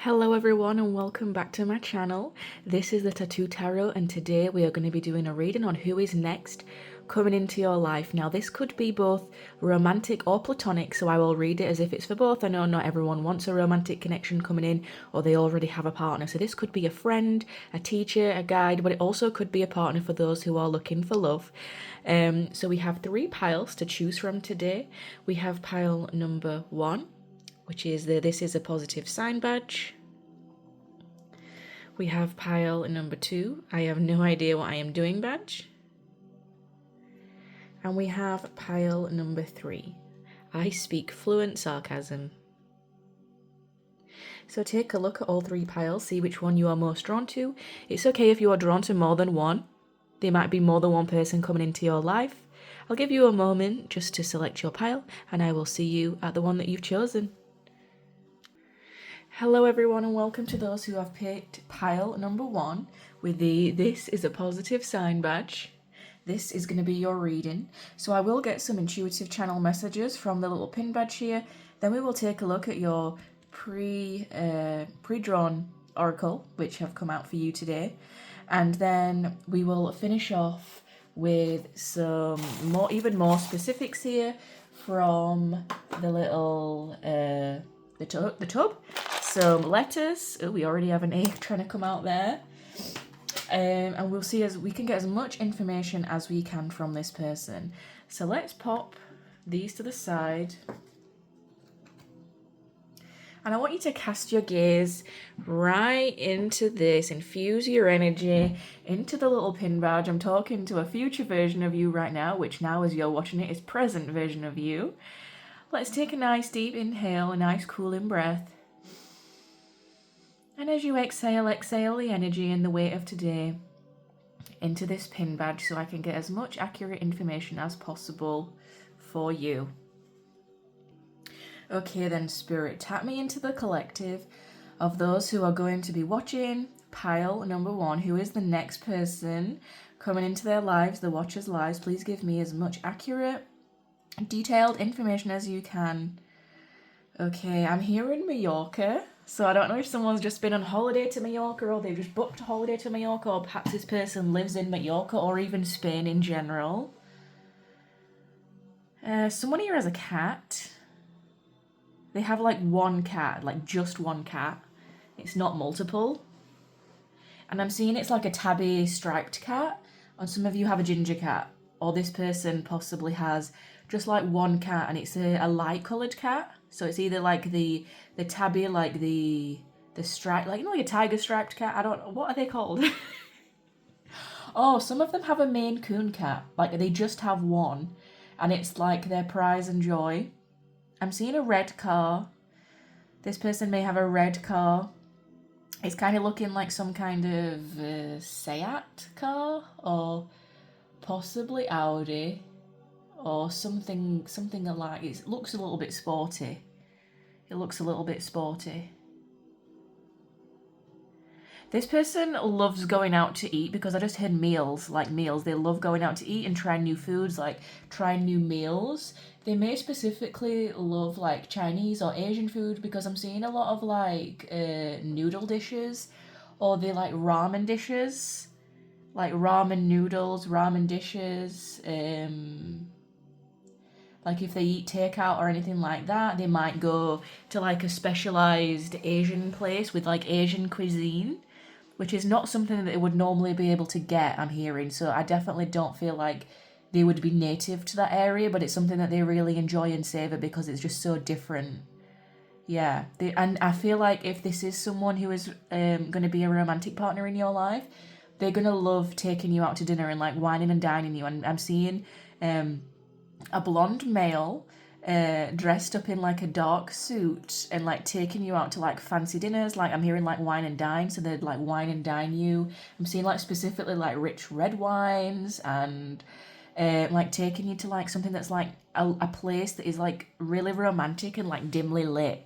Hello everyone and welcome back to my channel. This is the Tattoed Tarot and today we are going to be doing a reading on who is next coming into your life. Now this could be both romantic or platonic, so I will read it as if it's for both. I know not everyone wants a romantic connection coming in or they already have a partner. So this could be a friend, a teacher, a guide, but it also could be a partner for those who are looking for love. So we have 3 piles to choose from today. We have pile number 1, which is this is a positive sign badge. We have pile number 2, I have no idea what I am doing badge. And we have pile number 3, I speak fluent sarcasm. So take a look at all 3 piles, see which one you are most drawn to. It's okay if you are drawn to more than one. There might be more than one person coming into your life. I'll give you a moment just to select your pile and I will see you at the one that you've chosen. Hello everyone and welcome to those who have picked pile number 1 with the this is a positive sign badge. This is going to be your reading. So I will get some intuitive channel messages from the little pin badge here. Then we will take a look at your pre-drawn oracle, which have come out for you today. And then we will finish off with some even more specifics here from the little the tub. Some letters. Oh, we already have an A trying to come out there. And we'll see as we can get as much information as we can from this person. So let's pop these to the side. And I want you to cast your gaze right into this. Infuse your energy into the little pin badge. I'm talking to a future version of you right now, which now as you're watching it is present version of you. Let's take a nice deep inhale, a nice cooling breath. And as you exhale the energy and the weight of today into this pin badge so I can get as much accurate information as possible for you. Okay then, Spirit, tap me into the collective of those who are going to be watching pile number 1. Who is the next person coming into their lives, the watcher's lives? Please give me as much accurate, detailed information as you can. Okay, I'm here in Mallorca. So I don't know if someone's just been on holiday to Mallorca or they've just booked a holiday to Mallorca, or perhaps this person lives in Mallorca or even Spain in general. Someone here has a cat. They have like one cat, like just one cat. It's not multiple. And I'm seeing it's like a tabby striped cat. And some of you have a ginger cat. Or this person possibly has just like one cat and it's a light coloured cat. So it's either like the tabby, like the stripe, like, you know, like a tiger striped cat. I don't know, what are they called? Oh, some of them have a Maine Coon cat. Like they just have one and it's like their prize and joy. I'm seeing a red car. This person may have a red car. It's kind of looking like some kind of Seat car or possibly Audi. Or something alike. It looks a little bit sporty. This person loves going out to eat because I just heard meals, like meals. They love going out to eat and trying new foods, like trying new meals. They may specifically love like Chinese or Asian food because I'm seeing a lot of like noodle dishes, or they like ramen dishes, like ramen noodles, ramen dishes. Like if they eat takeout or anything like that, they might go to like a specialized Asian place with like Asian cuisine, which is not something that they would normally be able to get, I'm hearing. So I definitely don't feel like they would be native to that area, but it's something that they really enjoy and savor because it's just so different. Yeah, and I feel like if this is someone who is going to be a romantic partner in your life, they're going to love taking you out to dinner and like wining and dining you. And I'm seeing a blonde male dressed up in like a dark suit and like taking you out to like fancy dinners. Like I'm hearing like wine and dine, so they'd like wine and dine you. I'm seeing like specifically like rich red wines and like taking you to like something that's like a place that is like really romantic and like dimly lit.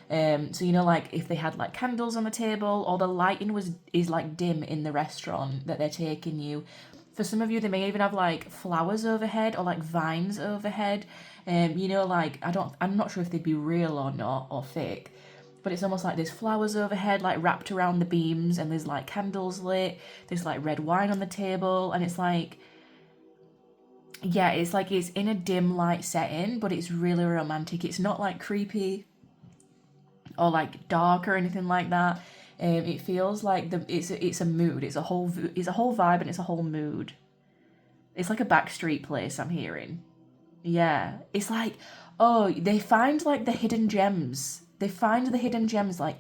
So you know, like if they had like candles on the table or the lighting is like dim in the restaurant that they're taking you. For some of you, they may even have like flowers overhead or like vines overhead. You know, like I'm not sure if they'd be real or not or fake. but it's almost like there's flowers overhead, like wrapped around the beams, and there's like candles lit, there's like red wine on the table, and it's like, yeah, it's like it's in a dim light setting, but it's really romantic. It's not like creepy or like dark or anything like that. It feels like it's a mood. It's a whole vibe, and it's a whole mood. It's like a backstreet place, I'm hearing. Yeah, it's like, oh, they find like the hidden gems. They find the hidden gems. Like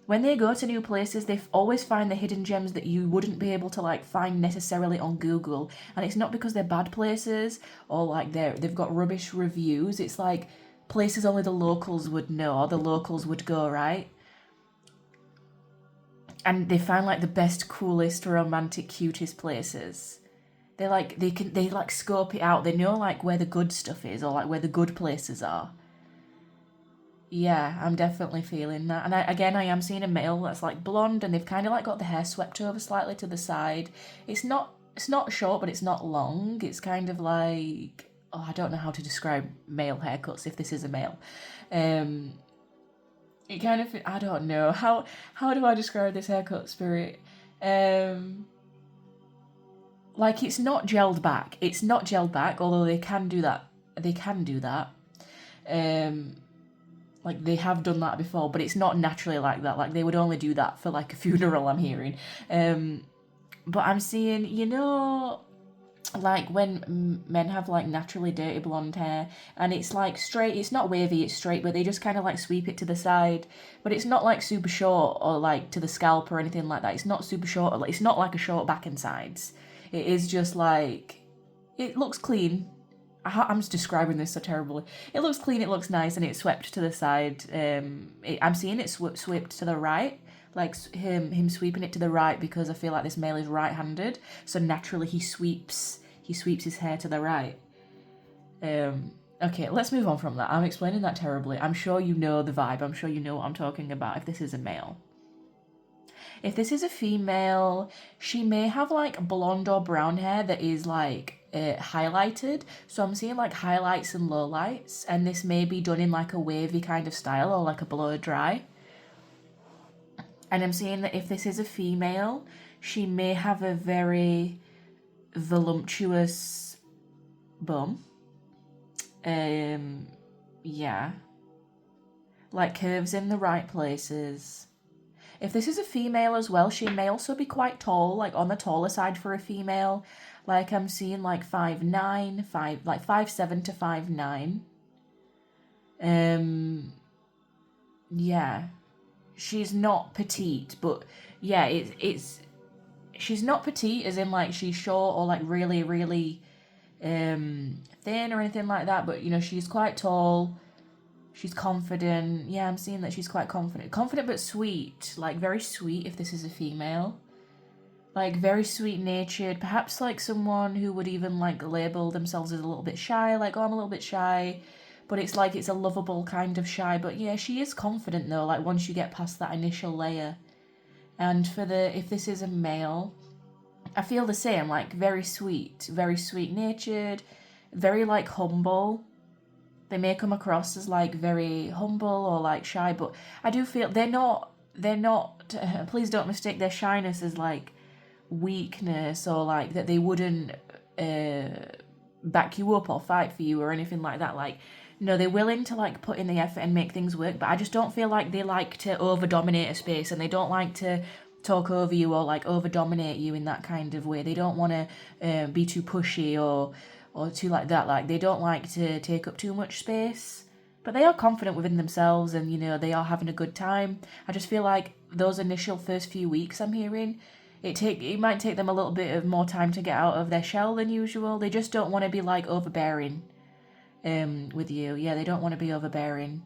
when they go to new places, they always find the hidden gems that you wouldn't be able to like find necessarily on Google. And it's not because they're bad places or like they've got rubbish reviews. It's like places only the locals would know or the locals would go, right? And they find like the best, coolest, romantic, cutest places. They like scope it out. They know like where the good stuff is or like where the good places are. Yeah, I'm definitely feeling that. And I am seeing a male that's like blonde, and they've kind of like got the hair swept over slightly to the side. It's not short, but it's not long. It's kind of like, oh, I don't know how to describe male haircuts if this is a male. It kind of, I don't know how do I describe this haircut, Spirit. Like it's not gelled back. It's not gelled back, although they can do that. Like they have done that before, but it's not naturally like that. Like they would only do that for like a funeral, I'm hearing. But I'm seeing, like when men have like naturally dirty blonde hair and it's like straight, it's not wavy, it's straight, but they just kind of like sweep it to the side. But it's not like super short or like to the scalp or anything like that. It's not super short, or it's not like a short back and sides. It is just like, it looks clean. I'm just describing this so terribly. It looks clean, it looks nice, and it's swept to the side. I'm seeing it swept to the right, like him sweeping it to the right, because I feel like this male is right-handed, so naturally he sweeps his hair to the right. Okay, let's move on from that. I'm explaining that terribly. I'm sure you know the vibe. I'm sure you know what I'm talking about if this is a male. If this is a female, she may have like blonde or brown hair that is like highlighted. So I'm seeing like highlights and lowlights, and this may be done in like a wavy kind of style or like a blow dry. And I'm seeing that if this is a female, she may have a very voluptuous bum. Yeah. Like curves in the right places. If this is a female as well, she may also be quite tall, like on the taller side for a female. Like I'm seeing like 5'9", 5'7" to 5'9". Yeah. She's not petite, but yeah, she's not petite as in like she's short or like really, really thin or anything like that, but she's quite tall. She's confident. Yeah, I'm seeing that she's quite confident. Confident but sweet. Like very sweet if this is a female. Like very sweet-natured. Perhaps like someone who would even like label themselves as a little bit shy. Like, oh, I'm a little bit shy. But it's like it's a lovable kind of shy. But yeah, she is confident though, like once you get past that initial layer. And if this is a male, I feel the same. Like very sweet-natured. Very like humble. They may come across as like very humble or like shy, but I do feel they're not, please don't mistake their shyness as like weakness or like that they wouldn't back you up or fight for you or anything like that. Like, no, they're willing to like put in the effort and make things work, but I just don't feel like they like to over dominate a space, and they don't like to talk over you or like over dominate you in that kind of way. They don't want to be too pushy or too like that. Like they don't like to take up too much space, but they are confident within themselves, and they are having a good time. I just feel like those initial first few weeks, I'm hearing it might take them a little bit of more time to get out of their shell than usual. They just don't want to be like overbearing with you. Yeah, they don't want to be overbearing.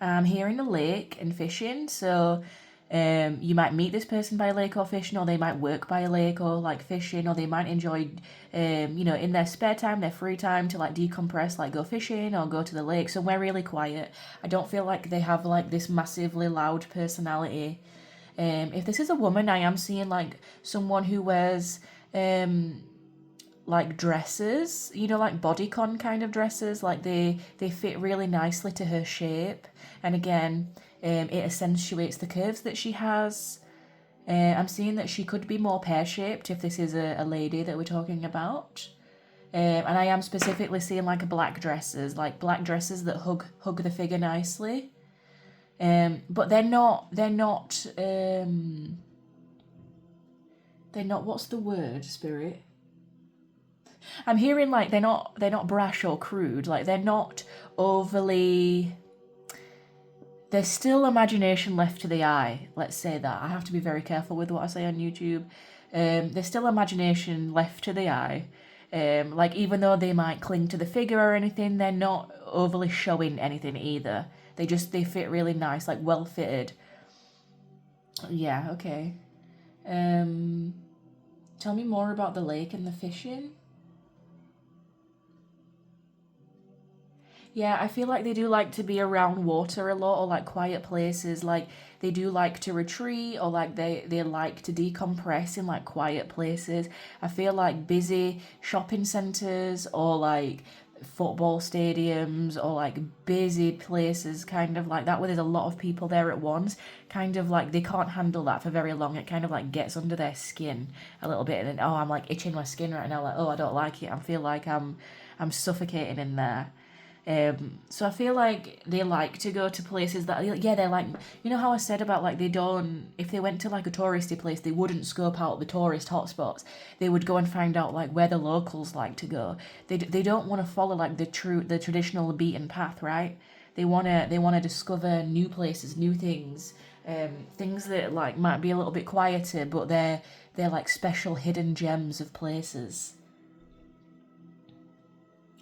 I'm hearing a lake and fishing, so you might meet this person by a lake or fishing, or they might work by a lake or like fishing, or they might enjoy, in their spare time, their free time to like decompress, like go fishing or go to the lake somewhere really quiet. I don't feel like they have like this massively loud personality. If this is a woman, I am seeing like someone who wears like dresses, you know, like bodycon kind of dresses. Like they fit really nicely to her shape, and again, it accentuates the curves that she has. I'm seeing that she could be more pear-shaped if this is a lady that we're talking about. And I am specifically seeing like black dresses that hug the figure nicely. But they're not what's the word, Spirit? I'm hearing like they're not brash or crude, like they're not overly, there's still imagination left to the eye, let's say that. I have to be very careful with what I say on YouTube. There's still imagination left to the eye. Like even though they might cling to the figure or anything, they're not overly showing anything either. They fit really nice, like well fitted. Yeah, okay. Tell me more about the lake and the fishing. Yeah, I feel like they do like to be around water a lot, or like quiet places. Like they do like to retreat, or like they like to decompress in like quiet places. I feel like busy shopping centers, or like football stadiums, or like busy places kind of like that where there's a lot of people there at once, kind of like they can't handle that for very long. It kind of like gets under their skin a little bit, and then I'm like itching my skin right now, like I don't like it. I feel like I'm suffocating in there. So I feel like they like to go to places that, yeah, they're like, you know how I said about like they don't, if they went to like a touristy place, they wouldn't scope out the tourist hotspots. They would go and find out like where the locals like to go. They don't want to follow like the traditional beaten path, right? They wanna discover new places, new things, things that like might be a little bit quieter, but they're like special hidden gems of places.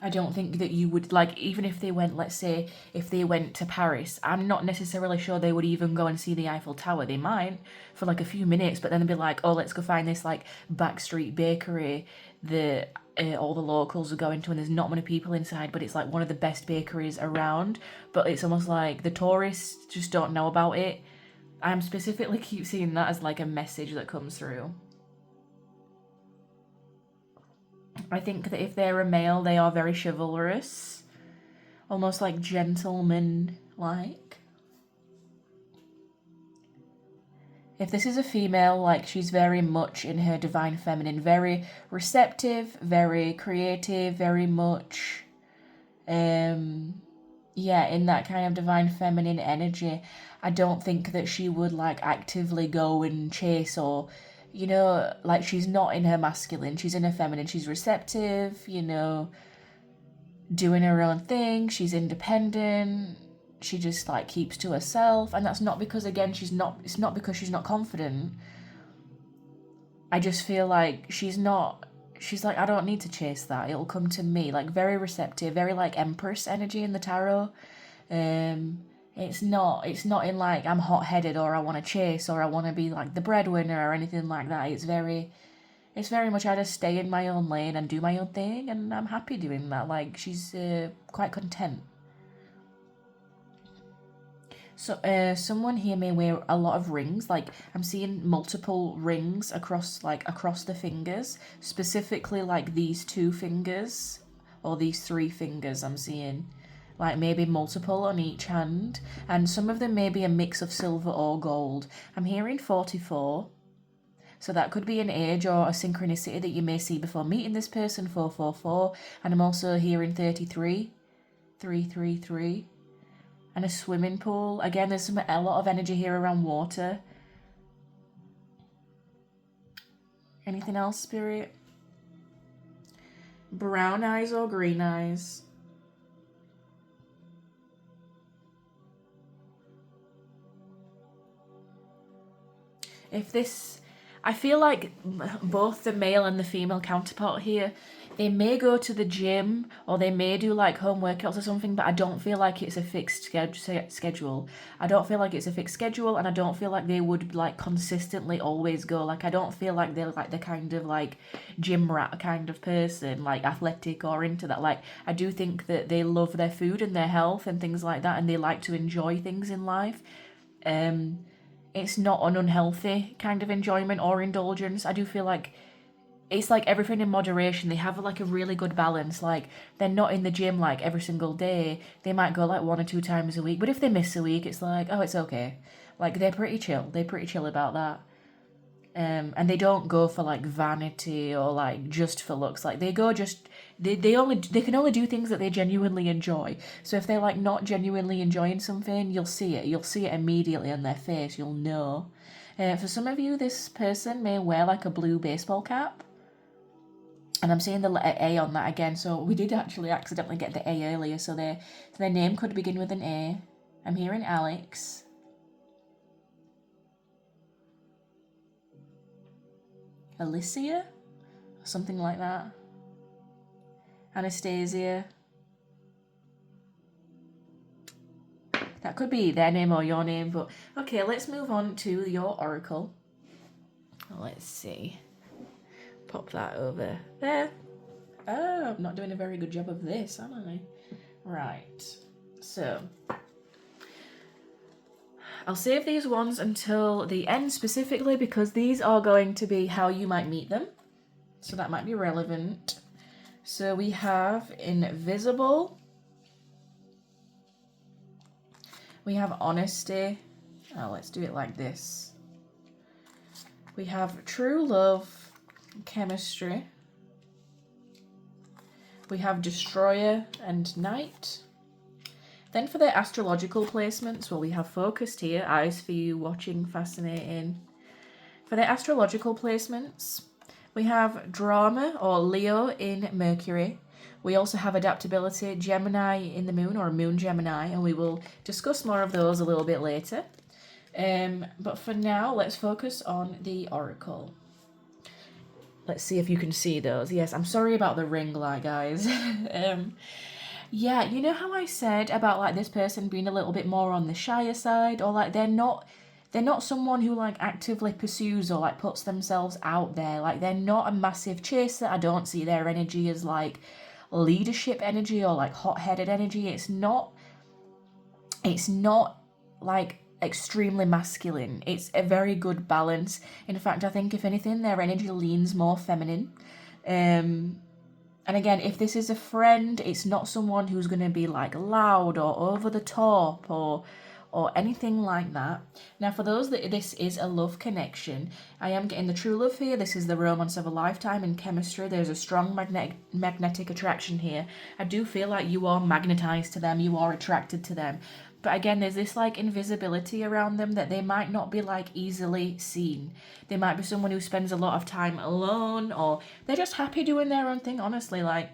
I don't think that you would, like, even if they went, let's say, if they went to Paris, I'm not necessarily sure they would even go and see the Eiffel Tower. They might for like a few minutes, but then they'd be like, oh, let's go find this like backstreet bakery that all the locals are going to, and there's not many people inside, but it's like one of the best bakeries around. But it's almost like the tourists just don't know about it. I'm specifically keep seeing that as like a message that comes through. I think that if they're a male, they are very chivalrous, almost like gentleman-like. If this is a female, like she's very much in her divine feminine, very receptive, very creative, very much, yeah, in that kind of divine feminine energy. I don't think that she would like actively go and chase, or you know, like she's not in her masculine, she's in her feminine. She's receptive, you know, doing her own thing. She's independent. She just like keeps to herself, and that's not because, again, it's not because she's not confident. I just feel like she's like, I don't need to chase that. It'll come to me. Like very receptive, very like Empress energy in the tarot. It's not in like I'm hot-headed, or I want to chase, or I want to be like the breadwinner or anything like that. It's very much I just stay in my own lane and do my own thing, and I'm happy doing that. Like she's quite content. So someone here may wear a lot of rings. Like I'm seeing multiple rings across the fingers, specifically like these 2 fingers or these 3 fingers I'm seeing. Like maybe multiple on each hand, and some of them may be a mix of silver or gold. I'm hearing 44, so that could be an age or a synchronicity that you may see before meeting this person, 444, and I'm also hearing 33, 333, and a swimming pool. Again, there's a lot of energy here around water. Anything else, Spirit? Brown eyes or green eyes? If this, I feel like both the male and the female counterpart here, they may go to the gym, or they may do like home workouts or something, but I don't feel like it's a fixed schedule. I don't feel like it's a fixed schedule, and I don't feel like they would like consistently always go. Like I don't feel like they're like the kind of like gym rat kind of person, like athletic or into that. Like I do think that they love their food and their health and things like that, and they like to enjoy things in life. It's not an unhealthy kind of enjoyment or indulgence. I do feel like it's like everything in moderation. They have like a really good balance. Like they're not in the gym like every single day. They might go like 1 or 2 times a week. But if they miss a week, it's like, oh, it's okay. Like they're pretty chill. They're pretty chill about that. And they don't go for like vanity or like just for looks. Like they go just they can only do things that they genuinely enjoy. So if they're like not genuinely enjoying something, you'll see it. You'll see it immediately on their face. You'll know. For some of you, this person may wear like a blue baseball cap. And I'm seeing the letter A on that again. So we did actually accidentally get the A earlier. So their name could begin with an A. I'm hearing Alex. Alicia? Or something like that. Anastasia. That could be their name or your name. But okay, let's move on to your oracle. Let's see. Pop that over there. Oh, I'm not doing a very good job of this, am I? Right. So, I'll save these ones until the end specifically because these are going to be how you might meet them. So that might be relevant. So we have invisible. We have honesty. Oh, let's do it like this. We have true love. Chemistry. We have destroyer and knight. Then for their astrological placements, well, we have focused here, eyes for you, watching, fascinating. For their astrological placements, we have drama or Leo in Mercury. We also have adaptability, Gemini in the moon or moon Gemini, and we will discuss more of those a little bit later. But for now, let's focus on the oracle. Let's see if you can see those. Yes, I'm sorry about the ring light, guys. Yeah, you know how I said about like this person being a little bit more on the shyer side, or like they're not someone who like actively pursues or like puts themselves out there. Like they're not a massive chaser. I don't see their energy as like leadership energy or like hot-headed energy. It's not like extremely masculine. It's a very good balance. In fact, I think if anything, their energy leans more feminine. And again, if this is a friend, it's not someone who's going to be like loud or over the top or anything like that. Now, for those that this is a love connection, I am getting the true love here. This is the romance of a lifetime in chemistry. There's a strong magnetic attraction here. I do feel like you are magnetized to them. You are attracted to them. But again, there's this like invisibility around them that they might not be like easily seen. They might be someone who spends a lot of time alone, or they're just happy doing their own thing, honestly. Like,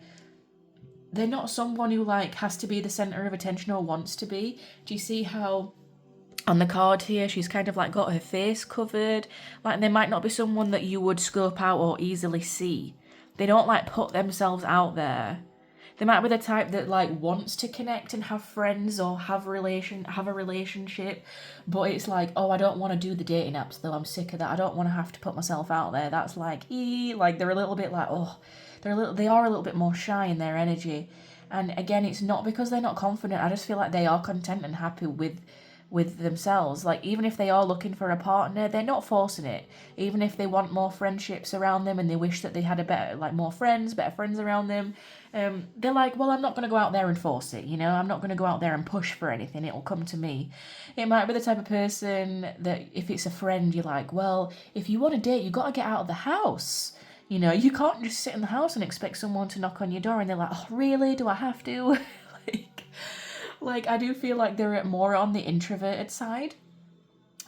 they're not someone who like has to be the center of attention or wants to be. Do you see how on the card here, she's kind of like got her face covered? Like, they might not be someone that you would scope out or easily see. They don't like put themselves out there. They might be the type that like wants to connect and have friends or have a relationship, but it's like, oh, I don't want to do the dating apps though. I'm sick of that. I don't want to have to put myself out there. That's like, like they're a little bit like, oh, they are a little bit more shy in their energy. And again, it's not because they're not confident. I just feel like they are content and happy with themselves. Like, even if they are looking for a partner, they're not forcing it. Even if they want more friendships around them and they wish that they had better friends around them, they're like, well, I'm not going to go out there and force it, you know? I'm not going to go out there and push for anything. It'll come to me. It might be the type of person that if it's a friend, you're like, well, if you want to date, you got to get out of the house. You know, you can't just sit in the house and expect someone to knock on your door and they're like, oh, really? Do I have to? Like, I do feel like they're more on the introverted side.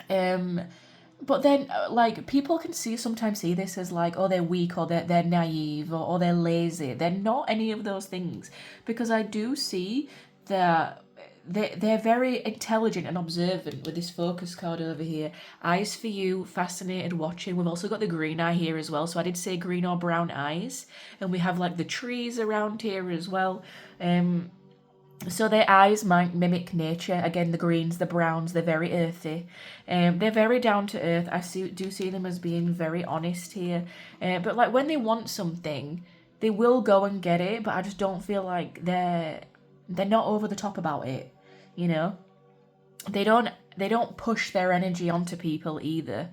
But then, like, people can sometimes see this as like, oh, they're weak or they're naive or they're lazy. They're not any of those things. Because I do see that they're very intelligent and observant with this focus card over here. Eyes for you, fascinated, watching. We've also got the green eye here as well. So I did say green or brown eyes. And we have like the trees around here as well. So their eyes might mimic nature. Again, the greens, the browns, they're very earthy. They're very down to earth. I do see them as being very honest here. But like when they want something, they will go and get it. But I just don't feel like they're not over the top about it. You know, they don't push their energy onto people either.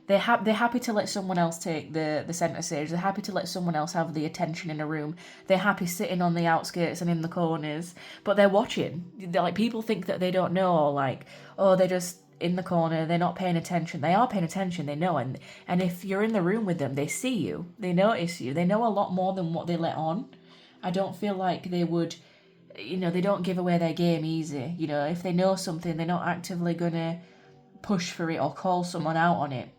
They're happy to let someone else take the centre stage. They're happy to let someone else have the attention in a room. They're happy sitting on the outskirts and in the corners, but they're watching. They're like, people think that they don't know, or like, oh, they're just in the corner, they're not paying attention. They are paying attention, they know, and if you're in the room with them, they see you, they notice you, they know a lot more than what they let on. I don't feel like they would, they don't give away their game easy. If they know something, they're not actively gonna push for it or call someone out on it.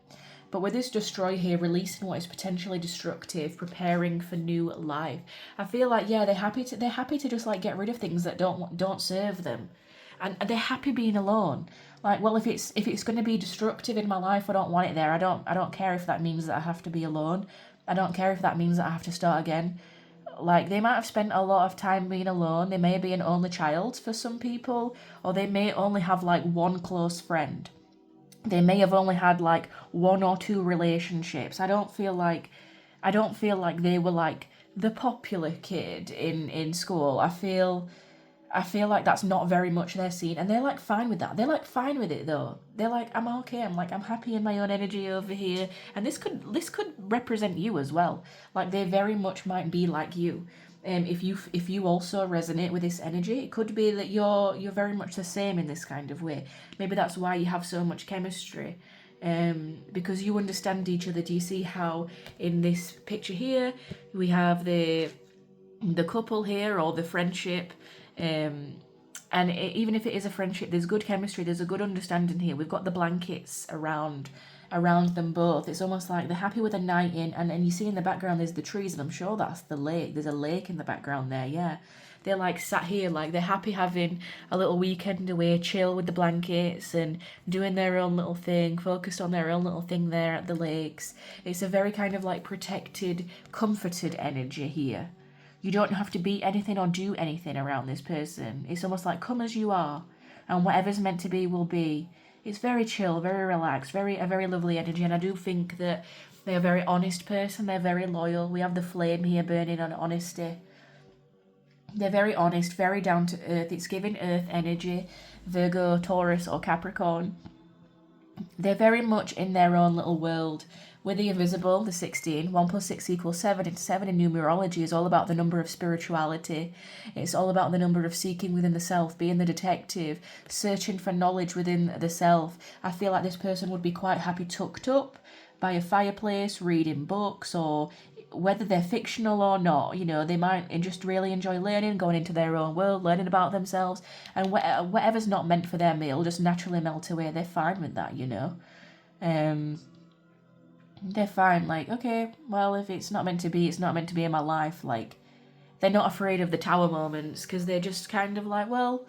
But with this destroy here, releasing what is potentially destructive, preparing for new life, I feel like, yeah, they're happy to just like get rid of things that don't serve them, and they're happy being alone. Like, well, if it's going to be destructive in my life, I don't want it there. I don't care if that means that I have to be alone. I don't care if that means that I have to start again. Like, they might have spent a lot of time being alone. They may be an only child for some people, or they may only have like one close friend. They may have only had like one or two relationships. I don't feel like they were like the popular kid in school. I feel like that's not very much their scene, and they're like fine with that. They're like fine with it though. They're like, I'm okay. I'm happy in my own energy over here. And this could represent you as well. Like, they very much might be like you. If you also resonate with this energy, it could be that you're very much the same in this kind of way. Maybe that's why you have so much chemistry, because you understand each other. Do you see how in this picture here we have the couple here, or the friendship, and even if it is a friendship, there's good chemistry, there's a good understanding here. We've got the blankets around them both. It's almost like they're happy with a night in, and you see in the background there's the trees, and I'm sure that's the lake. There's a lake in the background there, yeah. They're like sat here, like they're happy having a little weekend away, chill with the blankets and doing their own little thing, focused on their own little thing there at the lakes. It's a very kind of like protected, comforted energy here. You don't have to be anything or do anything around this person. It's almost like, come as you are, and whatever's meant to be will be. It's very chill, very relaxed, a very lovely energy, and I do think that they're a very honest person. They're very loyal. We have the flame here burning on honesty. They're very honest, very down to earth. It's giving earth energy, Virgo, Taurus, or Capricorn. They're very much in their own little world. With the invisible, the 16, 1 plus 6 equals 7, and 7 in numerology is all about the number of spirituality. It's all about the number of seeking within the self, being the detective, searching for knowledge within the self. I feel like this person would be quite happy tucked up by a fireplace, reading books, or whether they're fictional or not, they might just really enjoy learning, going into their own world, learning about themselves, and whatever's not meant for them, it'll just naturally melt away. They're fine with that, They're fine, like, okay, well, if it's not meant to be, it's not meant to be in my life. Like, they're not afraid of the tower moments, because they're just kind of like, well,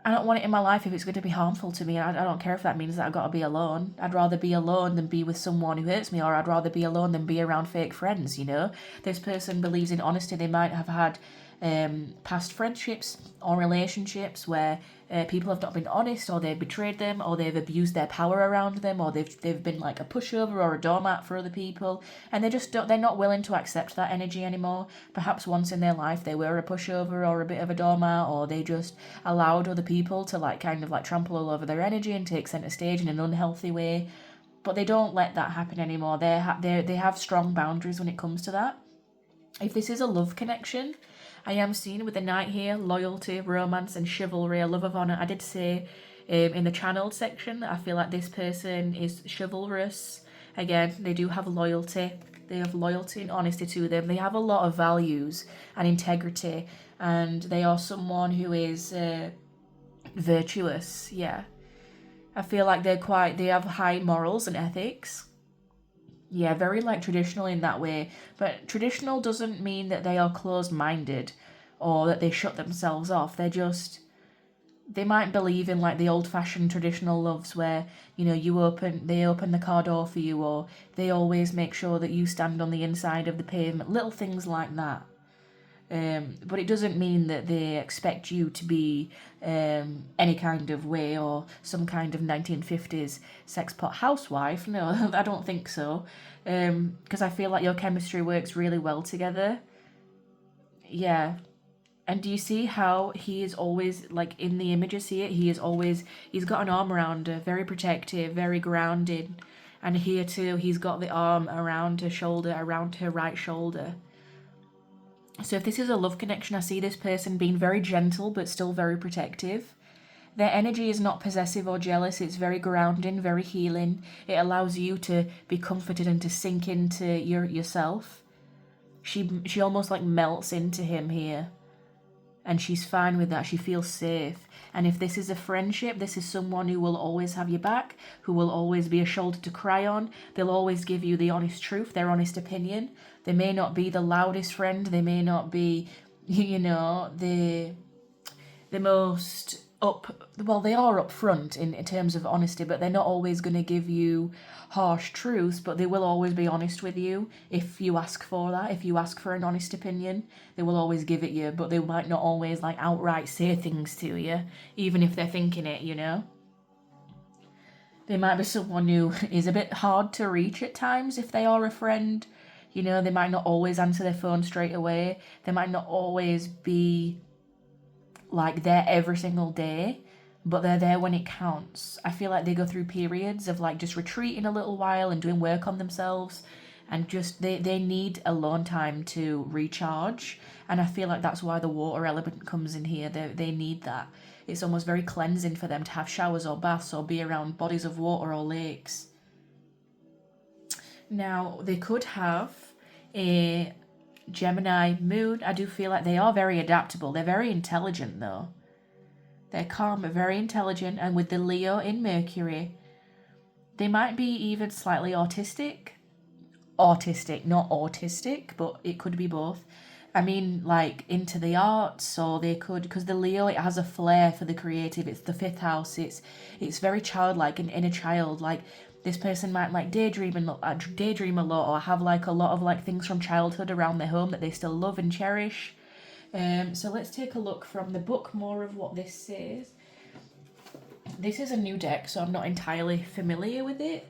I don't want it in my life if it's going to be harmful to me. I don't care if that means that I've got to be alone. I'd rather be alone than be with someone who hurts me, or I'd rather be alone than be around fake friends, This person believes in honesty. They might have had past friendships or relationships where people have not been honest, or they've betrayed them, or they've abused their power around them, or they've been like a pushover or a doormat for other people, and they're not willing to accept that energy anymore. Perhaps once in their life they were a pushover or a bit of a doormat, or they just allowed other people to like kind of like trample all over their energy and take center stage in an unhealthy way. But they don't let that happen anymore. They have strong boundaries when it comes to that. If this is a love connection, I am seeing with the Knight here, loyalty, romance, and chivalry, a love of honour. I did say in the channeled section that I feel like this person is chivalrous. Again, they do have loyalty. They have loyalty and honesty to them. They have a lot of values and integrity, and they are someone who is virtuous, yeah. I feel like they have high morals and ethics. Yeah, very like traditional in that way. But traditional doesn't mean that they are closed-minded or that they shut themselves off. They might believe in like the old-fashioned traditional loves where, they open the car door for you, or they always make sure that you stand on the inside of the pavement. Little things like that. But it doesn't mean that they expect you to be any kind of way, or some kind of 1950s sexpot housewife. No, I don't think so. Because I feel like your chemistry works really well together. Yeah. And do you see how he is always, like in the images here, he's got an arm around her, very protective, very grounded. And here too, he's got the arm around her shoulder, around her right shoulder. So if this is a love connection, I see this person being very gentle but still very protective. Their energy is not possessive or jealous. It's very grounding, very healing. It allows you to be comforted and to sink into yourself. She almost like melts into him here. And she's fine with that. She feels safe. And if this is a friendship, this is someone who will always have your back, who will always be a shoulder to cry on. They'll always give you the honest truth, their honest opinion. They may not be the loudest friend. They may not be, you know, the most they are upfront in terms of honesty, but they're not always going to give you harsh truths, but they will always be honest with you if you ask for that. If you ask for an honest opinion, they will always give it you, but they might not always like outright say things to you, even if they're thinking it, you know. They might be someone who is a bit hard to reach at times if they are a friend. You know, they might not always answer their phone straight away. They might not always be like there every single day, but they're there when it counts. I feel like they go through periods of like just retreating a little while and doing work on themselves, and just they need alone time to recharge. And I feel like that's why the water element comes in here. They need that. It's almost very cleansing for them to have showers or baths or be around bodies of water or lakes. Now they could have a Gemini moon. I do feel like they are very adaptable. They're very intelligent though. They're calm but very intelligent, and with the Leo in Mercury, they might be even slightly autistic. Autistic, not autistic, but it could be both. I mean, like into the arts, or they could, because the Leo, it has a flair for the creative. It's the 5th house. It's very childlike, an inner child. Like this person might like daydream a lot, or have like a lot of like things from childhood around their home that they still love and cherish. So let's take a look from the book more of what this says. This is a new deck, so I'm not entirely familiar with it.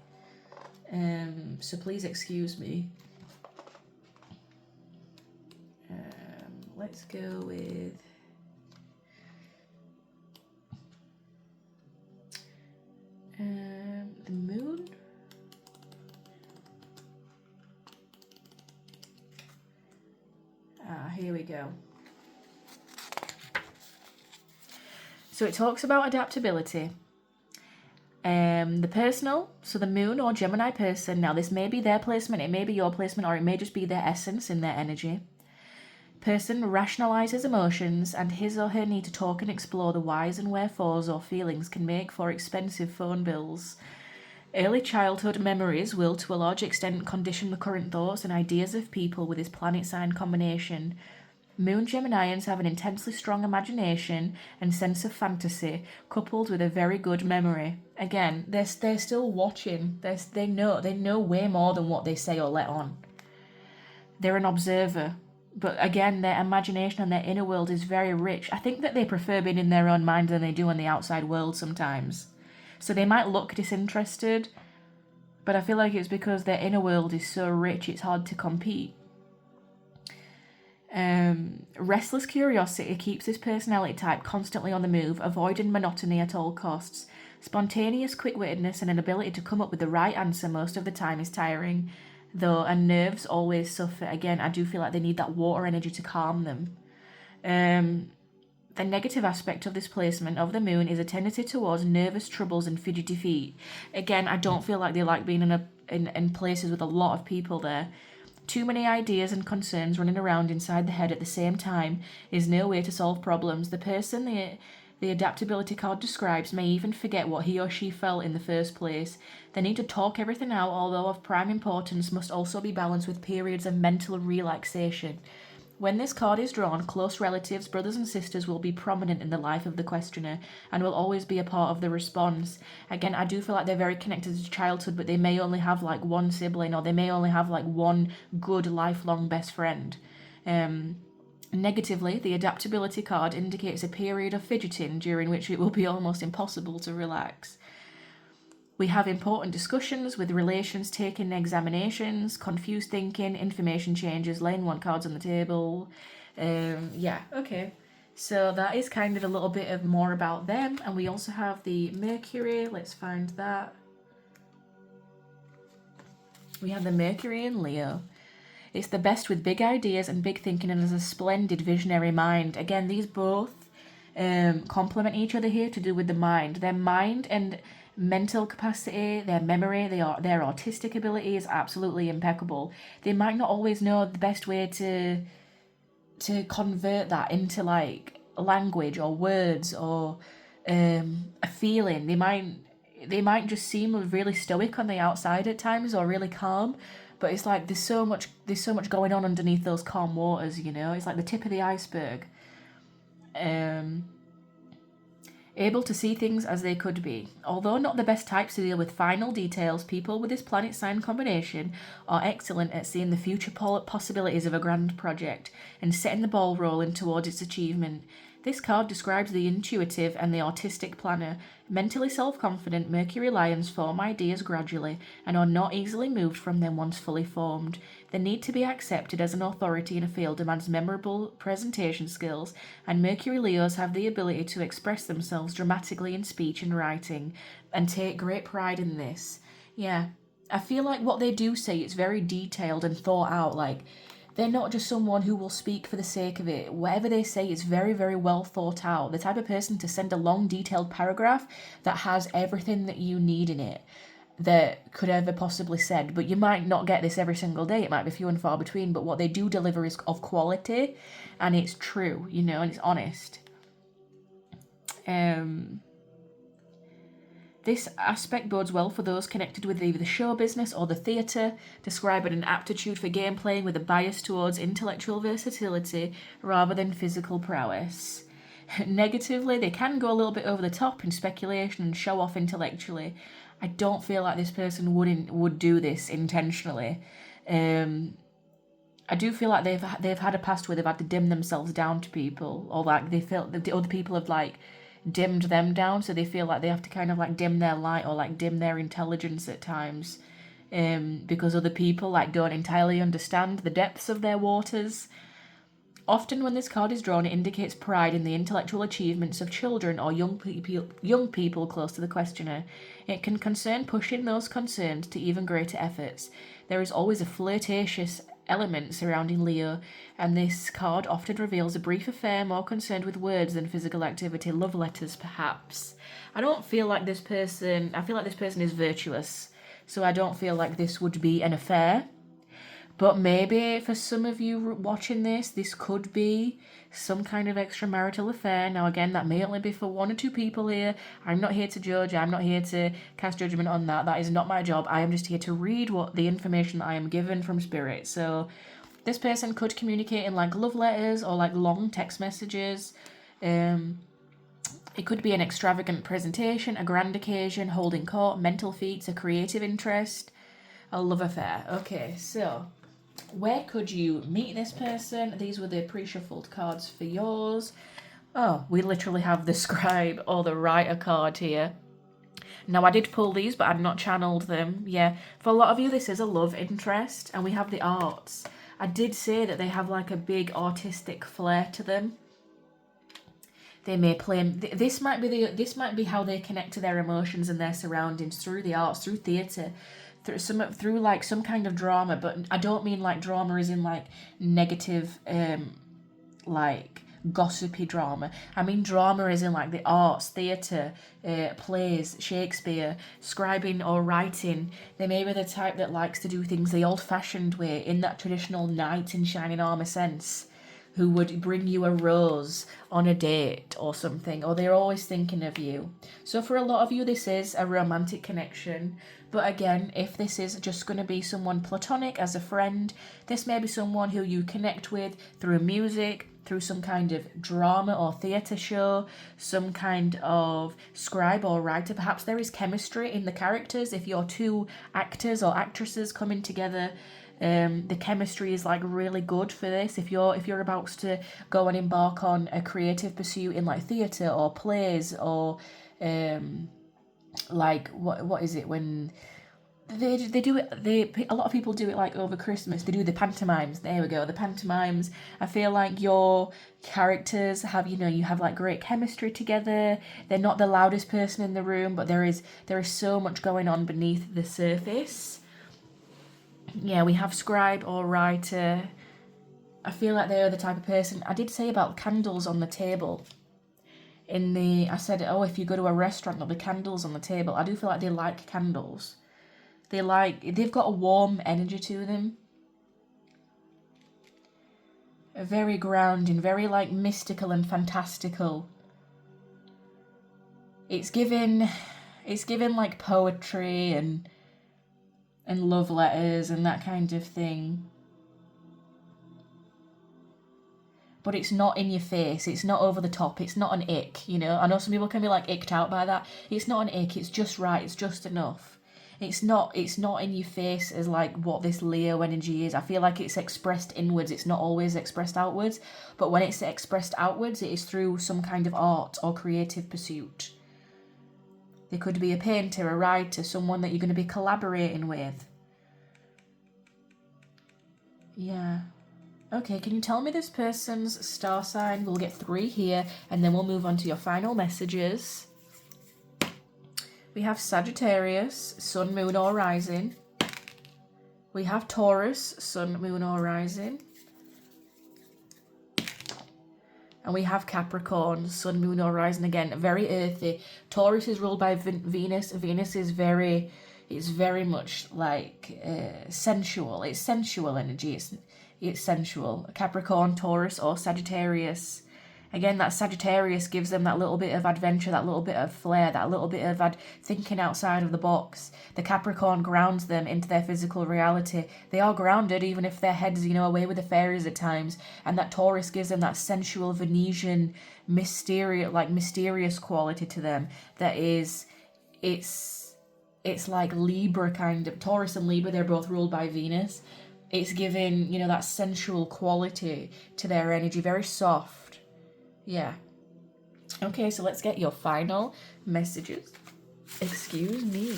So please excuse me. Let's go with the moon. Here we go. So it talks about adaptability. The personal, so the moon or Gemini person, now this may be their placement, it may be your placement, or it may just be their essence in their energy. Person rationalizes emotions, and his or her need to talk and explore the whys and wherefores or feelings can make for expensive phone bills. Early childhood memories will to a large extent condition the current thoughts and ideas of people with this planet sign combination. Moon Geminians have an intensely strong imagination and sense of fantasy, coupled with a very good memory. Again, they're still watching. They know way more than what they say or let on. They're an observer. But again, their imagination and their inner world is very rich. I think that they prefer being in their own mind than they do in the outside world sometimes. So they might look disinterested, but I feel like it's because their inner world is so rich, it's hard to compete. Restless curiosity keeps this personality type constantly on the move, avoiding monotony at all costs. Spontaneous quick-wittedness and an ability to come up with the right answer most of the time is tiring, though, and nerves always suffer. Again, I do feel like they need that water energy to calm them. The negative aspect of this placement of the moon is a tendency towards nervous troubles and fidgety feet. Again, I don't feel like they like being in places with a lot of people there. Too many ideas and concerns running around inside the head at the same time is no way to solve problems. The person the adaptability card describes may even forget what he or she felt in the first place. They need to talk everything out, although of prime importance must also be balanced with periods of mental relaxation. When this card is drawn, close relatives, brothers and sisters will be prominent in the life of the questioner and will always be a part of the response. Again, I do feel like they're very connected to childhood, but they may only have like one sibling, or they may only have like one good lifelong best friend. Negatively, the adaptability card indicates a period of fidgeting during which it will be almost impossible to relax. We have important discussions with relations taking examinations, confused thinking, information changes, laying one cards on the table. Okay. So that is kind of a little bit of more about them. And we also have the Mercury. Let's find that. We have the Mercury in Leo. It's the best with big ideas and big thinking and has a splendid visionary mind. Again, these both complement each other here to do with the mind. Their mind and mental capacity, their memory, their artistic ability is absolutely impeccable. They might not always know the best way to convert that into like language or words or a feeling. They might just seem really stoic on the outside at times or really calm, but it's like there's so much going on underneath those calm waters, you know. It's like the tip of the iceberg. Able to see things as they could be. Although not the best types to deal with final details, people with this planet sign combination are excellent at seeing the future possibilities of a grand project and setting the ball rolling towards its achievement. This card describes the intuitive and the artistic planner. Mentally self-confident Mercury lions form ideas gradually and are not easily moved from them once fully formed. The need to be accepted as an authority in a field demands memorable presentation skills, and Mercury Leos have the ability to express themselves dramatically in speech and writing, and take great pride in this. Yeah, I feel like what they do say is very detailed and thought out, like, they're not just someone who will speak for the sake of it. Whatever they say is very, very well thought out. The type of person to send a long, detailed paragraph that has everything that you need in it that could ever possibly said. But you might not get this every single day. It might be few and far between. But what they do deliver is of quality, and it's true, you know, and it's honest. This aspect bodes well for those connected with either the show business or the theatre, describing an aptitude for game playing with a bias towards intellectual versatility rather than physical prowess. Negatively, they can go a little bit over the top in speculation and show off intellectually. I don't feel like this person would do this intentionally. I do feel like they've had a past where they've had to dim themselves down to people, or like they feel that the other people have like dimmed them down, so they feel like they have to kind of like dim their light or like dim their intelligence at times, because other people like don't entirely understand the depths of their waters. Often when this card is drawn, it indicates pride in the intellectual achievements of children or young people close to the questioner. It can concern pushing those concerned to even greater efforts. There is always a flirtatious element surrounding Leo, and this card often reveals a brief affair more concerned with words than physical activity. Love letters, perhaps. I feel like this person is virtuous, so I don't feel like this would be an affair. But maybe for some of you watching this could be some kind of extramarital affair. Now, again, that may only be for one or two people here. I'm not here to judge. I'm not here to cast judgment on that. That is not my job. I am just here to read what the information that I am given from Spirit. So this person could communicate in like love letters or like long text messages. It could be an extravagant presentation, a grand occasion, holding court, mental feats, a creative interest, a love affair. Okay, so where could you meet this person? These were the pre-shuffled cards for yours. Oh, we literally have the scribe or the writer card here. Now, I did pull these, but I've not channeled them. Yeah, for a lot of you, this is a love interest, and we have the arts. I did say that they have like a big artistic flair to them. They may play. This might be how they connect to their emotions and their surroundings through the arts, through theatre, through like some kind of drama. But I don't mean like drama as in like negative, like gossipy drama. I mean drama as in like the arts, theatre, plays, Shakespeare, scribing or writing. They may be the type that likes to do things the old-fashioned way, in that traditional knight in shining armour sense, who would bring you a rose on a date or something, or they're always thinking of you. So for a lot of you, this is a romantic connection. But again, if this is just going to be someone platonic as a friend, this may be someone who you connect with through music, through some kind of drama or theatre show, some kind of scribe or writer. Perhaps there is chemistry in the characters. If you're two actors or actresses coming together, the chemistry is like really good for this. If you're about to go and embark on a creative pursuit in like theatre or plays or like what is it when they do it, a lot of people do it like over Christmas. They do the pantomimes. There we go, the pantomimes. I feel like your characters have, you have like great chemistry together. They're not the loudest person in the room, but there is so much going on beneath the surface. Yeah, we have scribe or writer. I feel like they are the type of person. I did say about candles on the table. I said, oh, if you go to a restaurant, there'll be candles on the table. I do feel like they like candles. They've got a warm energy to them. Very grounding, very like mystical and fantastical. It's given like poetry and love letters and that kind of thing. But it's not in your face, it's not over the top, it's not an ick, you know? I know some people can be like icked out by that. It's not an ick, it's just right, it's just enough. It's not in your face as like what this Leo energy is. I feel like it's expressed inwards, it's not always expressed outwards. But when it's expressed outwards, it is through some kind of art or creative pursuit. There could be a painter, a writer, someone that you're going to be collaborating with. Yeah. Okay, can you tell me this person's star sign? We'll get 3 here, and then we'll move on to your final messages. We have Sagittarius, Sun, Moon, or Rising. We have Taurus, Sun, Moon, or Rising. And we have Capricorn, Sun, Moon, or Rising again. Very earthy. Taurus is ruled by Venus. Venus is very much like sensual. It's sensual energy. It's sensual. Capricorn, Taurus, or Sagittarius. Again, that Sagittarius gives them that little bit of adventure, that little bit of flair, that little bit of thinking outside of the box. The Capricorn grounds them into their physical reality. They are grounded, even if their heads, away with the fairies at times. And that Taurus gives them that sensual Venetian, mysterious quality to them. That is, it's like Libra kind of. Taurus and Libra, they're both ruled by Venus. It's giving, that sensual quality to their energy, very soft. Yeah. Okay, so let's get your final messages. Excuse me.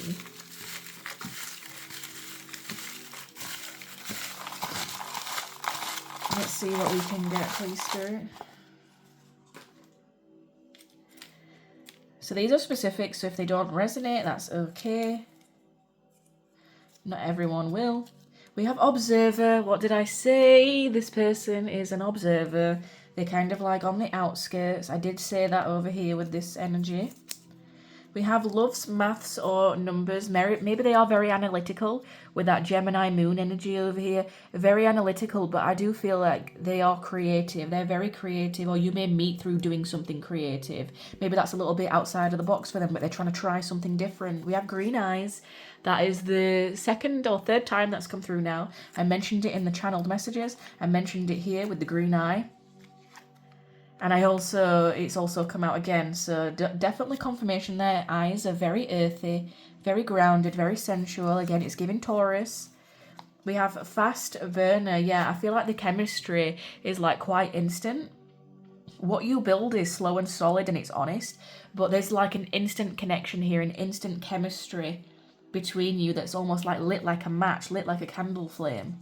Let's see what we can get, please, Spirit. So these are specific, so if they don't resonate, that's okay. Not everyone will. We have observer. What did I say? This person is an observer. They're kind of like on the outskirts. I did say that over here with this energy. We have loves, maths, or numbers. Maybe they are very analytical with that Gemini moon energy over here. Very analytical, but I do feel like they are creative. They're very creative, or you may meet through doing something creative. Maybe that's a little bit outside of the box for them, but they're trying to try something different. We have green eyes. That is the 2nd or 3rd time that's come through now. I mentioned it in the channeled messages. I mentioned it here with the green eye. And it's also come out again, so definitely confirmation there. Eyes are very earthy, very grounded, very sensual. Again, it's giving Taurus. We have fast burner. Yeah, I feel like the chemistry is like quite instant. What you build is slow and solid and it's honest, but there's like an instant connection here, an instant chemistry between you that's almost like lit like a match, lit like a candle flame.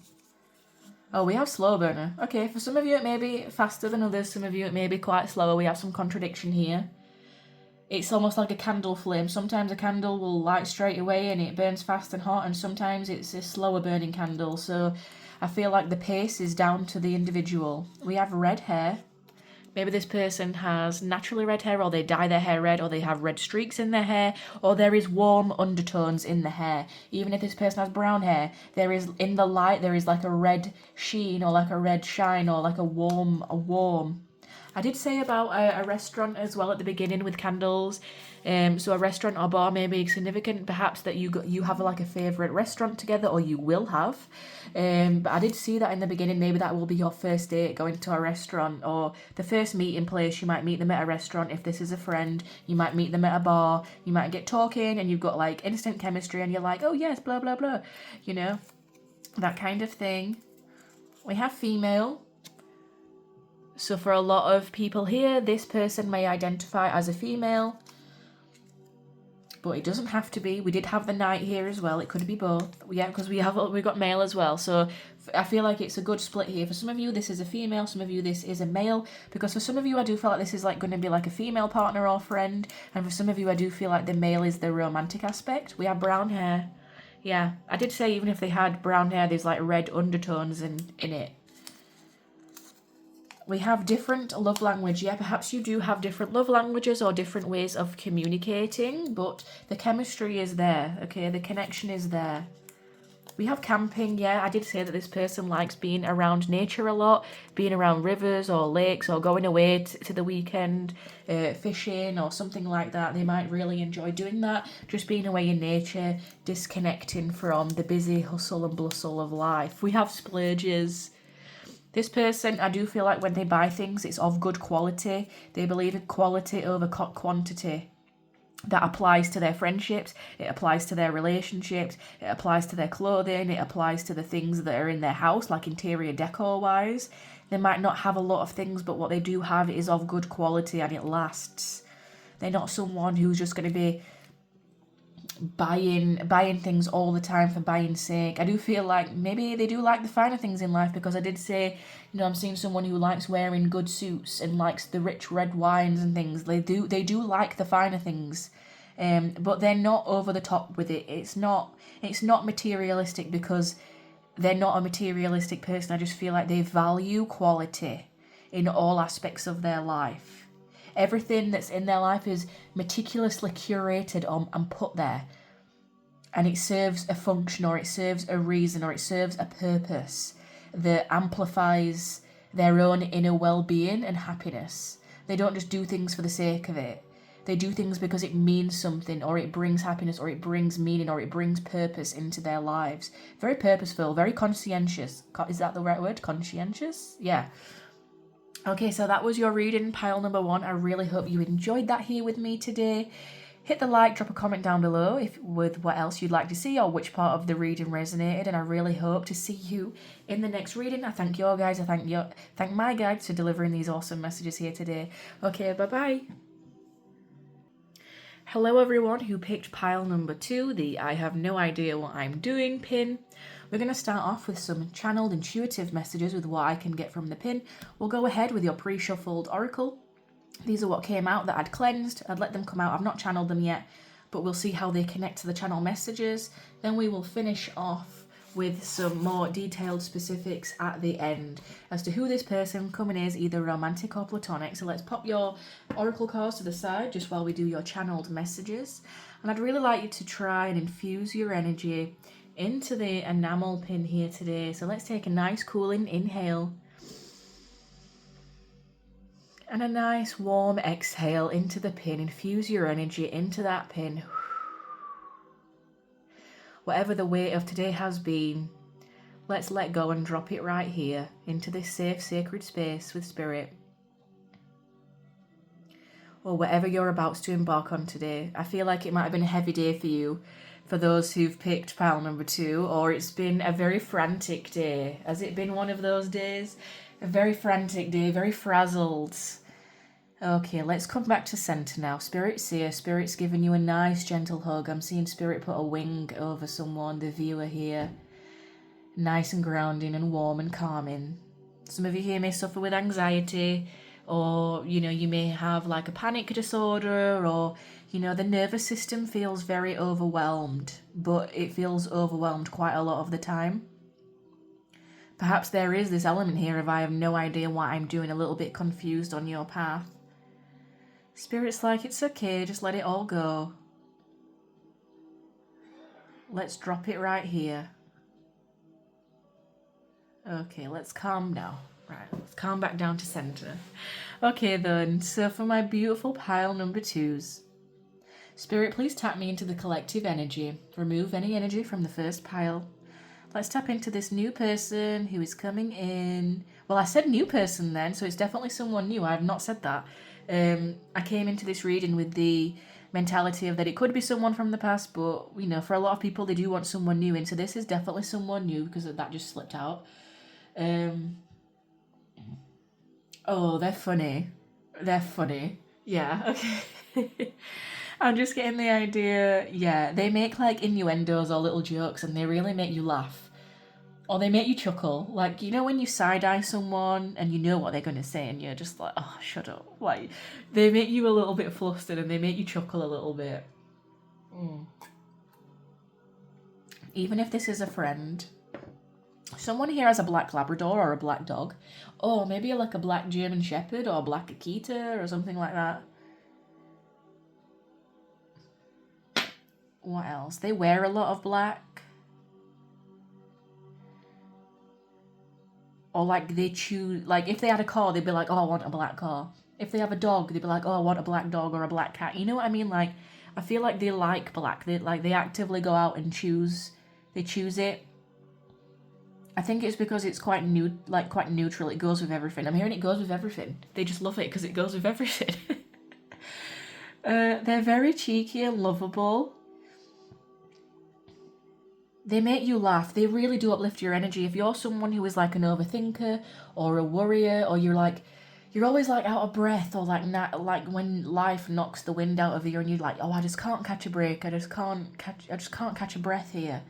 Oh, we have slow burner. Okay, for some of you it may be faster than others, some of you it may be quite slower. We have some contradiction here. It's almost like a candle flame. Sometimes a candle will light straight away and it burns fast and hot, and sometimes it's a slower burning candle. So I feel like the pace is down to the individual. We have red hair. Maybe this person has naturally red hair, or they dye their hair red, or they have red streaks in their hair, or there is warm undertones in the hair. Even if this person has brown hair, there is, in the light, there is like a red sheen, or like a red shine, or like a warm. I did say about a restaurant as well at the beginning with candles. So a restaurant or bar may be significant, perhaps that you have like a favourite restaurant together, or you will have. But I did see that in the beginning. Maybe that will be your first date, going to a restaurant, or the first meeting place. You might meet them at a restaurant. If this is a friend, you might meet them at a bar. You might get talking and you've got like instant chemistry and you're like, oh yes, blah, blah, blah. That kind of thing. We have female. So for a lot of people here, this person may identify as a female, but it doesn't have to be. We did have the knight here as well. It could be both. Yeah, because we've got male as well. So I feel like it's a good split here. For some of you, this is a female. Some of you, this is a male. Because for some of you, I do feel like this is like going to be like a female partner or friend. And for some of you, I do feel like the male is the romantic aspect. We have brown hair. Yeah, I did say even if they had brown hair, there's like red undertones in it. We have different love language. Yeah, perhaps you do have different love languages or different ways of communicating, but the chemistry is there, okay? The connection is there. We have camping. Yeah, I did say that this person likes being around nature a lot, being around rivers or lakes or going away to the weekend, fishing or something like that. They might really enjoy doing that, just being away in nature, disconnecting from the busy hustle and bustle of life. We have splurges. This person, I do feel like when they buy things, it's of good quality. They believe in quality over quantity. That applies to their friendships, it applies to their relationships, it applies to their clothing, it applies to the things that are in their house, like interior decor wise. They might not have a lot of things, but what they do have is of good quality and it lasts. They're not someone who's just going to be buying things all the time for buying's sake. I do feel like maybe they do like the finer things in life, because I did say, you know, I'm seeing someone who likes wearing good suits and likes the rich red wines and things. They do like the finer things, but they're not over the top with it. It's not materialistic because they're not a materialistic person. I just feel like they value quality in all aspects of their life. Everything that's in their life is meticulously curated and put there. And it serves a function, or it serves a reason, or it serves a purpose that amplifies their own inner well-being and happiness. They don't just do things for the sake of it. They do things because it means something, or it brings happiness, or it brings meaning, or it brings purpose into their lives. Very purposeful, very conscientious. Is that the right word? Conscientious? Yeah. Okay, so that was your reading, pile number 1. I really hope you enjoyed that here with me today. Hit the like, drop a comment down below with what else you'd like to see or which part of the reading resonated, and I really hope to see you in the next reading. I thank your guys, I thank my guides for delivering these awesome messages here today. Okay, bye-bye. Hello everyone who picked pile number 2, the I have no idea what I'm doing pin. We're going to start off with some channeled intuitive messages with what I can get from the pin. We'll go ahead with your pre-shuffled oracle. These are what came out that I'd cleansed. I'd let them come out. I've not channeled them yet, but we'll see how they connect to the channel messages. Then we will finish off with some more detailed specifics at the end as to who this person coming is, either romantic or platonic. So let's pop your oracle cards to the side just while we do your channeled messages. And I'd really like you to try and infuse your energy into the enamel pin here today. So let's take a nice cooling inhale and a nice warm exhale into the pin. Infuse your energy into that pin. Whatever the weight of today has been, let's let go and drop it right here into this safe, sacred space with spirit. Or whatever you're about to embark on today. I feel like it might have been a heavy day for you, for those who've picked pile number 2, or it's been a very frantic day. Has it been one of those days? A very frantic day, very frazzled. Okay, let's come back to center now. Spirit's here. Spirit's giving you a nice gentle hug. I'm seeing Spirit put a wing over someone, the viewer here. Nice and grounding and warm and calming. Some of you here may suffer with anxiety, or, you know, you may have like a panic disorder, or, you know, the nervous system feels very overwhelmed, but it feels overwhelmed quite a lot of the time. Perhaps there is this element here of I have no idea what I'm doing, a little bit confused on your path. Spirit's like, it's okay, just let it all go. Let's drop it right here. Okay, let's calm now. Right, let's calm back down to center. Okay then, so for my beautiful pile number 2s, Spirit, please tap me into the collective energy. Remove any energy from the first pile. Let's tap into this new person who is coming in. Well, I said new person then, so it's definitely someone new. I have not said that. I came into this reading with the mentality of that it could be someone from the past, but, you know, for a lot of people, they do want someone new in. So this is definitely someone new because that just slipped out. Oh, they're funny. They're funny. Yeah, okay. I'm just getting the idea. Yeah, they make like innuendos or little jokes and they really make you laugh. Or they make you chuckle. Like, you know when you side-eye someone and you know what they're going to say and you're just like, oh, shut up. Like, they make you a little bit flustered and they make you chuckle a little bit. even if this is a friend, someone here has a black Labrador or a black dog. Oh, maybe like a black German Shepherd or a black Akita or something like that. What else? They wear a lot of black. Or like they choose, like if they had a car, they'd be like, oh, I want a black car. If they have a dog, they'd be like, oh, I want a black dog or a black cat. You know what I mean? Like, I feel like they like black. They actively go out and choose it. I think it's because it's quite neutral. It goes with everything. I'm hearing it goes with everything. They just love it because it goes with everything. They're very cheeky and lovable. They make you laugh. They really do uplift your energy. If you're someone who is like an overthinker or a worrier, or you're always like out of breath, or like when life knocks the wind out of you and you're like, oh, I just can't catch a break. I just can't catch a breath here.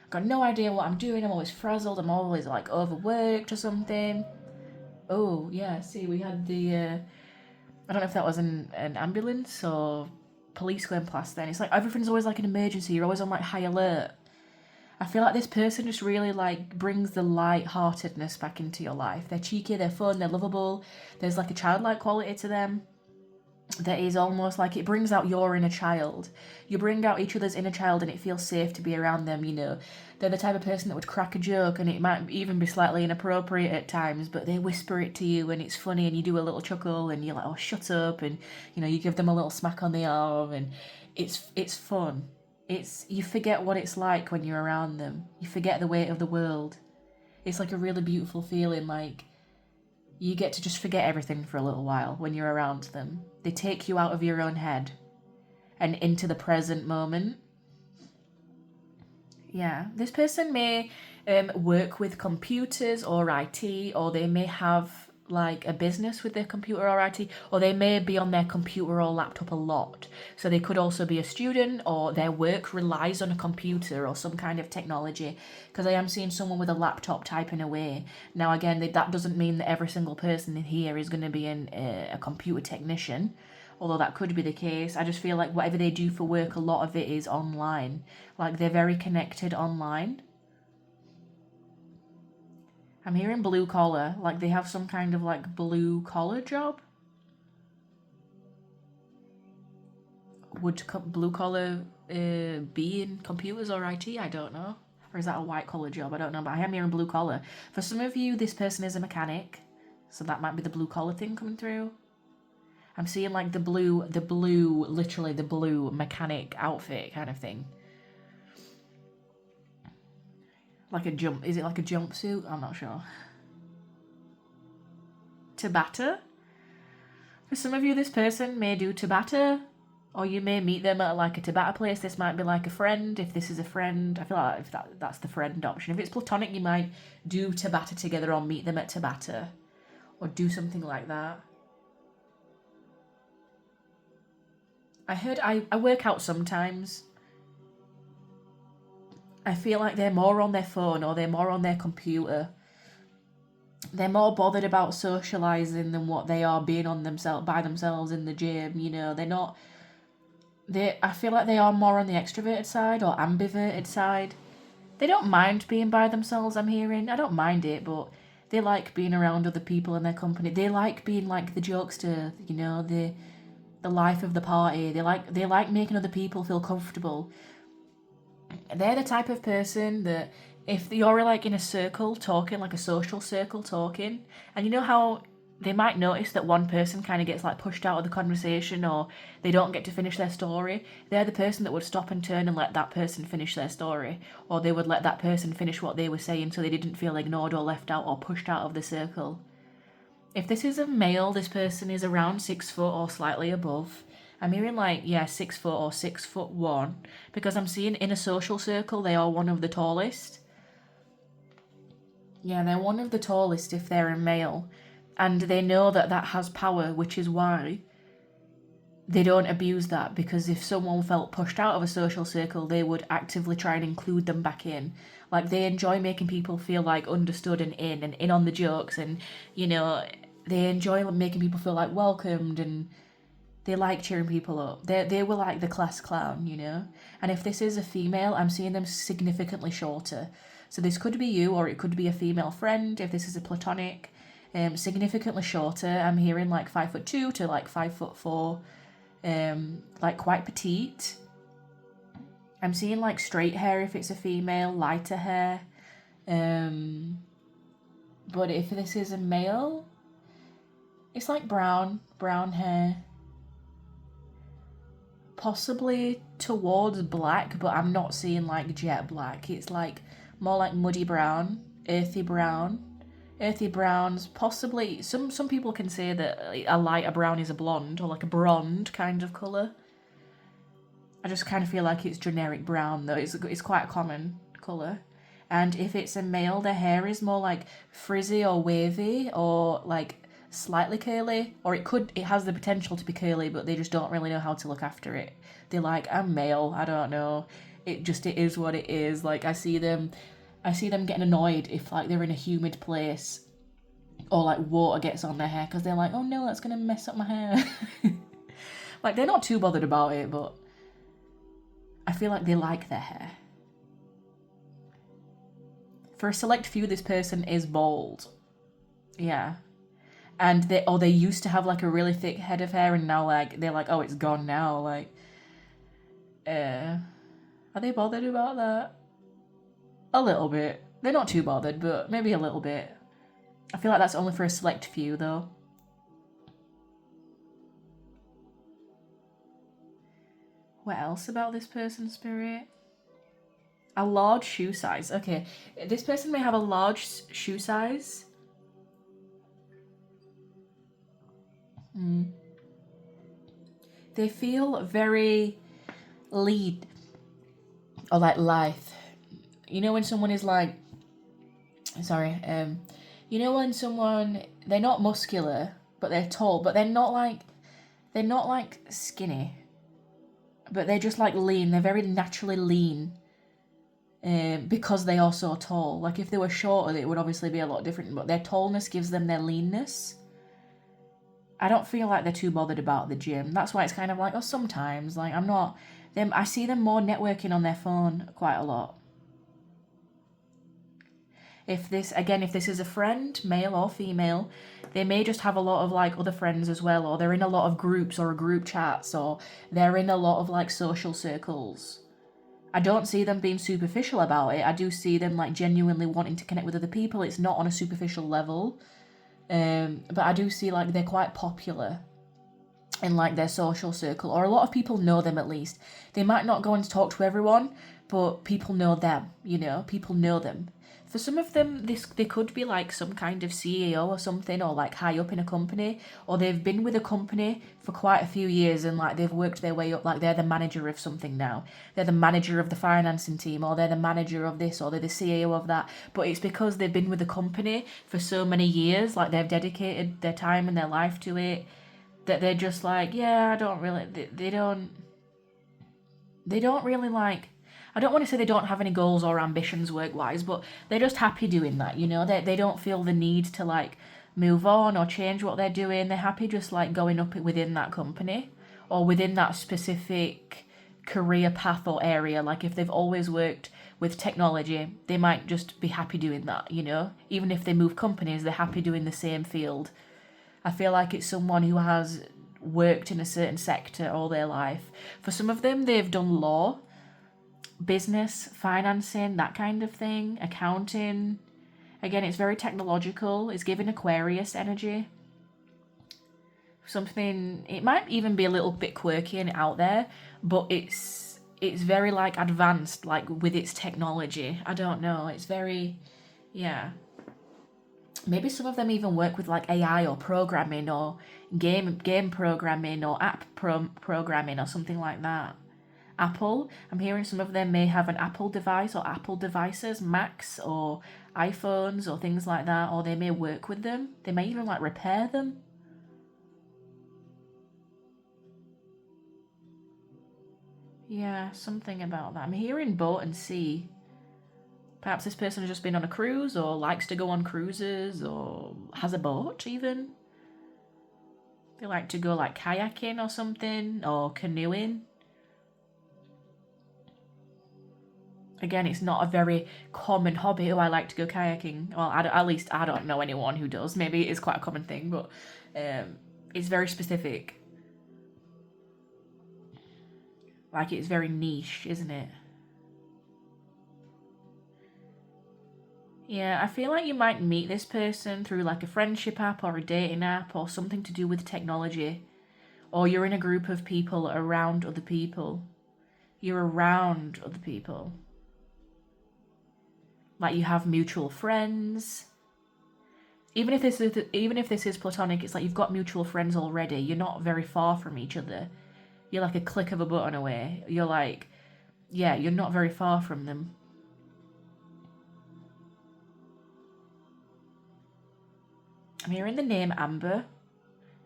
I've got no idea what I'm doing. I'm always frazzled. I'm always like overworked or something. Oh yeah, see, we had the I don't know if that was an ambulance or police going past then. It's like everything's always like an emergency. You're always on like high alert. I feel like this person just really like brings the light-heartedness back into your life. They're cheeky, they're fun, they're lovable. There's like a childlike quality to them that is almost like it brings out your inner child. You bring out each other's inner child and it feels safe to be around them, you know. They're the type of person that would crack a joke and it might even be slightly inappropriate at times, but they whisper it to you and it's funny and you do a little chuckle and you're like, oh, shut up, and you know, you give them a little smack on the arm and it's fun. You forget what it's like when you're around them. You forget the weight of the world. It's like a really beautiful feeling, like you get to just forget everything for a little while when you're around them. They take you out of your own head and into the present moment. Yeah, this person may work with computers or IT, or they may have like a business with their computer or IT, or they may be on their computer or laptop a lot. So they could also be a student, or their work relies on a computer or some kind of technology, because I am seeing someone with a laptop typing away. Now again, that doesn't mean that every single person in here is going to be a computer technician, although that could be the case. I just feel like whatever they do for work, a lot of it is online. Like they're very connected online. I'm hearing blue collar, like they have some kind of like blue collar job. Would blue collar be in computers or IT? I don't know. Or is that a white collar job? I don't know, but I am hearing blue collar. For some of you, this person is a mechanic, so that might be the blue collar thing coming through. I'm seeing like the blue, literally the blue mechanic outfit kind of thing. Like is it like a jumpsuit? I'm not sure. Tabata? For some of you, this person may do Tabata, or you may meet them at like a Tabata place. This might be like a friend, if this is a friend. I feel like if that's the friend option. If it's platonic, you might do Tabata together or meet them at Tabata, or do something like that. I heard I work out sometimes. I feel like they're more on their phone or they're more on their computer. They're more bothered about socialising than what they are being on by themselves in the gym, you know. I feel like they are more on the extroverted side or ambiverted side. They don't mind being by themselves, I'm hearing. I don't mind it, but they like being around other people in their company. They like being like the jokester, you know, the life of the party. They like making other people feel comfortable. They're the type of person that if you're like in a circle talking, like a social circle talking, and you know how they might notice that one person kind of gets like pushed out of the conversation or they don't get to finish their story, they're the person that would stop and turn and let that person finish their story, or they would let that person finish what they were saying so they didn't feel ignored or left out or pushed out of the circle. If this is a male, this person is around 6 foot or slightly above. I'm hearing like, 6 foot or 6'1", because I'm seeing in a social circle they are one of the tallest. Yeah, they're one of the tallest if they're a male, and they know that has power, which is why they don't abuse that, because if someone felt pushed out of a social circle, they would actively try and include them back in. Like, they enjoy making people feel like understood and in on the jokes, and, you know, they enjoy making people feel like welcomed, and They like cheering people up. They were like the class clown, you know? And if this is a female, I'm seeing them significantly shorter. So this could be you, or it could be a female friend, if this is a platonic. Significantly shorter. I'm hearing like 5'2" to like 5'4". Like quite petite. I'm seeing like straight hair if it's a female, lighter hair. But if this is a male, it's like brown hair. Possibly towards black, but I'm not seeing like jet black. It's like more like muddy brown, earthy brown. Earthy browns, possibly, some people can say that a lighter brown is a blonde, or like a blonde kind of colour. I just kind of feel like it's generic brown though, it's quite a common colour. And if it's a male, their hair is more like frizzy or wavy, or like slightly curly, or it has the potential to be curly, but they just don't really know how to look after it. They're like, I'm male, I don't know. It is what it is. Like I see them getting annoyed if like they're in a humid place, or like water gets on their hair, because they're like, oh no, that's gonna mess up my hair. Like they're not too bothered about it, but I feel like they like their hair. For a select few, this person is bald. Yeah. And they used to have like a really thick head of hair, and now like they're like, oh, it's gone now. Like, are they bothered about that? A little bit. They're not too bothered, but maybe a little bit. I feel like that's only for a select few though. What else about this person, Spirit? A large shoe size. Okay, this person may have a large shoe size. They feel very lean, or like lithe. You know when someone is like, sorry, you know when someone, they're not muscular, but they're tall, but they're not like skinny, but they're just like lean. They're very naturally lean, because they are so tall. Like if they were shorter, it would obviously be a lot different, but their tallness gives them their leanness. I don't feel like they're too bothered about the gym. That's why it's kind of like, oh, sometimes, like I'm not, I see them more networking on their phone quite a lot. If this is a friend, male or female, they may just have a lot of like other friends as well, or they're in a lot of groups or group chats, or they're in a lot of like social circles. I don't see them being superficial about it. I do see them like genuinely wanting to connect with other people. It's not on a superficial level. But I do see like they're quite popular in like their social circle, or a lot of people know them at least. They might not go and talk to everyone, but people know them, you know, people know them. For some of them, they could be like some kind of CEO or something, or like high up in a company, or they've been with a company for quite a few years and like they've worked their way up, like they're the manager of something now. They're the manager of the financing team, or they're the manager of this, or they're the CEO of that. But it's because they've been with the company for so many years, like they've dedicated their time and their life to it, that they're just like, yeah, they don't really like, I don't want to say they don't have any goals or ambitions work-wise, but they're just happy doing that, you know? They don't feel the need to, like, move on or change what they're doing. They're happy just, like, going up within that company or within that specific career path or area. Like, if they've always worked with technology, they might just be happy doing that, you know? Even if they move companies, they're happy doing the same field. I feel like it's someone who has worked in a certain sector all their life. For some of them, they've done law, business, financing, that kind of thing, accounting. Again, it's very technological. It's giving Aquarius energy. Something, it might even be a little bit quirky and out there, but it's very like advanced, like with its technology. I don't know. It's very, yeah. Maybe some of them even work with like AI or programming or game programming or app programming or something like that. Apple, I'm hearing some of them may have an Apple device or Apple devices, Macs or iPhones or things like that, or they may work with them. They may even like repair them. Yeah, something about that. I'm hearing boat and sea. Perhaps this person has just been on a cruise or likes to go on cruises or has a boat even. They like to go like kayaking or something, or canoeing. Again, it's not a very common hobby. Oh, I like to go kayaking. Well, at least I don't know anyone who does. Maybe it is quite a common thing, but it's very specific. Like, it's very niche, isn't it? Yeah, I feel like you might meet this person through like a friendship app or a dating app or something to do with technology. Or you're in a group of people around other people. You're around other people. Like, you have mutual friends. Even if this is platonic, it's like you've got mutual friends already. You're not very far from each other. You're like a click of a button away. You're like, yeah, you're not very far from them. I'm hearing the name Amber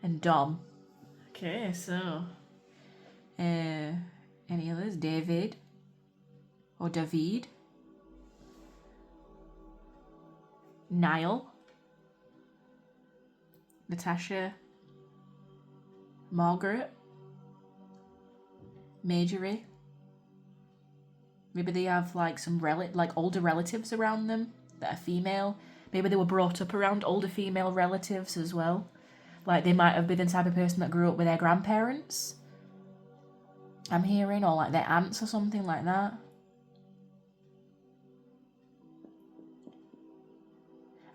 and Dom. Okay, so any others? David or David? Niall, Natasha, Margaret, Marjorie. Maybe they have like some like older relatives around them that are female. Maybe they were brought up around older female relatives as well. Like, they might have been the type of person that grew up with their grandparents, I'm hearing, or like their aunts or something like that.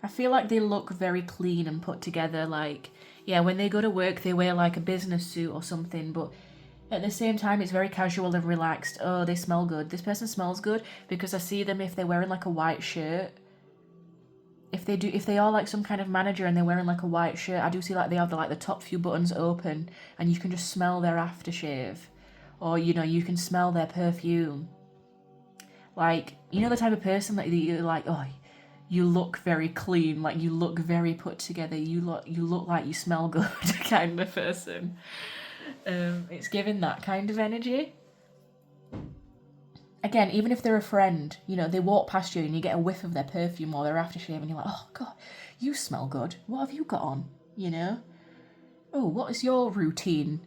I feel like they look very clean and put together. Like, yeah, when they go to work, they wear like a business suit or something, but at the same time, it's very casual and relaxed. Oh, they smell good. This person smells good because I see them if they're wearing like a white shirt. If they are like some kind of manager and they're wearing like a white shirt, I do see like they have the top few buttons open and you can just smell their aftershave. Or, you know, you can smell their perfume. Like, you know, the type of person that you're like, oh, you look very clean, like you look very put together, you look like you smell good kind of person. It's giving that kind of energy. Again, even if they're a friend, you know, they walk past you and you get a whiff of their perfume or their aftershave and you're like, oh God, you smell good. What have you got on? You know? Oh, what is your routine?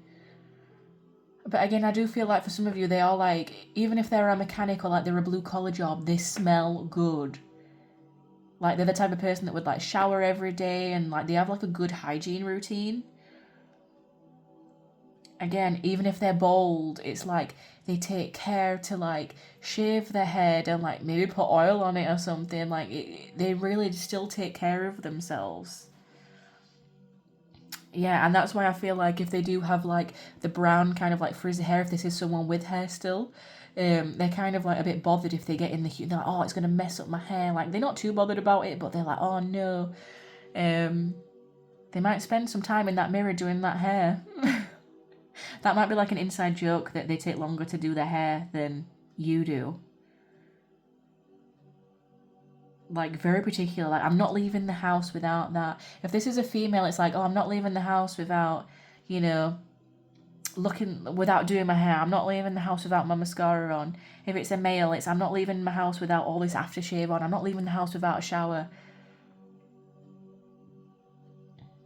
But again, I do feel like for some of you, they are like, even if they're a mechanic or like they're a blue collar job, they smell good. Like, they're the type of person that would like shower every day and like they have like a good hygiene routine. Again, even if they're bald, it's like they take care to like shave their head and like maybe put oil on it or something. Like, they really still take care of themselves. Yeah, and that's why I feel like if they do have like the brown kind of like frizzy hair, if this is someone with hair still, they're kind of like a bit bothered if they get in the they're like, oh, it's gonna mess up my hair. Like, they're not too bothered about it, but they're like, oh no. They might spend some time in that mirror doing that hair. That might be like an inside joke that they take longer to do their hair than you do. Like, very particular. Like, I'm not leaving the house without that. If this is a female, it's like, oh, I'm not leaving the house without, you know, without doing my hair. I'm not leaving the house without my mascara on. If it's a male, it's I'm not leaving my house without all this aftershave on. I'm not leaving the house without a shower.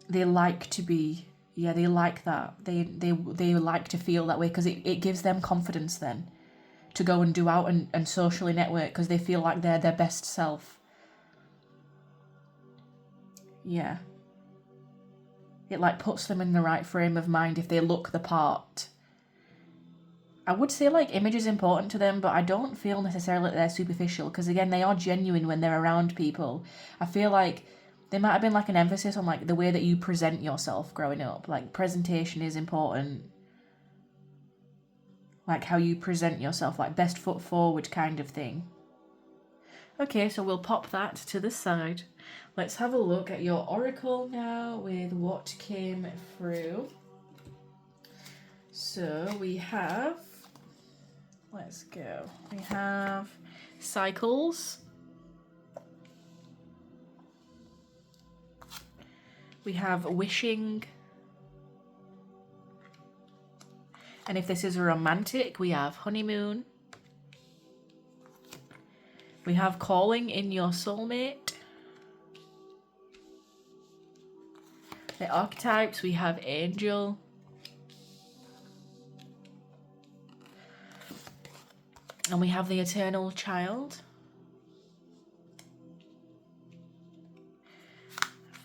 They like to be, yeah, they like that. They like to feel that way because it gives them confidence then to go and do out and socially network because they feel like they're their best self. Yeah. It like puts them in the right frame of mind if they look the part. I would say like image is important to them, but I don't feel necessarily that they're superficial because again, they are genuine when they're around people. I feel like there might have been like an emphasis on like the way that you present yourself growing up. Like, presentation is important. Like how you present yourself, like best foot forward kind of thing. Okay, so we'll pop that to the side. Let's have a look at your oracle now with what came through. So we have, let's go. We have cycles. We have wishing. And if this is a romantic, we have honeymoon. We have calling in your soulmate. The archetypes, we have angel, and we have the eternal child.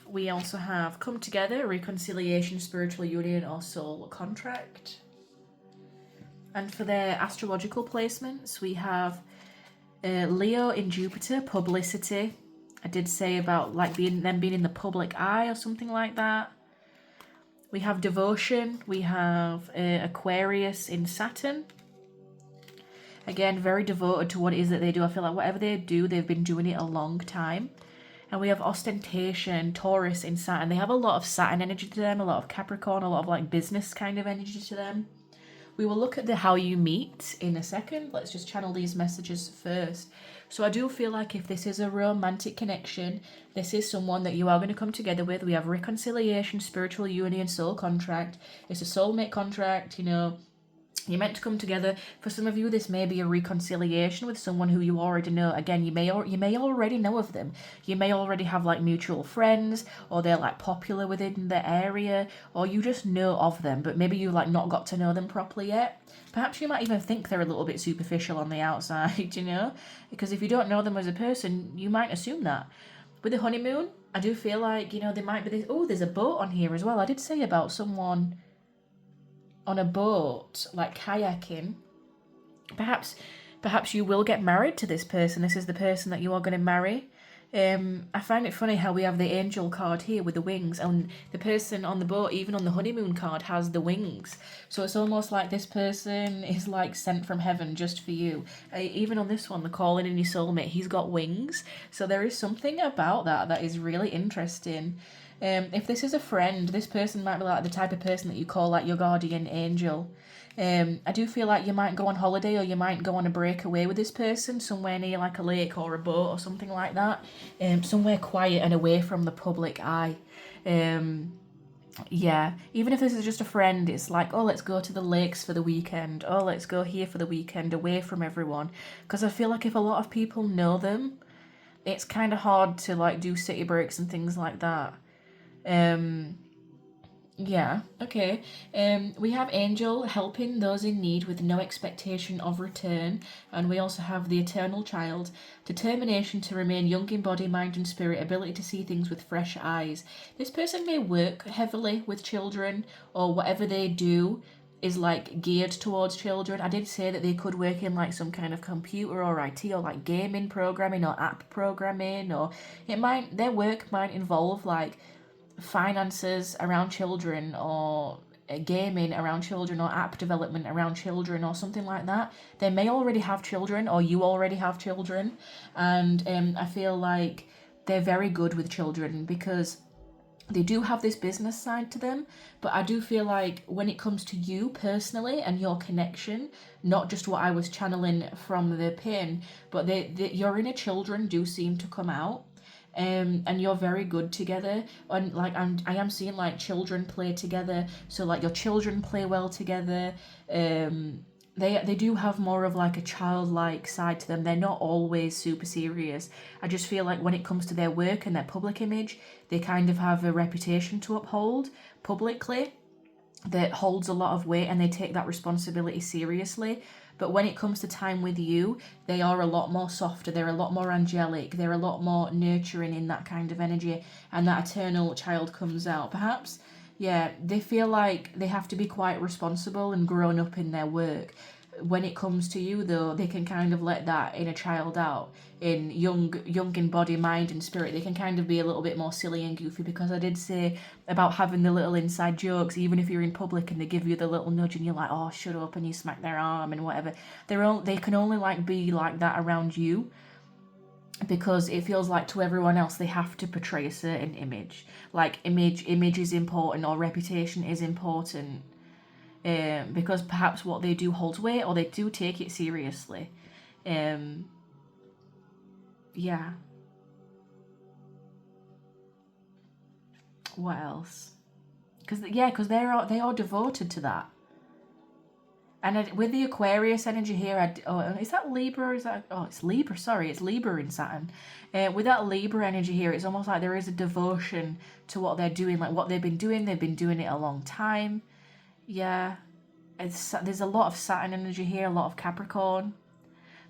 We also have come together, reconciliation, spiritual union, or soul contract. And for their astrological placements, we have Leo in Jupiter, publicity. I did say about like them being in the public eye or something like that. We have devotion. We have Aquarius in Saturn. Again, very devoted to what it is that they do. I feel like whatever they do, they've been doing it a long time. And we have ostentation, Taurus in Saturn. They have a lot of Saturn energy to them, a lot of Capricorn, a lot of like business kind of energy to them. We will look at the how you meet in a second. Let's just channel these messages first. So I do feel like if this is a romantic connection, this is someone that you are going to come together with. We have reconciliation, spiritual union, soul contract. It's a soulmate contract, you know. You're meant to come together. For some of you, this may be a reconciliation with someone who you already know. Again, you may already know of them. You may already have like mutual friends, or they're like popular within the area, or you just know of them, but maybe you like not got to know them properly yet. Perhaps you might even think they're a little bit superficial on the outside, you know? Because if you don't know them as a person, you might assume that. With the honeymoon, I do feel like, you know, there might be this... Oh, there's a boat on here as well. I did say about someone on a boat, like kayaking. Perhaps you will get married to this person. This is the person that you are going to marry. I find it funny how we have the angel card here with the wings, and the person on the boat, even on the honeymoon card, has the wings. So it's almost like this person is like sent from heaven just for you. Even on this one, the calling in your soulmate, he's got wings. So there is something about that is really interesting. If this is a friend, this person might be like the type of person that you call like your guardian angel. I do feel like you might go on holiday, or you might go on a break away with this person somewhere near like a lake or a boat or something like that. Somewhere quiet and away from the public eye. Yeah, even if this is just a friend, it's like, oh, let's go to the lakes for the weekend. Oh, let's go here for the weekend, away from everyone. Because I feel like if a lot of people know them, it's kind of hard to like do city breaks and things like that. Yeah, okay. We have angel helping those in need with no expectation of return, and we also have the eternal child, determination to remain young in body, mind and spirit, ability to see things with fresh eyes. This person may work heavily with children, or whatever they do is like geared towards children. I did say that they could work in like some kind of computer or IT, or like gaming programming or app programming, or their work might involve like finances around children, or gaming around children, or app development around children, or something like that. They may already have children, or you already have children, and I feel like they're very good with children because they do have this business side to them. But I do feel like when it comes to you personally and your connection, not just what I was channeling from the pin, but your inner children do seem to come out. And you're very good together, and like I am seeing like children play together, so like your children play well together. They do have more of like a childlike side to them. They're not always super serious. I just feel like when it comes to their work and their public image, they kind of have a reputation to uphold publicly that holds a lot of weight, and they take that responsibility seriously. But when it comes to time with you, they are a lot more softer, they're a lot more angelic, they're a lot more nurturing in that kind of energy, and that eternal child comes out. Perhaps, yeah, they feel like they have to be quite responsible and grown up in their work. When it comes to you, though, they can kind of let that inner child out. In young in body, mind and spirit, they can kind of be a little bit more silly and goofy, because I did say about having the little inside jokes, even if you're in public and they give you the little nudge and you're like, oh, shut up, and you smack their arm and whatever. They can only like be like that around you, because it feels like to everyone else they have to portray a certain image. Like image is important, or reputation is important. Because perhaps what they do holds weight, or they do take it seriously. Yeah. What else? Because they are devoted to that. And with the Aquarius energy here, oh, is that Libra? Is that, oh, it's Libra, sorry, it's Libra in Saturn. With that Libra energy here, it's almost like there is a devotion to what they're doing, like what they've been doing it a long time. Yeah, there's a lot of Saturn energy here, a lot of Capricorn.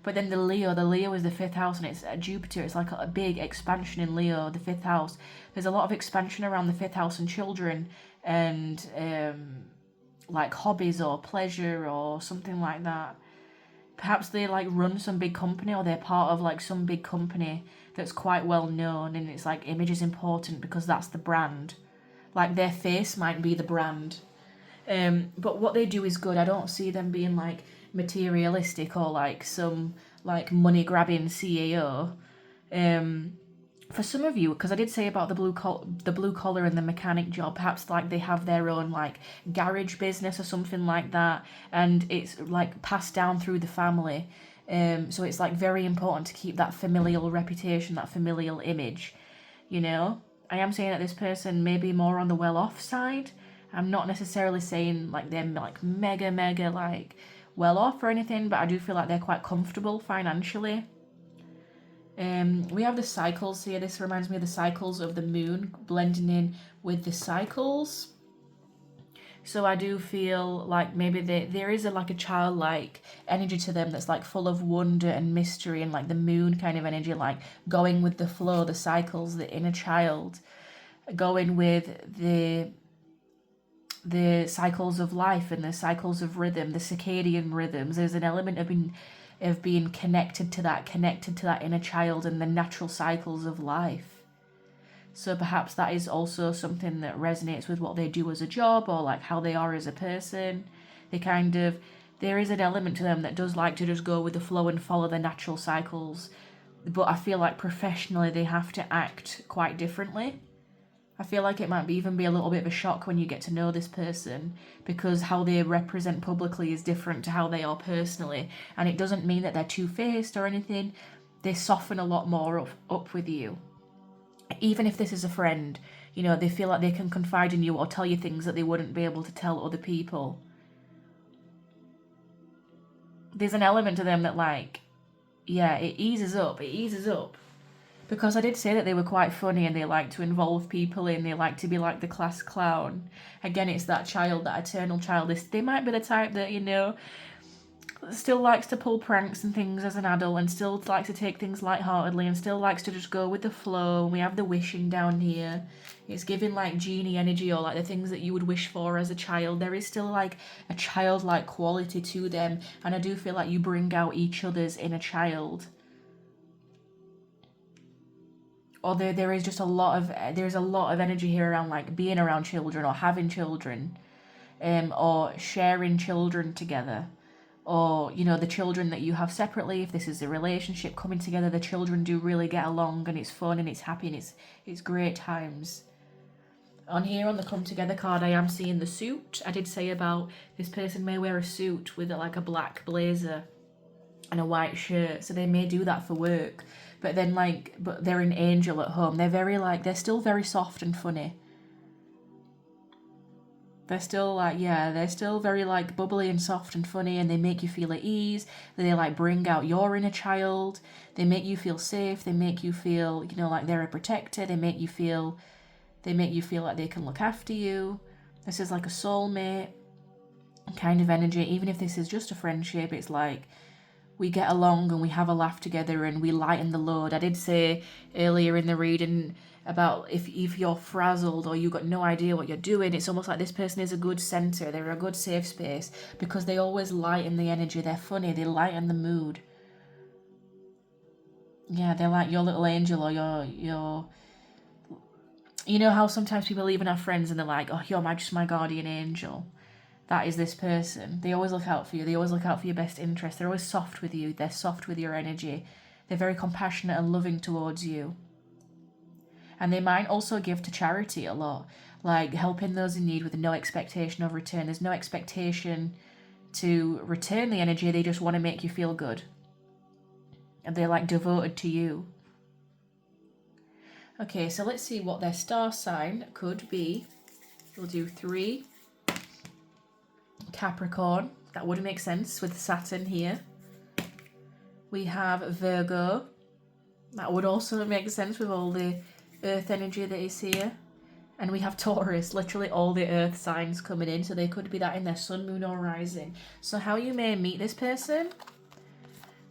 But then the Leo is the 5th house, and it's Jupiter. It's like a big expansion in Leo, the 5th house. There's a lot of expansion around the 5th house and children, and like hobbies or pleasure or something like that. Perhaps they like run some big company, or they're part of like some big company that's quite well known, and it's like image is important because that's the brand. Like their face might be the brand. But what they do is good. I don't see them being like materialistic or like some like money grabbing CEO. For some of you, because I did say about the blue collar and the mechanic job, perhaps like they have their own like garage business or something like that, and it's like passed down through the family. So it's like very important to keep that familial reputation, that familial image. You know, I am saying that this person may be more on the well-off side. I'm not necessarily saying like they're like mega like well off or anything, but I do feel like they're quite comfortable financially. We have the cycles here. This reminds me of the cycles of the moon blending in with the cycles. So I do feel like maybe there is like a childlike energy to them that's like full of wonder and mystery, and like the moon kind of energy, like going with the flow, the cycles, the inner child, going with the cycles of life and the cycles of rhythm, the circadian rhythms. There's an element of being connected to that inner child and the natural cycles of life. So perhaps that is also something that resonates with what they do as a job, or like how they are as a person. There is an element to them that does like to just go with the flow and follow the natural cycles. But I feel like professionally they have to act quite differently. I feel like it might even be a little bit of a shock when you get to know this person, because how they represent publicly is different to how they are personally. And it doesn't mean that they're two-faced or anything. They soften a lot more up with you. Even if this is a friend, you know, they feel like they can confide in you or tell you things that they wouldn't be able to tell other people. There's an element to them that like, yeah, it eases up. Because I did say that they were quite funny and they like to involve people in, they like to be like the class clown. Again, it's that child, that eternal child. They might be the type that, you know, still likes to pull pranks and things as an adult, and still likes to take things lightheartedly, and still likes to just go with the flow. We have the wishing down here. It's giving like genie energy, or like the things that you would wish for as a child. There is still like a childlike quality to them, and I do feel like you bring out each other's inner child. Or there is just a lot of energy here around like being around children or having children, or sharing children together, or you know, the children that you have separately. If this is a relationship coming together, the children do really get along, and it's fun and it's happy and it's great times. On here on the come together card, I am seeing the suit. I did say about this person may wear a suit with like a black blazer and a white shirt, so they may do that for work. But then but they're an angel at home. They're still very soft and funny. They're still very like bubbly and soft and funny, and they make you feel at ease. They like bring out your inner child. They make you feel safe. They make you feel, you know, like they're a protector. They make you feel like they can look after you. This is like a soulmate kind of energy. Even if this is just a friendship, it's like we get along and we have a laugh together and we lighten the load. I did say earlier in the reading about if you're frazzled or you've got no idea what you're doing, it's almost like this person is a good center. They're a good safe space because they always lighten the energy. They're funny. They lighten the mood. Yeah, they're like your little angel, or your you know how sometimes people even have friends and they're like, oh, you're just my guardian angel. That is this person. They always look out for you. They always look out for your best interest. They're always soft with you. They're soft with your energy. They're very compassionate and loving towards you. And they might also give to charity a lot, like helping those in need with no expectation of return. There's no expectation to return the energy. They just want to make you feel good. And they're like devoted to you. Okay, so let's see what their star sign could be. We'll do 3. Capricorn, That would make sense with Saturn here. We have Virgo. That would also make sense with all the earth energy that is here. And we have Taurus, literally all the earth signs coming in. So they could be that in their sun, moon, or rising. So how you may meet this person.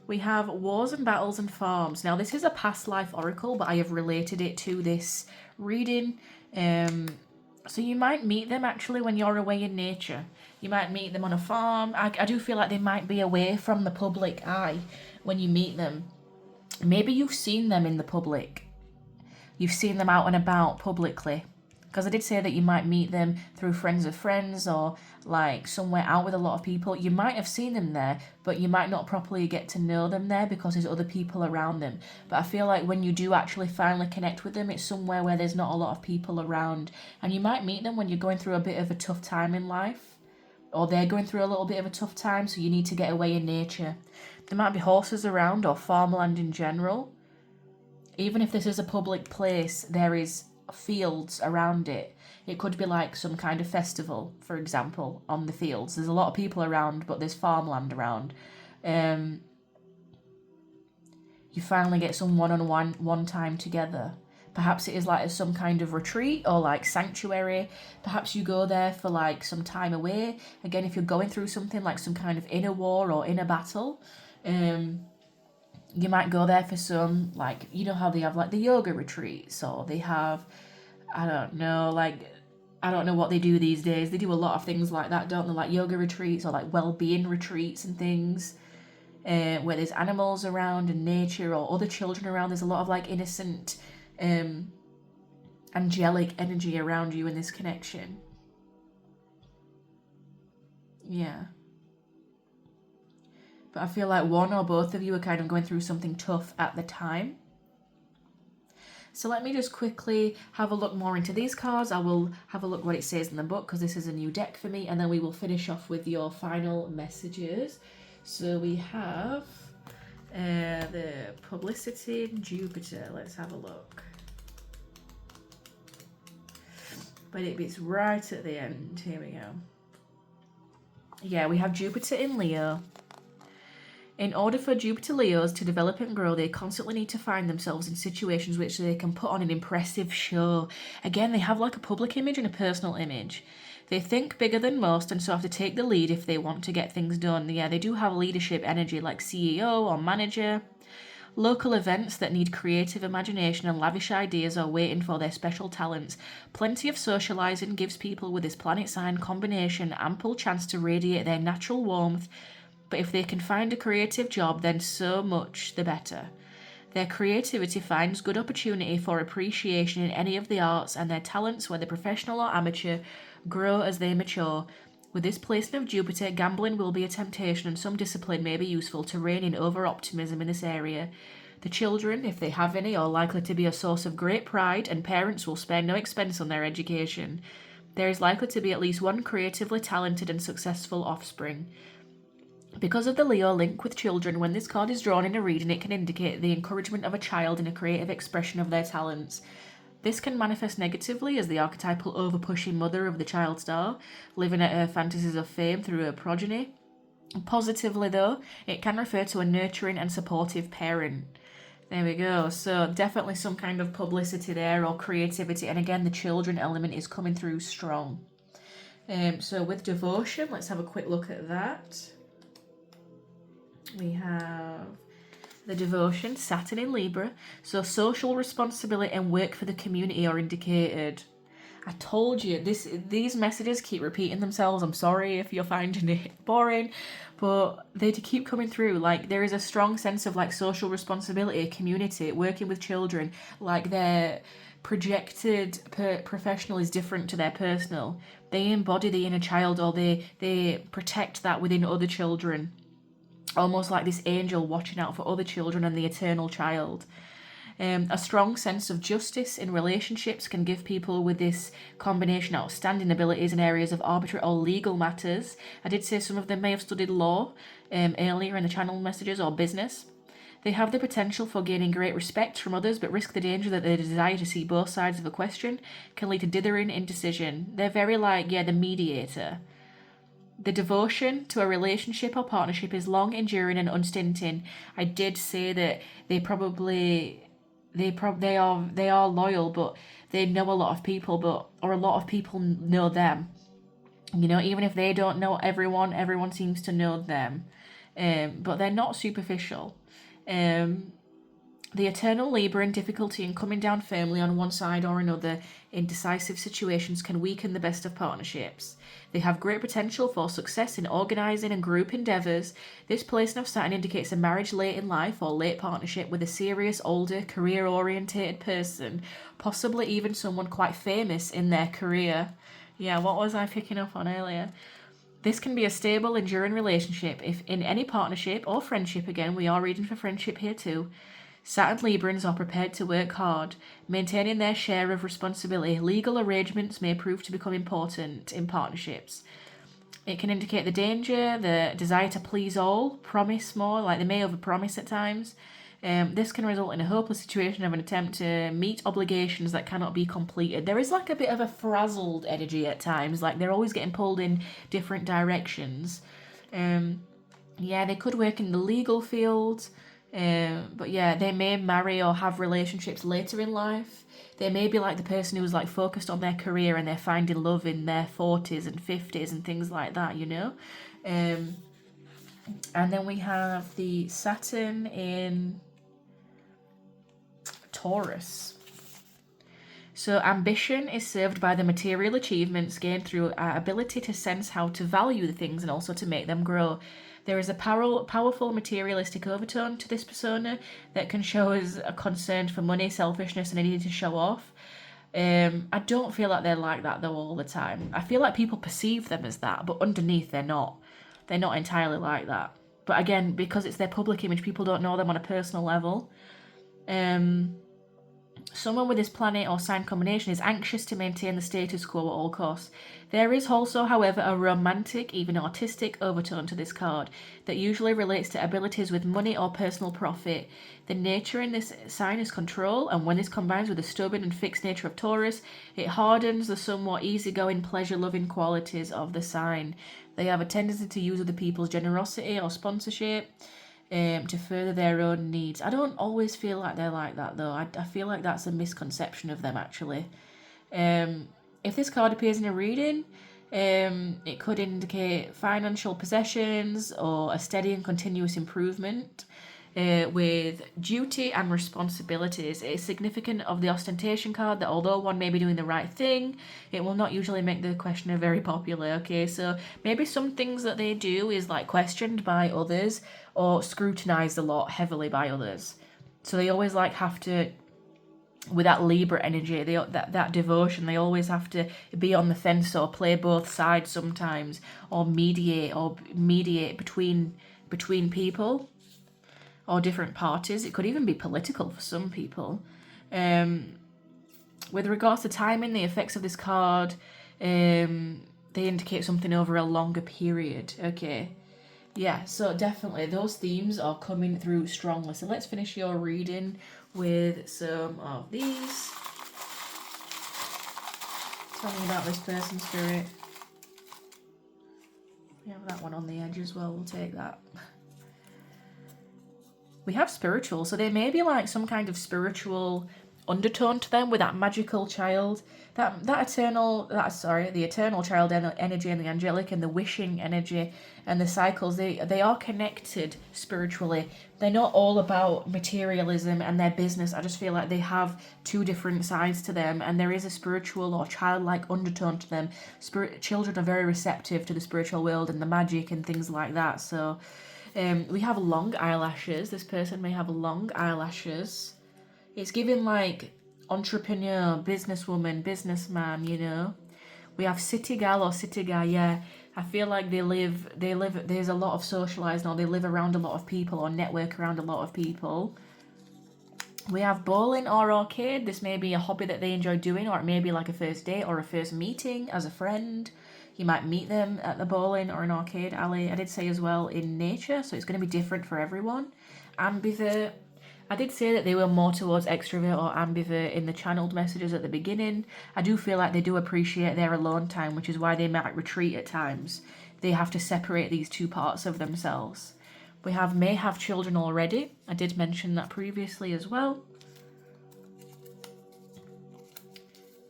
We have wars and battles and farms. Now this is a past life oracle, but I have related it to this reading. So you might meet them actually when you're away in nature. You might meet them on a farm. I do feel like they might be away from the public eye when you meet them. Maybe you've seen them in the public. You've seen them out and about publicly. Because I did say that you might meet them through friends of friends or like somewhere out with a lot of people. You might have seen them there, but you might not properly get to know them there because there's other people around them. But I feel like when you do actually finally connect with them, it's somewhere where there's not a lot of people around. And you might meet them when you're going through a bit of a tough time in life. Or they're going through a little bit of a tough time, so you need to get away in nature. There might be horses around or farmland in general. Even if this is a public place, there is fields around it. It could be like some kind of festival, for example, on the fields. There's a lot of people around, but there's farmland around. You finally get some one time together. Perhaps it is like some kind of retreat or like sanctuary. Perhaps you go there for like some time away. Again, if you're going through something like some kind of inner war or inner battle, you might go there for some, like, you know how they have like the yoga retreats, or they have, I don't know what they do these days. They do a lot of things like that, don't they? Like yoga retreats or like well-being retreats and things, where there's animals around and nature or other children around. There's a lot of like innocent, angelic energy around you in this connection. Yeah. But I feel like one or both of you are kind of going through something tough at the time. So let me just quickly have a look more into these cards. I will have a look what it says in the book because this is a new deck for me. And then we will finish off with your final messages. So we have the publicity in Jupiter. Let's have a look. But it's right at the end. Here we go. Yeah, we have Jupiter in Leo. In order for Jupiter Leos to develop and grow, they constantly need to find themselves in situations which they can put on an impressive show. Again, they have like a public image and a personal image. They think bigger than most and so have to take the lead if they want to get things done. Yeah, they do have leadership energy like CEO or manager. Local events that need creative imagination and lavish ideas are waiting for their special talents. Plenty of socializing gives people with this planet sign combination ample chance to radiate their natural warmth. But if they can find a creative job, then so much the better. Their creativity finds good opportunity for appreciation in any of the arts, and their talents, whether professional or amateur, grow as they mature. With this placement of Jupiter, gambling will be a temptation and some discipline may be useful to rein in over-optimism in this area. The children, if they have any, are likely to be a source of great pride, and parents will spare no expense on their education. There is likely to be at least one creatively talented and successful offspring. Because of the Leo link with children, when this card is drawn in a reading, it can indicate the encouragement of a child in a creative expression of their talents. This can manifest negatively as the archetypal over-pushing mother of the child star, living at her fantasies of fame through her progeny. Positively, though, it can refer to a nurturing and supportive parent. There we go. So definitely some kind of publicity there or creativity. And again, the children element is coming through strong. So with devotion, let's have a quick look at that. We have the devotion, Saturn in Libra. So social responsibility and work for the community are indicated. I told you, these messages keep repeating themselves. I'm sorry if you're finding it boring, but they keep coming through. Like, there is a strong sense of like social responsibility, community, working with children. Like, their projected professional is different to their personal. They embody the inner child, or they protect that within other children. Almost like this angel watching out for other children and the eternal child. A strong sense of justice in relationships can give people with this combination outstanding abilities in areas of arbitrary or legal matters. I did say some of them may have studied law earlier in the channel messages, or business. They have the potential for gaining great respect from others, but risk the danger that their desire to see both sides of a question can lead to dithering indecision. They're very like, the mediator. The devotion to a relationship or partnership is long, enduring, and unstinting. I did say that they are loyal, but they know a lot of people, or a lot of people know them. You know, even if they don't know everyone seems to know them. But they're not superficial. The eternal labour and difficulty in coming down firmly on one side or another in decisive situations can weaken the best of partnerships. They have great potential for success in organising and group endeavours. This placing of Saturn indicates a marriage late in life or late partnership with a serious, older, career-orientated person, possibly even someone quite famous in their career. Yeah, what was I picking up on earlier? This can be a stable, enduring relationship if in any partnership or friendship, again, we are reading for friendship here too, Saturn Librans are prepared to work hard, maintaining their share of responsibility. Legal arrangements may prove to become important in partnerships. It can indicate the danger, the desire to please all, promise more, like they may overpromise at times. This can result in a hopeless situation of an attempt to meet obligations that cannot be completed. There is like a bit of a frazzled energy at times, like they're always getting pulled in different directions. Yeah, they could work in the legal field. But yeah, they may marry or have relationships later in life. They may be like the person who was like focused on their career and they're finding love in their 40s and 50s and things like that, you know. And then we have the Saturn in Taurus. So ambition is served by the material achievements gained through our ability to sense how to value the things and also to make them grow. There is a powerful materialistic overtone to this persona that can show as a concern for money, selfishness, and a need to show off. I don't feel like they're like that though all the time. I feel like people perceive them as that, but underneath they're not. They're not entirely like that. But again, because it's their public image, people don't know them on a personal level. Someone with this planet or sign combination is anxious to maintain the status quo at all costs. There is also, however, a romantic, even artistic overtone to this card that usually relates to abilities with money or personal profit. The nature in this sign is control, and when this combines with the stubborn and fixed nature of Taurus, it hardens the somewhat easygoing, pleasure-loving qualities of the sign. They have a tendency to use other people's generosity or sponsorship to further their own needs. I don't always feel like they're like that though. I feel like that's a misconception of them actually. If this card appears in a reading, it could indicate financial possessions or a steady and continuous improvement with duty and responsibilities. It is significant of the ostentation card that although one may be doing the right thing, it will not usually make the questioner very popular. Okay, so maybe some things that they do is like questioned by others or scrutinized a lot heavily by others. So they always like have to, with that Libra energy, that devotion, they always have to be on the fence or play both sides sometimes, or mediate between people or different parties. It could even be political for some people. With regards to timing, the effects of this card, they indicate something over a longer period. Okay. Yeah, so definitely those themes are coming through strongly. So let's finish your reading with some of these. Tell me about this person, Spirit. We have that one on the edge as well. We'll take that. We have spiritual, so there may be like some kind of spiritual undertone to them with that magical child, the eternal child energy and the angelic and the wishing energy and the cycles. They are connected spiritually. They're not all about materialism and their business. I just feel like they have two different sides to them, and there is a spiritual or childlike undertone to them. Children are very receptive to the spiritual world and the magic and things like that. So we have long eyelashes. This person may have long eyelashes. It's giving like entrepreneur, businesswoman, businessman, you know. We have city gal or city guy, yeah. I feel like they live, there's a lot of socialising, or they live around a lot of people or network around a lot of people. We have bowling or arcade. This may be a hobby that they enjoy doing, or it may be like a first date or a first meeting as a friend. You might meet them at the bowling or an arcade alley. I did say as well in nature, so it's going to be different for everyone. Ambivert. I did say that they were more towards extrovert or ambivert in the channeled messages at the beginning. I do feel like they do appreciate their alone time, which is why they might retreat at times. they have to separate these two parts of themselves. We have may have children already. I did mention that previously as well.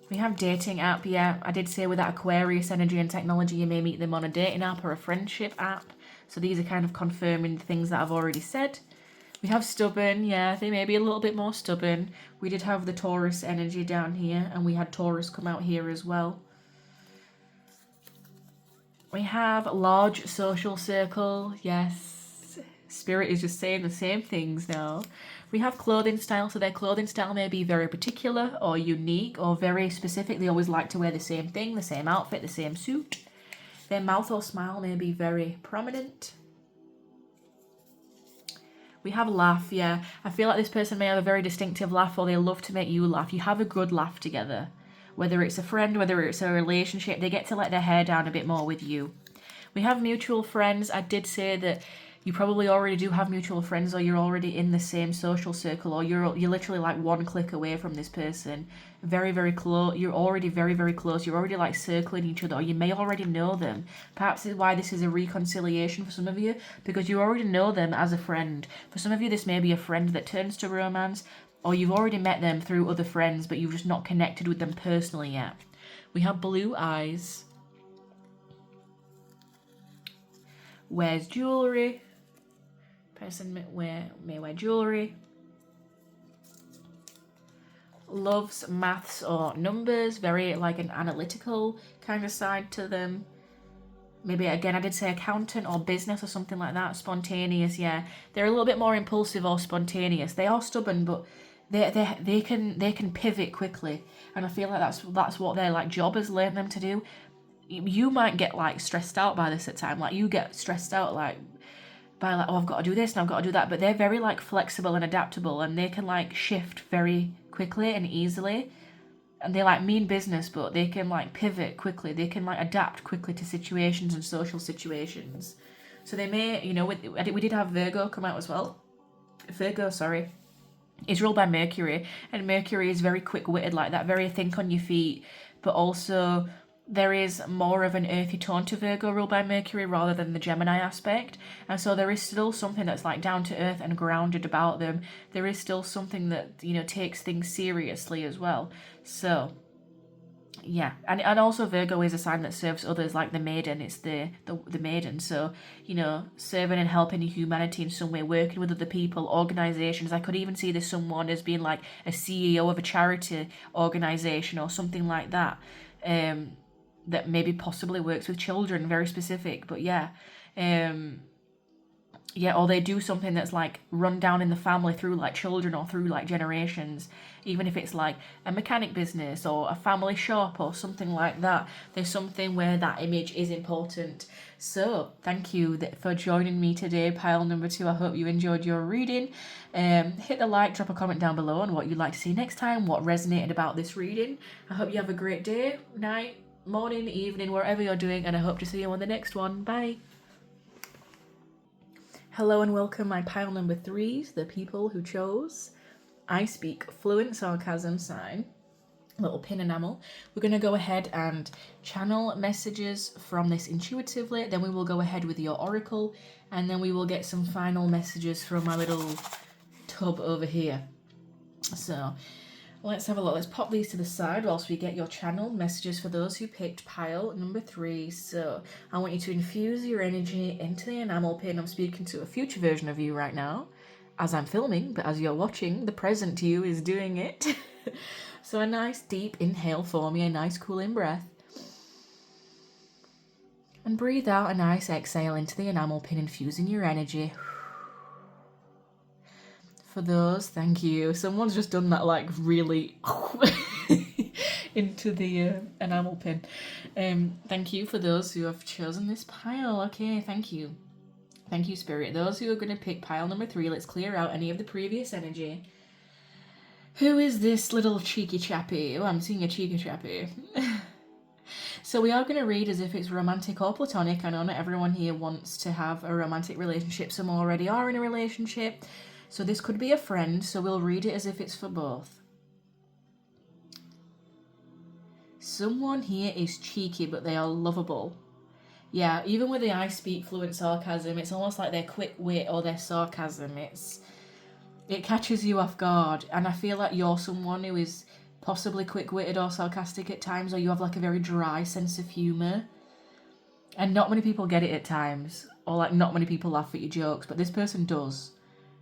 We have dating app. Yeah, I did say with that Aquarius energy and technology, you may meet them on a dating app or a friendship app. So these are kind of confirming the things that I've already said. We have stubborn. Yeah, they may be a little bit more stubborn. We did have the Taurus energy down here, and we had Taurus come out here as well. We have large social circle. Yes, Spirit is just saying the same things now. We have clothing style, so their clothing style may be very particular or unique or very specific. They always like to wear the same thing, the same outfit, the same suit. Their mouth or smile may be very prominent. We have laugh, yeah. I feel like this person may have a very distinctive laugh, or they love to make you laugh. You have a good laugh together. Whether it's a friend, whether it's a relationship, they get to let their hair down a bit more with you. We have mutual friends. I did say that you probably already do have mutual friends, or you're already in the same social circle, or you're literally like one click away from this person. Very, very close. You're already very, very close. You're already like circling each other, or you may already know them. Perhaps this is why this is a reconciliation for some of you, because you already know them as a friend. For some of you, this may be a friend that turns to romance, or you've already met them through other friends, but you've just not connected with them personally yet. We have blue eyes. Wears jewelry. Person may wear jewelry. Loves maths or numbers. Very like an analytical kind of side to them. Maybe again, I did say accountant or business or something like that. Spontaneous, yeah. They're a little bit more impulsive or spontaneous. They are stubborn, but they can pivot quickly. And I feel like that's what their like job has learned them to do. You might get like stressed out by this at time. Like you get stressed out like by like, oh, I've got to do this and I've got to do that. But they're very like flexible and adaptable, and they can like shift very quickly and easily. And they like mean business, but they can like pivot quickly. They can like adapt quickly to situations and social situations. So they may, you know, we did have Virgo come out as well. Virgo, sorry, is ruled by Mercury, and Mercury is very quick-witted like that, very think on your feet, but also there is more of an earthy tone to Virgo ruled by Mercury rather than the Gemini aspect. And so there is still something that's like down to earth and grounded about them. There is still something that, you know, takes things seriously as well. So yeah, and also Virgo is a sign that serves others, like the maiden. It's the maiden. So, you know, serving and helping humanity in some way, working with other people, organizations. I could even see this someone as being like a CEO of a charity organization or something like that. That maybe possibly works with children, very specific, but yeah. Yeah, or they do something that's like run down in the family through like children or through like generations, even if it's like a mechanic business or a family shop or something like that. There's something where that image is important. So thank you for joining me today, pile number 2. I hope you enjoyed your reading. Hit the like, drop a comment down below on what you'd like to see next time, what resonated about this reading. I hope you have a great day, night, morning, evening, wherever you're doing, and I hope to see you on the next one. Bye. Hello and welcome, my pile number 3s, the people who chose I Speak Fluent Sarcasm sign, little pin enamel. We're going to go ahead and channel messages from this intuitively, then we will go ahead with your oracle, and then we will get some final messages from my little tub over here. So let's have a look. Let's pop these to the side whilst we get your channeled messages for those who picked pile number 3. So I want you to infuse your energy into the enamel pin. I'm speaking to a future version of you right now as I'm filming, but as you're watching, the present you is doing it. So a nice deep inhale for me, a nice cooling breath. And breathe out a nice exhale into the enamel pin, infusing your energy. For those, thank you. Someone's just done that like really into the enamel pin. Thank you for those who have chosen this pile. Okay, thank you. Thank you, Spirit. Those who are going to pick pile number 3, let's clear out any of the previous energy. Who is this little cheeky chappy? Oh, I'm seeing a cheeky chappy. So we are going to read as if it's romantic or platonic. I know not everyone here wants to have a romantic relationship. Some already are in a relationship. So this could be a friend, so we'll read it as if it's for both. Someone here is cheeky, but they are lovable. Yeah, even with the I speak fluent sarcasm, it's almost like their quick wit or their sarcasm. It catches you off guard, and I feel like you're someone who is possibly quick-witted or sarcastic at times, or you have like a very dry sense of humour, and not many people get it at times, or like not many people laugh at your jokes, but this person does.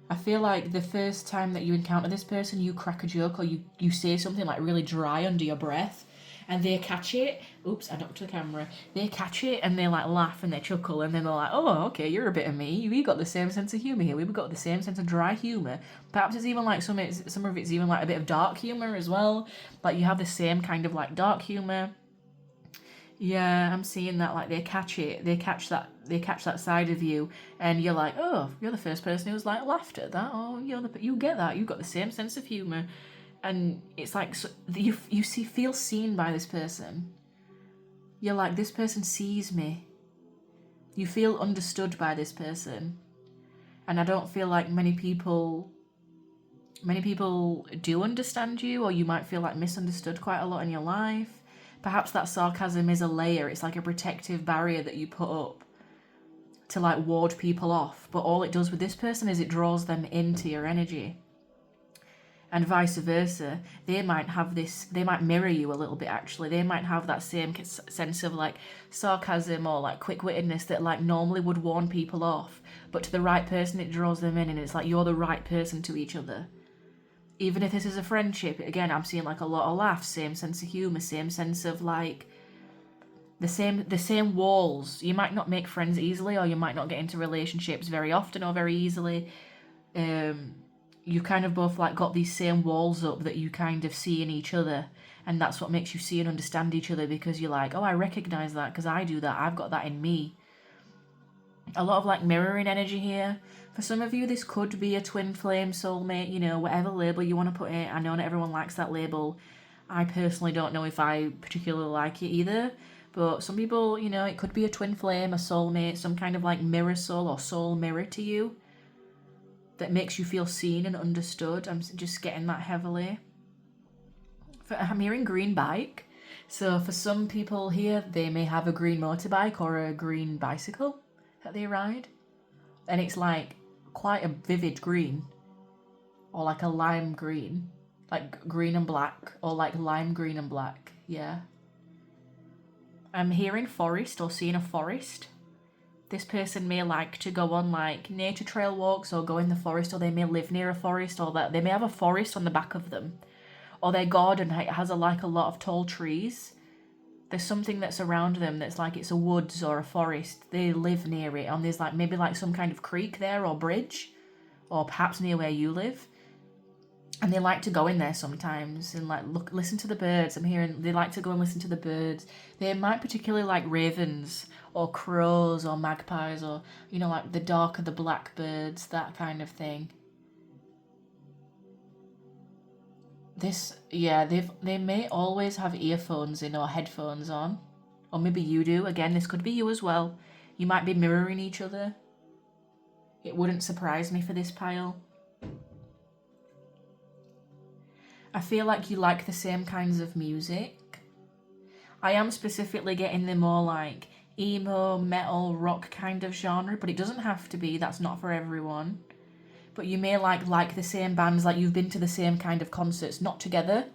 I feel like the first time that you encounter this person, you crack a joke or you say something like really dry under your breath, and they catch it. Oops, I knocked the camera. They catch it and they like laugh and they chuckle, and then they're like, oh, okay, you're a bit of me. We got the same sense of humour here. We've got the same sense of dry humour. Perhaps it's even like some of it's even like a bit of dark humour as well. Like you have the same kind of like dark humour. Yeah, I'm seeing that. Like they catch it, they catch that side of you, and you're like, oh, you're the first person who's like laughed at that. Oh, you get that. You've got the same sense of humor, and it's like so, feel seen by this person. You're like, this person sees me. You feel understood by this person, and I don't feel like many people do understand you, or you might feel like misunderstood quite a lot in your life. Perhaps that sarcasm is a layer. It's like a protective barrier that you put up to like ward people off. But all it does with this person is it draws them into your energy. And vice versa. They might mirror you a little bit actually. They might have that same sense of like sarcasm or like quick-wittedness that like normally would warn people off. But to the right person, it draws them in, and it's like you're the right person to each other. Even if this is a friendship, again, I'm seeing like a lot of laughs, same sense of humour, same sense of like the same walls. You might not make friends easily, or you might not get into relationships very often or very easily. You kind of both like got these same walls up that you kind of see in each other, and that's what makes you see and understand each other, because you're like, oh, I recognise that because I do that. I've got that in me. A lot of like mirroring energy here. For some of you, this could be a twin flame soulmate, you know, whatever label you want to put it. I know not everyone likes that label. I personally don't know if I particularly like it either. But some people, you know, it could be a twin flame, a soulmate, some kind of like mirror soul or soul mirror to you that makes you feel seen and understood. I'm just getting that heavily. I'm hearing green bike. So for some people here, they may have a green motorbike or a green bicycle that they ride. And it's like quite a vivid green, or like a lime green, like green and black, or like lime green and black. Yeah. I'm hearing forest or seeing a forest. This person may like to go on like nature trail walks or go in the forest, or they may live near a forest, or that they may have a forest on the back of them, or their garden has a lot of tall trees. There's something that's around them that's like it's a woods or a forest. They live near it, and there's like maybe like some kind of creek there or bridge, or perhaps near where you live. And they like to go in there sometimes and like listen to the birds. I'm hearing they like to go and listen to the birds. They might particularly like ravens or crows or magpies, or, you know, like the darker the blackbirds, that kind of thing. They may always have earphones in or headphones on, or maybe you do. Again, this could be you as well. You might be mirroring each other. It wouldn't surprise me for this pile. I feel like you like the same kinds of music. I am specifically getting the more like emo, metal, rock kind of genre, but it doesn't have to be. That's not for everyone. But you may like the same bands, like you've been to the same kind of concerts, not together,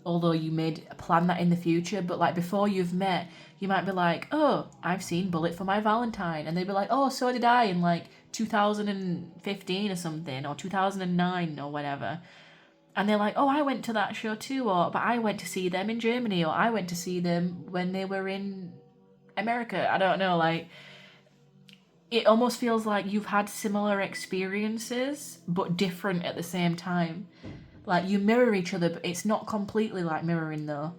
although you may plan that in the future, but like before you've met, you might be like, oh, I've seen Bullet for My Valentine, and they'd be like, oh, so did I, in like 2015 or something, or 2009 or whatever. And they're like, oh, I went to that show too, but I went to see them in Germany, or I went to see them when they were in America. I don't know, like, it almost feels like you've had similar experiences, but different at the same time. Like, you mirror each other, but it's not completely like mirroring, though.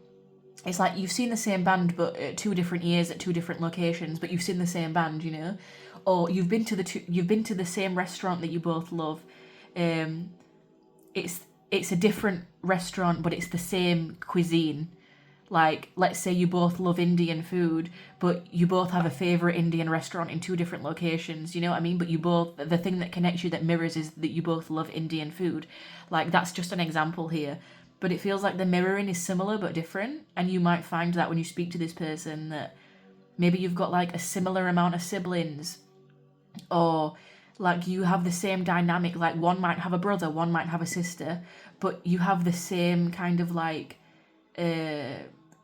It's like you've seen the same band, but at 2 different years at 2 different locations, but you've seen the same band, you know? Or you've been to the same restaurant that you both love. It's a different restaurant, but it's the same cuisine. Like, let's say you both love Indian food, but you both have a favourite Indian restaurant in 2 different locations, you know what I mean? But the thing that connects you, that mirrors, is that you both love Indian food. Like, that's just an example here. But it feels like the mirroring is similar but different, and you might find that when you speak to this person that Maybe you've got like a similar amount of siblings, or like you have the same dynamic, like one might have a brother, one might have a sister, but you have the same kind of like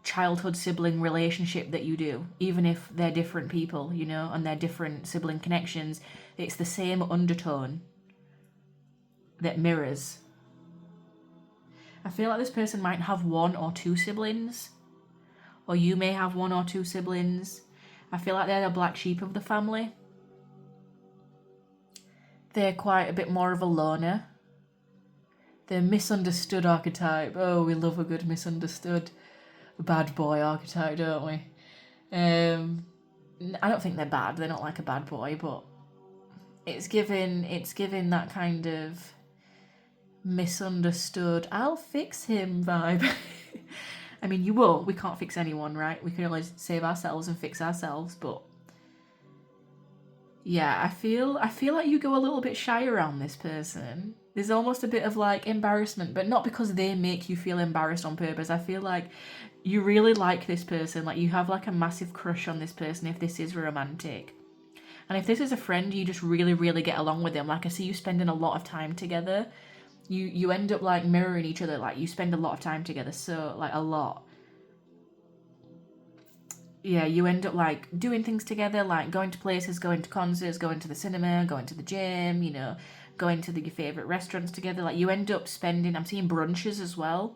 childhood sibling relationship that you do, even if they're different people, you know, and they're different sibling connections. It's the same undertone that mirrors. I feel like this person might have 1 or 2 siblings, or you may have 1 or 2 siblings. I feel like they're the black sheep of the family. They're quite a bit more of a loner. They're misunderstood archetype. Oh, we love a good misunderstood bad boy archetype, don't we? I don't think they're bad. They're not like a bad boy, but it's given that kind of misunderstood, I'll fix him vibe. I mean, you won't. We can't fix anyone, right? We can only save ourselves and fix ourselves, but yeah, I feel like you go a little bit shy around this person. There's almost a bit of like embarrassment, but not because they make you feel embarrassed on purpose. I feel like you really like this person, like you have like a massive crush on this person if this is romantic. And if this is a friend, you just really, really get along with them. Like I see you spending a lot of time together. You end up like mirroring each other, like you spend a lot of time together, so like a lot. Yeah, you end up like doing things together, like going to places, going to concerts, going to the cinema, going to the gym, you know, going to your favourite restaurants together. Like you end up spending, I'm seeing brunches as well.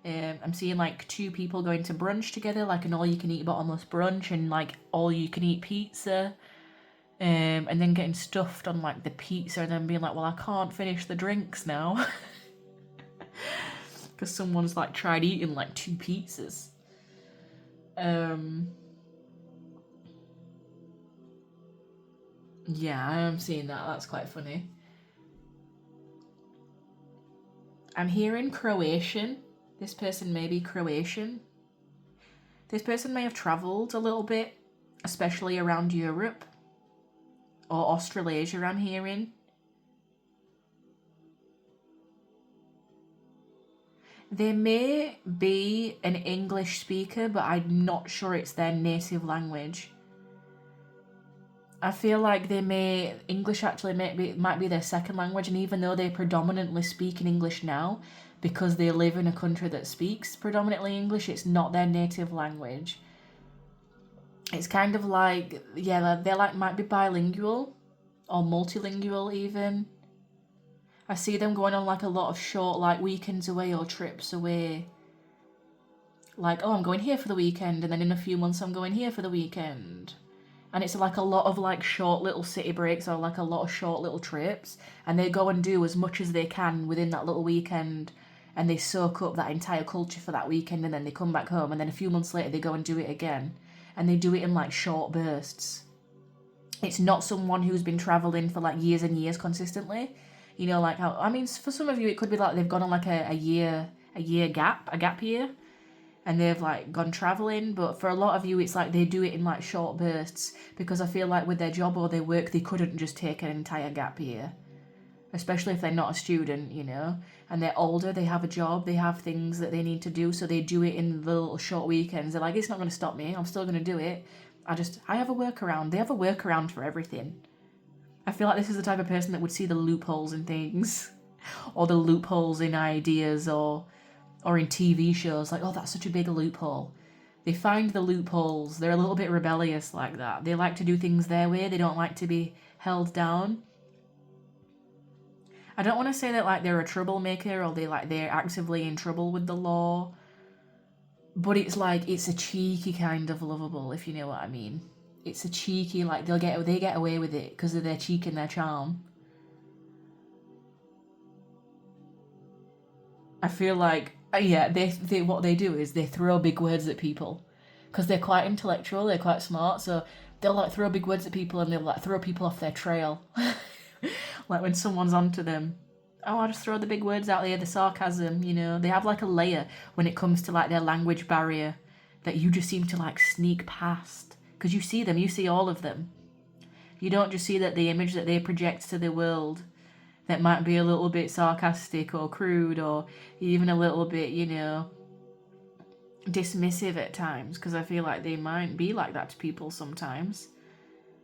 I'm seeing like 2 people going to brunch together, like an all-you-can-eat bottomless brunch and like all-you-can-eat pizza. And then getting stuffed on like the pizza and then being like, well, I can't finish the drinks now. Because someone's like tried eating like 2 pizzas. Yeah, I am seeing that. That's quite funny. I'm hearing Croatian. This person may be Croatian. This person may have travelled a little bit, especially around Europe or Australasia, I'm hearing. They may be an English speaker, but I'm not sure it's their native language. I feel like English actually might be their second language, and even though they predominantly speak in English now, because they live in a country that speaks predominantly English, it's not their native language. It's kind of like, yeah, they like might be bilingual or multilingual even. I see them going on like a lot of short like weekends away or trips away. Like, oh, I'm going here for the weekend, and then in a few months I'm going here for the weekend. And it's like a lot of like short little city breaks or like a lot of short little trips, and they go and do as much as they can within that little weekend, and they soak up that entire culture for that weekend, and then they come back home, and then a few months later they go and do it again, and they do it in like short bursts. It's not someone who's been traveling for like years and years consistently. You know, like how, I mean, for some of you it could be like they've gone on like a gap year, and they've like gone traveling, but for a lot of you it's like they do it in like short bursts, because I feel like with their job or their work they couldn't just take an entire gap year, especially if they're not a student, you know, and they're older, they have a job, they have things that they need to do, so they do it in the little short weekends. They're like, it's not going to stop me, I'm still going to do it. I have a workaround. They have a workaround for everything. I feel like this is the type of person that would see the loopholes in things, or the loopholes in ideas, or in TV shows, like, oh, that's such a big loophole. They find the loopholes. They're a little bit rebellious like that. They like to do things their way. They don't like to be held down. I don't want to say that like they're a troublemaker or they're actively in trouble with the law, but it's like it's a cheeky kind of lovable, if you know what I mean. It's a cheeky, like they get away with it because of their cheek and their charm. I feel like, yeah, they what they do is they throw big words at people because they're quite intellectual, they're quite smart, so they'll like throw big words at people and they'll like throw people off their trail. Like when someone's onto them, oh, I just throw the big words out there, the sarcasm, you know. They have like a layer when it comes to like their language barrier that you just seem to like sneak past, because you see them, you see all of them. You don't just see that the image that they project to the world that might be a little bit sarcastic or crude or even a little bit, you know, dismissive at times, because I feel like they might be like that to people sometimes.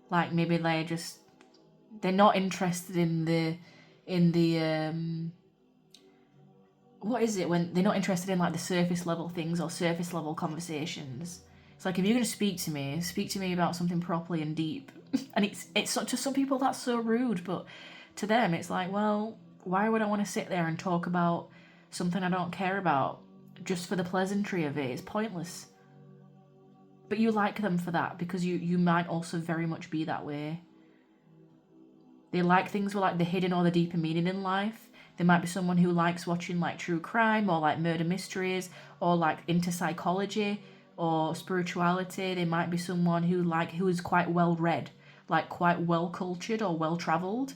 Like maybe they're not interested in the what is it, when they're not interested in like the surface level things or surface level conversations. It's like, if you're going to speak to me about something properly and deep. And it's to some people that's so rude, but to them it's like, well, why would I want to sit there and talk about something I don't care about just for the pleasantry of it? It's pointless. But you like them for that, because you might also very much be that way. They like things with like the hidden or the deeper meaning in life. There might be someone who likes watching like true crime or like murder mysteries, or like into psychology or spirituality. There might be someone who is quite well read, like quite well cultured or well traveled.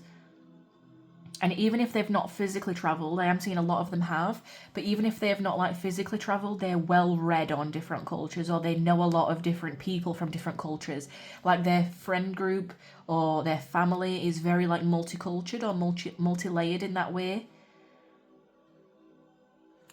And even if they've not physically traveled, I am seeing a lot of them have, but even if they have not like physically traveled, they're well read on different cultures, or they know a lot of different people from different cultures. Like their friend group or their family is very like multicultured or multi-layered in that way.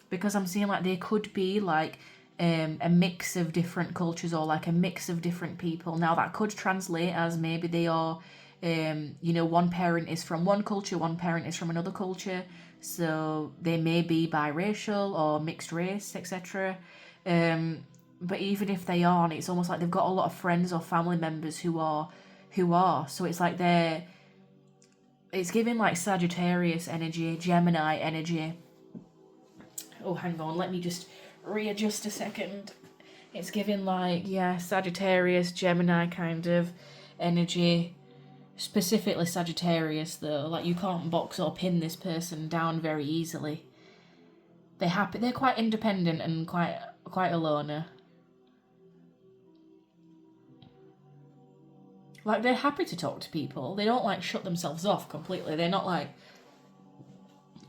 Because I'm seeing like they could be like a mix of different cultures, or like a mix of different people. Now that could translate as maybe they are, one parent is from one culture, one parent is from another culture, so they may be biracial or mixed race, etc. But even if they aren't, it's almost like they've got a lot of friends or family members who are. So it's like it's giving like Sagittarius energy, Gemini energy. Oh, hang on, let me just readjust a second. It's giving like, yeah, Sagittarius, Gemini kind of energy. Specifically Sagittarius though, like you can't box or pin this person down very easily. They're quite independent and quite a loner. Like they're happy to talk to people. They don't like shut themselves off completely. They're not like,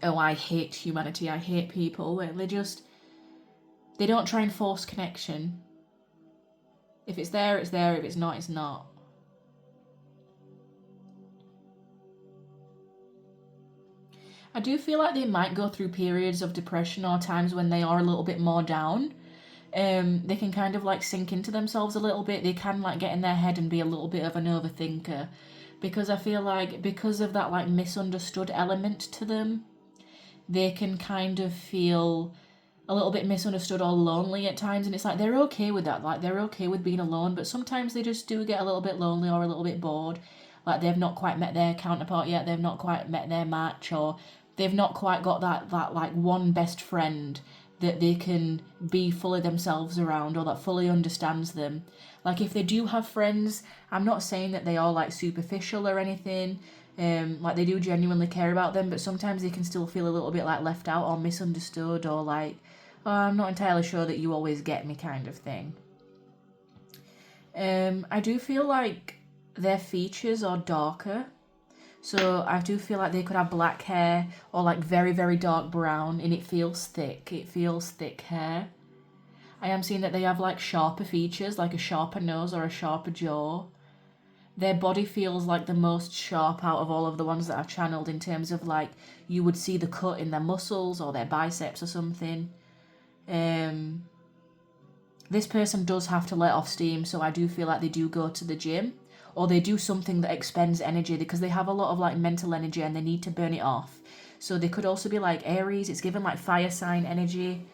oh, I hate humanity, I hate people. They don't try and force connection. If it's there, it's there. If it's not, it's not. I do feel like they might go through periods of depression or times when they are a little bit more down. They can kind of like sink into themselves a little bit. They can like get in their head and be a little bit of an overthinker, because I feel like because of that like misunderstood element to them, they can kind of feel a little bit misunderstood or lonely at times. And it's like they're okay with that. Like they're okay with being alone, but sometimes they just do get a little bit lonely or a little bit bored. Like they've not quite met their counterpart yet. They've not quite met their match, or they've not quite got that like one best friend that they can be fully themselves around, or that fully understands them. Like if they do have friends, I'm not saying that they are like superficial or anything. Like they do genuinely care about them, but sometimes they can still feel a little bit like left out or misunderstood, or like, oh, I'm not entirely sure that you always get me kind of thing. I do feel like their features are darker. So I do feel like they could have black hair or like very, very dark brown, and it feels thick. It feels thick hair. I am seeing that they have like sharper features, like a sharper nose or a sharper jaw. Their body feels like the most sharp out of all of the ones that I've channeled, in terms of like you would see the cut in their muscles or their biceps or something. This person does have to let off steam, so I do feel like they do go to the gym, or they do something that expends energy, because they have a lot of like mental energy and they need to burn it off. So they could also be like Aries. It's given like fire sign energy.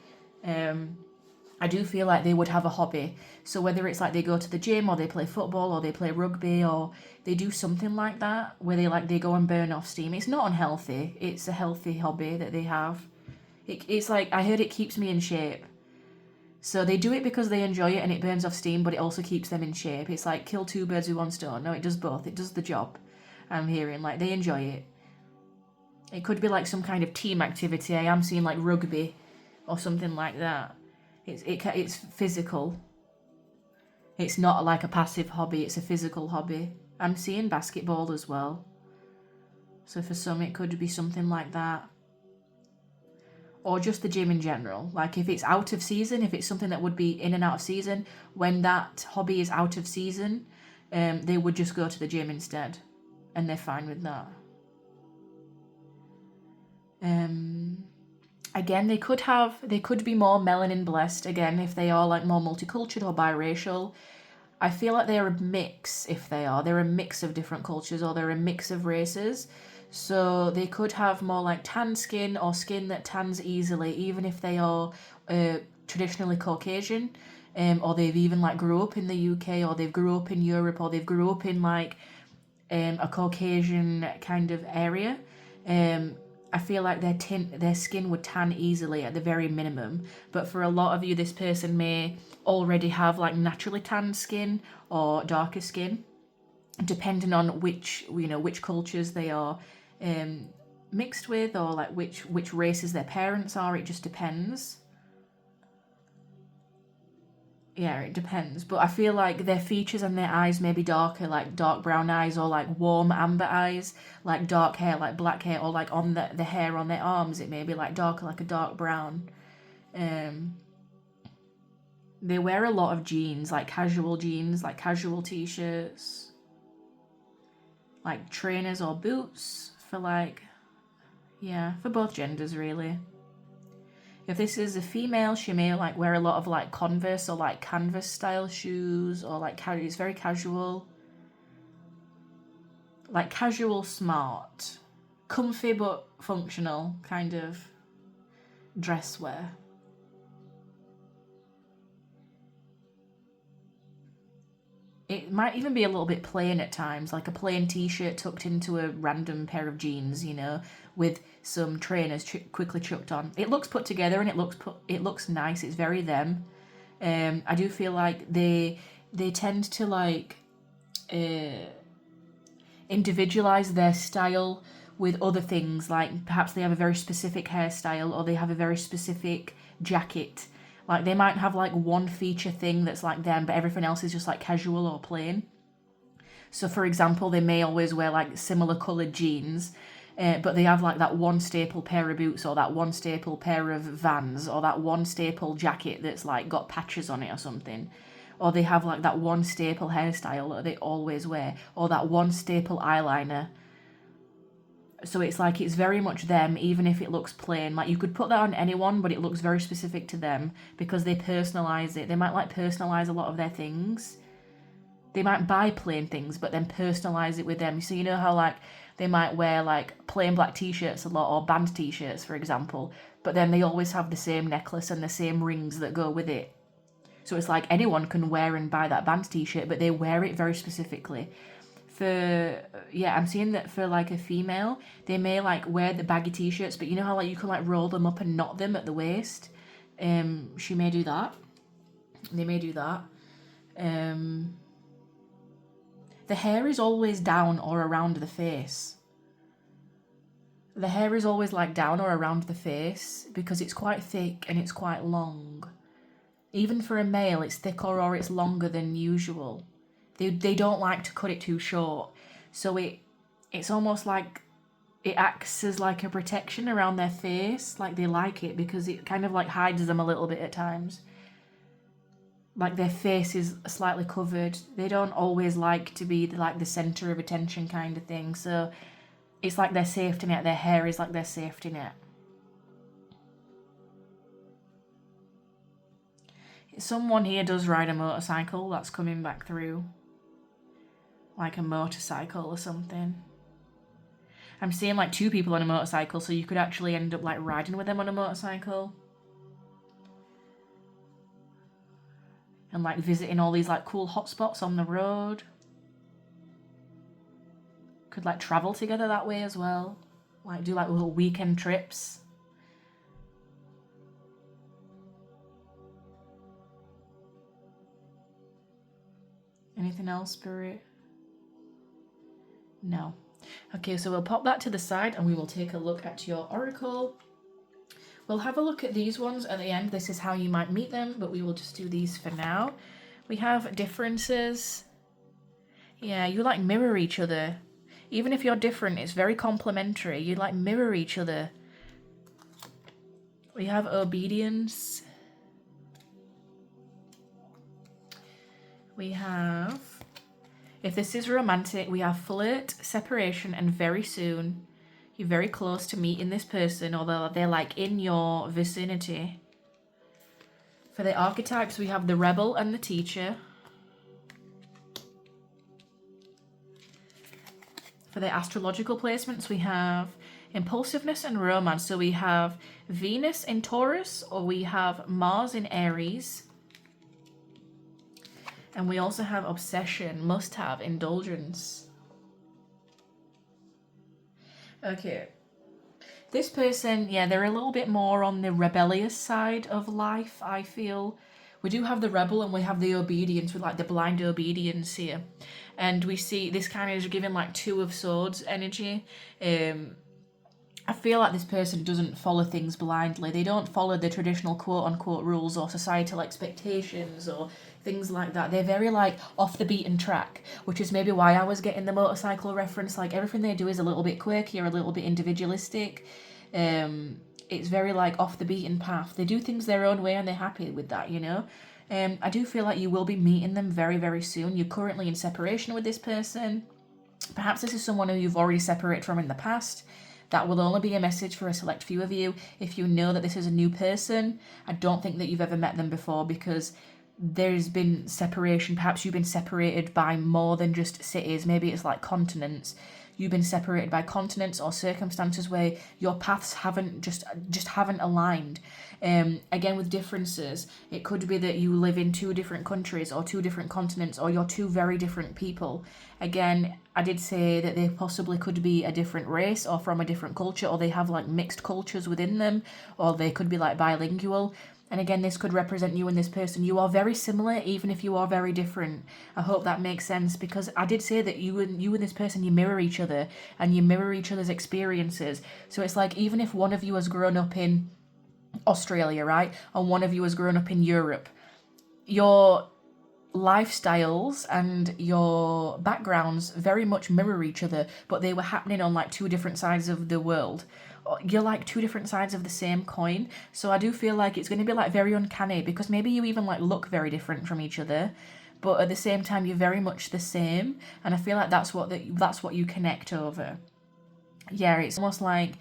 I do feel like they would have a hobby. So whether it's like they go to the gym, or they play football, or they play rugby, or they do something like that where they go and burn off steam. It's not unhealthy. It's a healthy hobby that they have. It's like, I heard it keeps me in shape. So they do it because they enjoy it and it burns off steam, but it also keeps them in shape. It's like kill two birds with one stone. No, it does both. It does the job. I'm hearing like they enjoy it. It could be like some kind of team activity. I am seeing like rugby or something like that. It's physical. It's not like a passive hobby. It's a physical hobby. I'm seeing basketball as well. So for some it could be something like that. Or just the gym in general. Like if it's out of season, if it's something that would be in and out of season, when that hobby is out of season, they would just go to the gym instead, and they're fine with that. Again, they could be more melanin blessed, again, if they are like more multicultural or biracial. I feel like they're a mix, if they're a mix of different cultures, or they're a mix of races. So they could have more like tan skin, or skin that tans easily, even if they are traditionally Caucasian, or they've even like grew up in the UK, or they've grew up in Europe, or they've grew up in like a Caucasian kind of area. I feel like their skin would tan easily at the very minimum. But for a lot of you, this person may already have like naturally tanned skin or darker skin, depending on which cultures they are mixed with, or like which races their parents are. It just depends. Yeah, it depends. But I feel like their features and their eyes may be darker, like dark brown eyes, or like warm amber eyes, like dark hair, like black hair, or like on the hair on their arms, it may be like darker, like a dark brown. They wear a lot of jeans, like casual t-shirts, like trainers or boots for like, yeah, for both genders really. If this is a female, she may like wear a lot of like Converse or like canvas style shoes, or like it's very casual. Like casual, smart, comfy but functional kind of dress wear. It might even be a little bit plain at times, like a plain t-shirt tucked into a random pair of jeans, with some trainers quickly chucked on. It looks put together and it looks nice. It's very them. I do feel like they tend to like individualize their style with other things, like perhaps they have a very specific hairstyle, or they have a very specific jacket. Like they might have like one feature thing that's like them, but everything else is just like casual or plain. So for example, they may always wear like similar coloured jeans, but they have like that one staple pair of boots, or that one staple pair of Vans, or that one staple jacket that's like got patches on it or something. Or they have like that one staple hairstyle that they always wear, or that one staple eyeliner. So it's like it's very much them, even if it looks plain. Like you could put that on anyone, but it looks very specific to them because they personalize it. They might like personalize a lot of their things. They might buy plain things, but then personalize it with them. So you know how like they might wear like plain black t-shirts a lot, or band t-shirts, for example, but then they always have the same necklace and the same rings that go with it. So it's like anyone can wear and buy that band t-shirt, but they wear it very specifically. I'm seeing that for like a female, they may like wear the baggy t-shirts, but you know how like you can like roll them up and knot them at the waist. She may do that. They may do that. The hair is always down or around the face. The hair is always like down or around the face because it's quite thick and it's quite long. Even for a male, it's thicker or it's longer than usual. They don't like to cut it too short. So it's almost like it acts as like a protection around their face. Like they like it because it kind of like hides them a little bit at times. Like their face is slightly covered. They don't always like to be like the center of attention kind of thing. So it's like their safety net. Their hair is like their safety net. Someone here does ride a motorcycle. That's coming back through. Like a motorcycle or something. I'm seeing like two people on a motorcycle, so you could actually end up like riding with them on a motorcycle. And like visiting all these like cool hotspots on the road. Could like travel together that way as well. Like do like little weekend trips. Anything else, Spirit? No. Okay, so we'll pop that to the side and we will take a look at your oracle. We'll have a look at these ones at the end. This is how you might meet them, but we will just do these for now. We have differences. Yeah, you like mirror each other. Even if you're different, it's very complementary. You like mirror each other. We have obedience. We have, if this is romantic, we have flirt, separation, and very soon. You're very close to meeting this person, although they're like in your vicinity. For the archetypes, we have the rebel and the teacher. For the astrological placements, we have impulsiveness and romance. So we have Venus in Taurus, or we have Mars in Aries. And we also have obsession, must have, indulgence. Okay. This person, yeah, they're a little bit more on the rebellious side of life, I feel. We do have the rebel and we have the obedience with like the blind obedience here. And we see this kind of is giving like Two of Swords energy. I feel like this person doesn't follow things blindly. They don't follow the traditional quote-unquote rules or societal expectations or things like that. They're very like off the beaten track, which is maybe why I was getting the motorcycle reference. Like everything they do is a little bit quirky or a little bit individualistic. It's very like off the beaten path. They do things their own way and they're happy with that, you know. I do feel like you will be meeting them very, very soon. You're currently in separation with this person. Perhaps this is someone who you've already separated from in the past. That will only be a message for a select few of you. If you know that this is a new person, I don't think that you've ever met them before, because there's been separation. Perhaps you've been separated by more than just cities. Maybe it's like continents. You've been separated by continents or circumstances where your paths haven't just haven't aligned. Again, with differences, it could be that you live in 2 different countries or 2 different continents, or you're 2 very different people. Again, I did say that they possibly could be a different race or from a different culture, or they have like mixed cultures within them, or they could be like bilingual. And again, this could represent you and this person. You are very similar, even if you are very different. I hope that makes sense, because I did say that you and this person, you mirror each other and you mirror each other's experiences. So it's like, even if one of you has grown up in Australia, right, and one of you has grown up in Europe, your lifestyles and your backgrounds very much mirror each other, but they were happening on like 2 different sides of the world. You're like 2 different sides of the same coin. So I do feel like it's going to be like very uncanny, because maybe you even like look very different from each other, but at the same time you're very much the same. And I feel like that's what you connect over. Yeah, it's almost like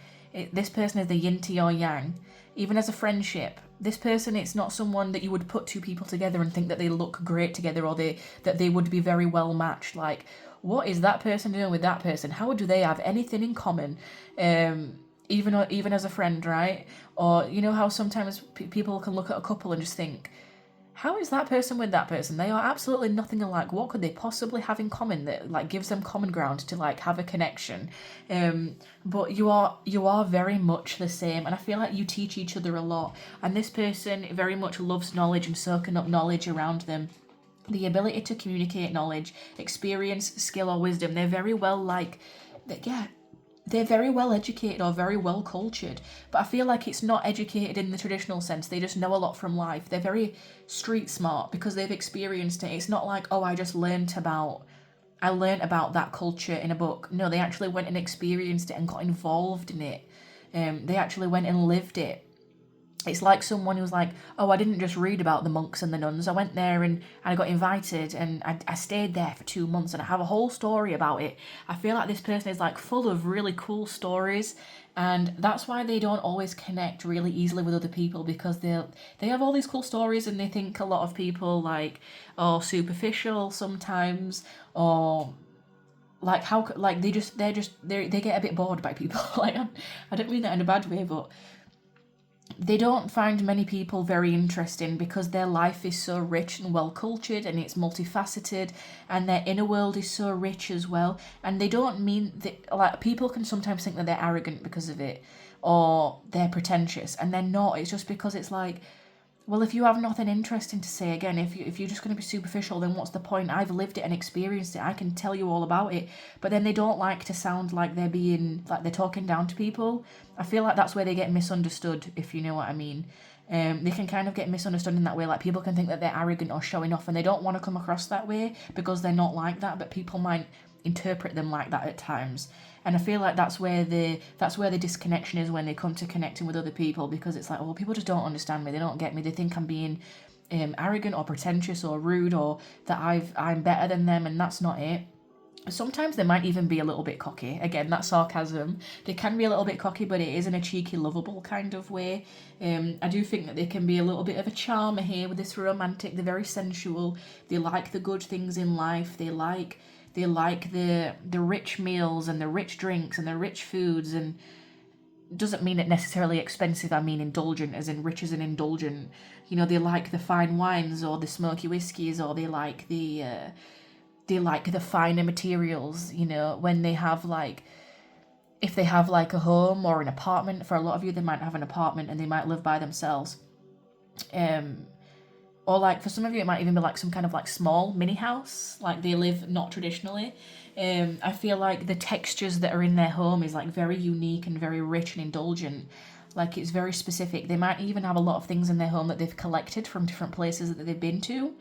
this person is the yin to your yang. Even as a friendship, this person, it's not someone that you would put 2 people together and think that they look great together, or that they would be very well matched. Like, what is that person doing with that person? How do they have anything in common? Even as a friend, right? Or you know how sometimes people can look at a couple and just think, how is that person with that person? They are absolutely nothing alike. What could they possibly have in common that like gives them common ground to like have a connection? But you are very much the same, and I feel like you teach each other a lot. And this person very much loves knowledge and soaking up knowledge around them. The ability to communicate knowledge, experience, skill, or wisdom. They're very well they're very well educated or very well cultured, but I feel like it's not educated in the traditional sense. They just know a lot from life. They're very street smart because they've experienced it. It's not like, oh, I learned about that culture in a book. No, they actually went and experienced it and got involved in it. They actually went and lived it. It's like someone who's like, oh, I didn't just read about the monks and the nuns. I went there and I got invited and I stayed there for 2 months and I have a whole story about it. I feel like this person is like full of really cool stories, and that's why they don't always connect really easily with other people, because they have all these cool stories and they think a lot of people like are superficial sometimes, or like how like they get a bit bored by people. Like, I don't mean that in a bad way, but they don't find many people very interesting because their life is so rich and well cultured and it's multifaceted, and their inner world is so rich as well. And they don't mean that, like, people can sometimes think that they're arrogant because of it, or they're pretentious, and they're not. It's just because it's like, well, if you have nothing interesting to say, again, if you're just going to be superficial, then what's the point? I've lived it and experienced it. I can tell you all about it. But then they don't like to sound like they're talking down to people. I feel like that's where they get misunderstood, if you know what I mean. They can kind of get misunderstood in that way. Like, people can think that they're arrogant or showing off, and they don't want to come across that way because they're not like that. But people might interpret them like that at times. And I feel like that's where the disconnection is when they come to connecting with other people, because it's like, oh, well, people just don't understand me. They don't get me. They think I'm being arrogant or pretentious or rude, or that I'm better than them, and that's not it. Sometimes they might even be a little bit cocky. Again, that's sarcasm. They can be a little bit cocky, but it is in a cheeky, lovable kind of way. I do think that they can be a little bit of a charmer here with this romantic. They're very sensual. They like the good things in life. They like the rich meals and the rich drinks and the rich foods, and doesn't mean it necessarily expensive. I mean indulgent, as in rich as in indulgent. You know, they like the fine wines or the smoky whiskies, or they like the finer materials, you know, when they have like, if they have like a home or an apartment. For a lot of you, they might have an apartment and they might live by themselves. Or like for some of you, it might even be like some kind of like small mini house, like they live not traditionally. I feel like the textures that are in their home is like very unique and very rich and indulgent. Like it's very specific. They might even have a lot of things in their home that they've collected from different places that they've been to.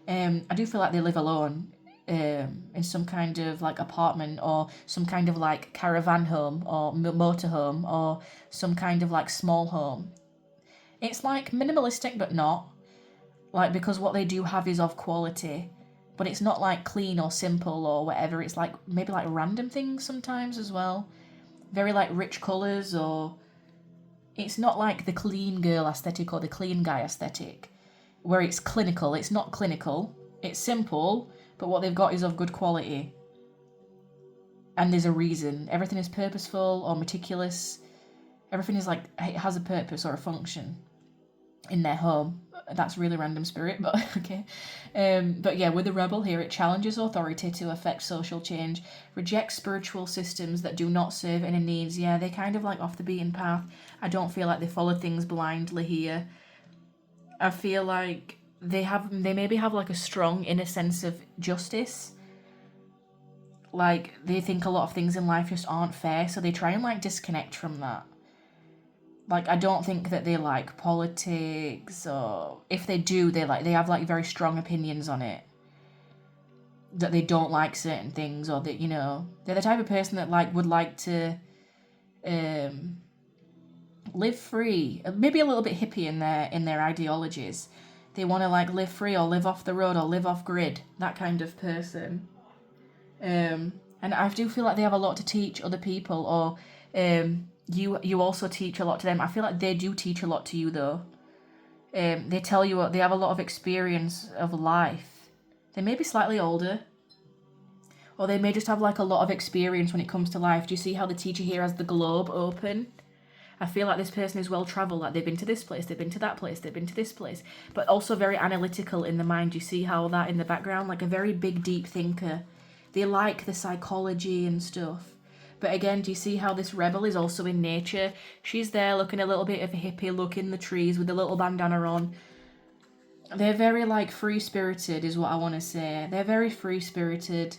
I do feel like they live alone, in some kind of like apartment or some kind of like caravan home or motorhome or some kind of like small home. It's like minimalistic but not, like, because what they do have is of quality, but it's not like clean or simple or whatever. It's like maybe like random things sometimes as well, very like rich colours, or it's not like the clean girl aesthetic or the clean guy aesthetic where it's clinical. It's not clinical, it's simple, but what they've got is of good quality. And there's a reason. Everything is purposeful or meticulous. Everything is like, it has a purpose or a function in their home. That's really random, spirit, but okay. But yeah, with the rebel here, it challenges authority to affect social change, rejects spiritual systems that do not serve any needs. Yeah, they're kind of like off the beaten path. I don't feel like they follow things blindly here. I feel like they maybe have like a strong inner sense of justice. Like they think a lot of things in life just aren't fair, so they try and like disconnect from that. Like I don't think that they like politics, or if they do, they have like very strong opinions on it. That they don't like certain things, or that, you know, they're the type of person that like would like to live free, maybe a little bit hippie in their ideologies. They want to like live free or live off the road or live off grid, that kind of person. And I do feel like they have a lot to teach other people, or you also teach a lot to them. I feel like they do teach a lot to you though. They tell you they have a lot of experience of life. They may be slightly older, or they may just have like a lot of experience when it comes to life. Do you see how the teacher here has the globe open? I feel like this person is well travelled, like they've been to this place, they've been to that place, they've been to this place, but also very analytical in the mind. You see how that in the background, like a very big, deep thinker. They like the psychology and stuff. But again, do you see how this rebel is also in nature? She's there looking a little bit of a hippie look in the trees with a little bandana on. They're very like free-spirited is what I want to say. They're very free-spirited.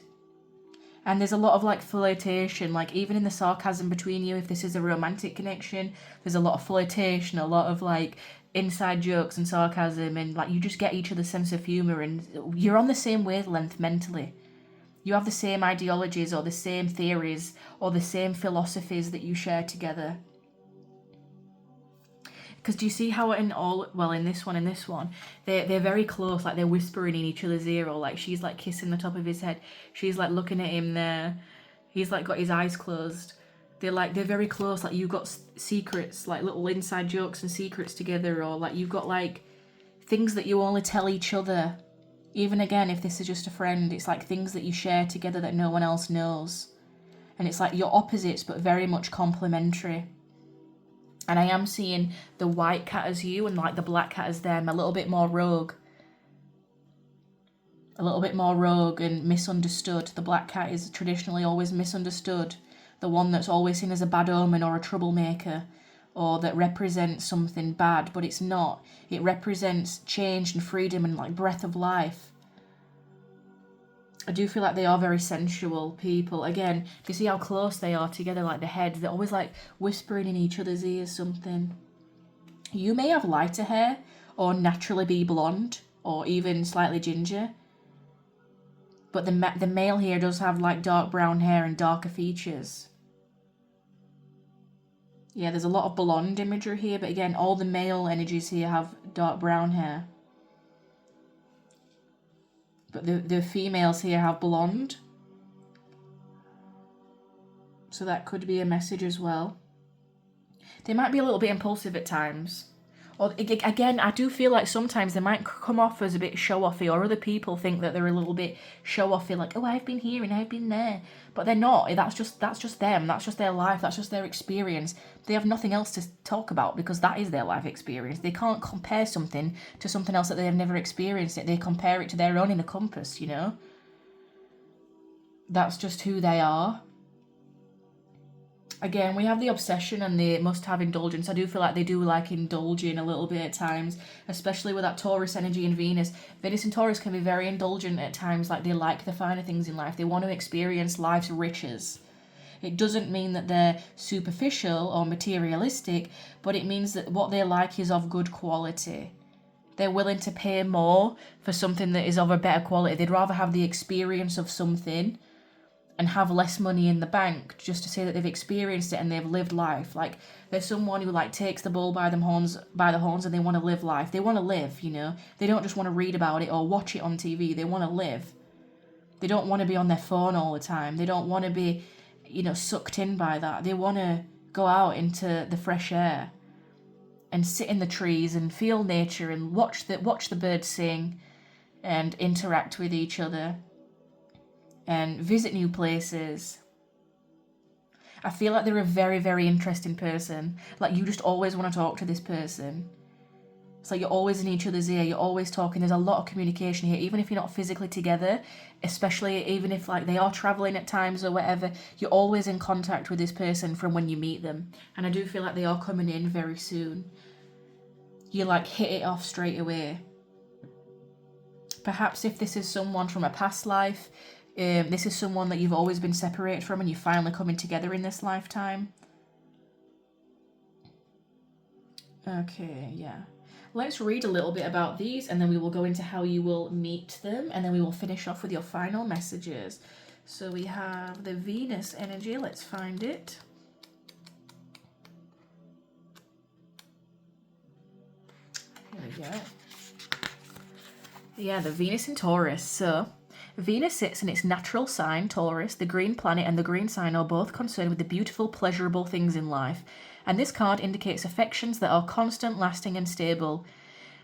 And there's a lot of like flirtation, like even in the sarcasm between you, if this is a romantic connection, there's a lot of flirtation, a lot of like inside jokes and sarcasm, and like you just get each other's sense of humour, and you're on the same wavelength mentally. You have the same ideologies or the same theories or the same philosophies that you share together. Because do you see how in this one, they're very close, like they're whispering in each other's ear, or like she's like kissing the top of his head. She's like looking at him there. He's like got his eyes closed. They're very close, like you've got secrets, like little inside jokes and secrets together, or like you've got like things that you only tell each other. Even again, if this is just a friend, it's like things that you share together that no one else knows. And it's like you're opposites, but very much complementary. And I am seeing the white cat as you and like the black cat as them, a little bit more rogue. A little bit more rogue and misunderstood. The black cat is traditionally always misunderstood. The one that's always seen as a bad omen or a troublemaker, or that represents something bad, but it's not. It represents change and freedom and like breath of life. I do feel like they are very sensual people. Again, do you see how close they are together, like the heads? They're always like whispering in each other's ears something. You may have lighter hair, or naturally be blonde, or even slightly ginger. But the male here does have like dark brown hair and darker features. Yeah, there's a lot of blonde imagery here, but again, all the male energies here have dark brown hair. But the females here have blonde. So that could be a message as well. They might be a little bit impulsive at times. Or again, I do feel like sometimes they might come off as a bit show-offy, or other people think that they're a little bit show-offy, like, oh, I've been here and I've been there. But they're not. That's just them. That's just their life. That's just their experience. They have nothing else to talk about because that is their life experience. They can't compare something to something else that they have never experienced. They compare it to their own inner compass, you know? That's just who they are. Again, we have the obsession and they must have indulgence. I do feel like they do like indulging a little bit at times, especially with that Taurus energy in Venus. Venus and Taurus can be very indulgent at times, like they like the finer things in life. They want to experience life's riches. It doesn't mean that they're superficial or materialistic, but it means that what they like is of good quality. They're willing to pay more for something that is of a better quality. They'd rather have the experience of something and have less money in the bank just to say that they've experienced it and they've lived life. Like, there's someone who like takes the bull by the horns and they want to live life. They want to live, you know. They don't just want to read about it or watch it on TV. They want to live. They don't want to be on their phone all the time. They don't want to be, you know, sucked in by that. They want to go out into the fresh air and sit in the trees and feel nature and watch the birds sing and interact with each other and visit new places. I feel like they're a very, very interesting person. Like, you just always want to talk to this person. It's like you're always in each other's ear, you're always talking. There's a lot of communication here, even if you're not physically together, especially even if like they are traveling at times or whatever, you're always in contact with this person from when you meet them. And I do feel like they are coming in very soon. You like hit it off straight away. Perhaps if this is someone from a past life, this is someone that you've always been separated from and you're finally coming together in this lifetime. Okay, yeah. Let's read a little bit about these and then we will go into how you will meet them and then we will finish off with your final messages. So we have the Venus energy. Let's find it. Here we go. Yeah, the Venus in Taurus. So Venus sits in its natural sign, Taurus. The green planet and the green sign are both concerned with the beautiful, pleasurable things in life. And this card indicates affections that are constant, lasting, and stable.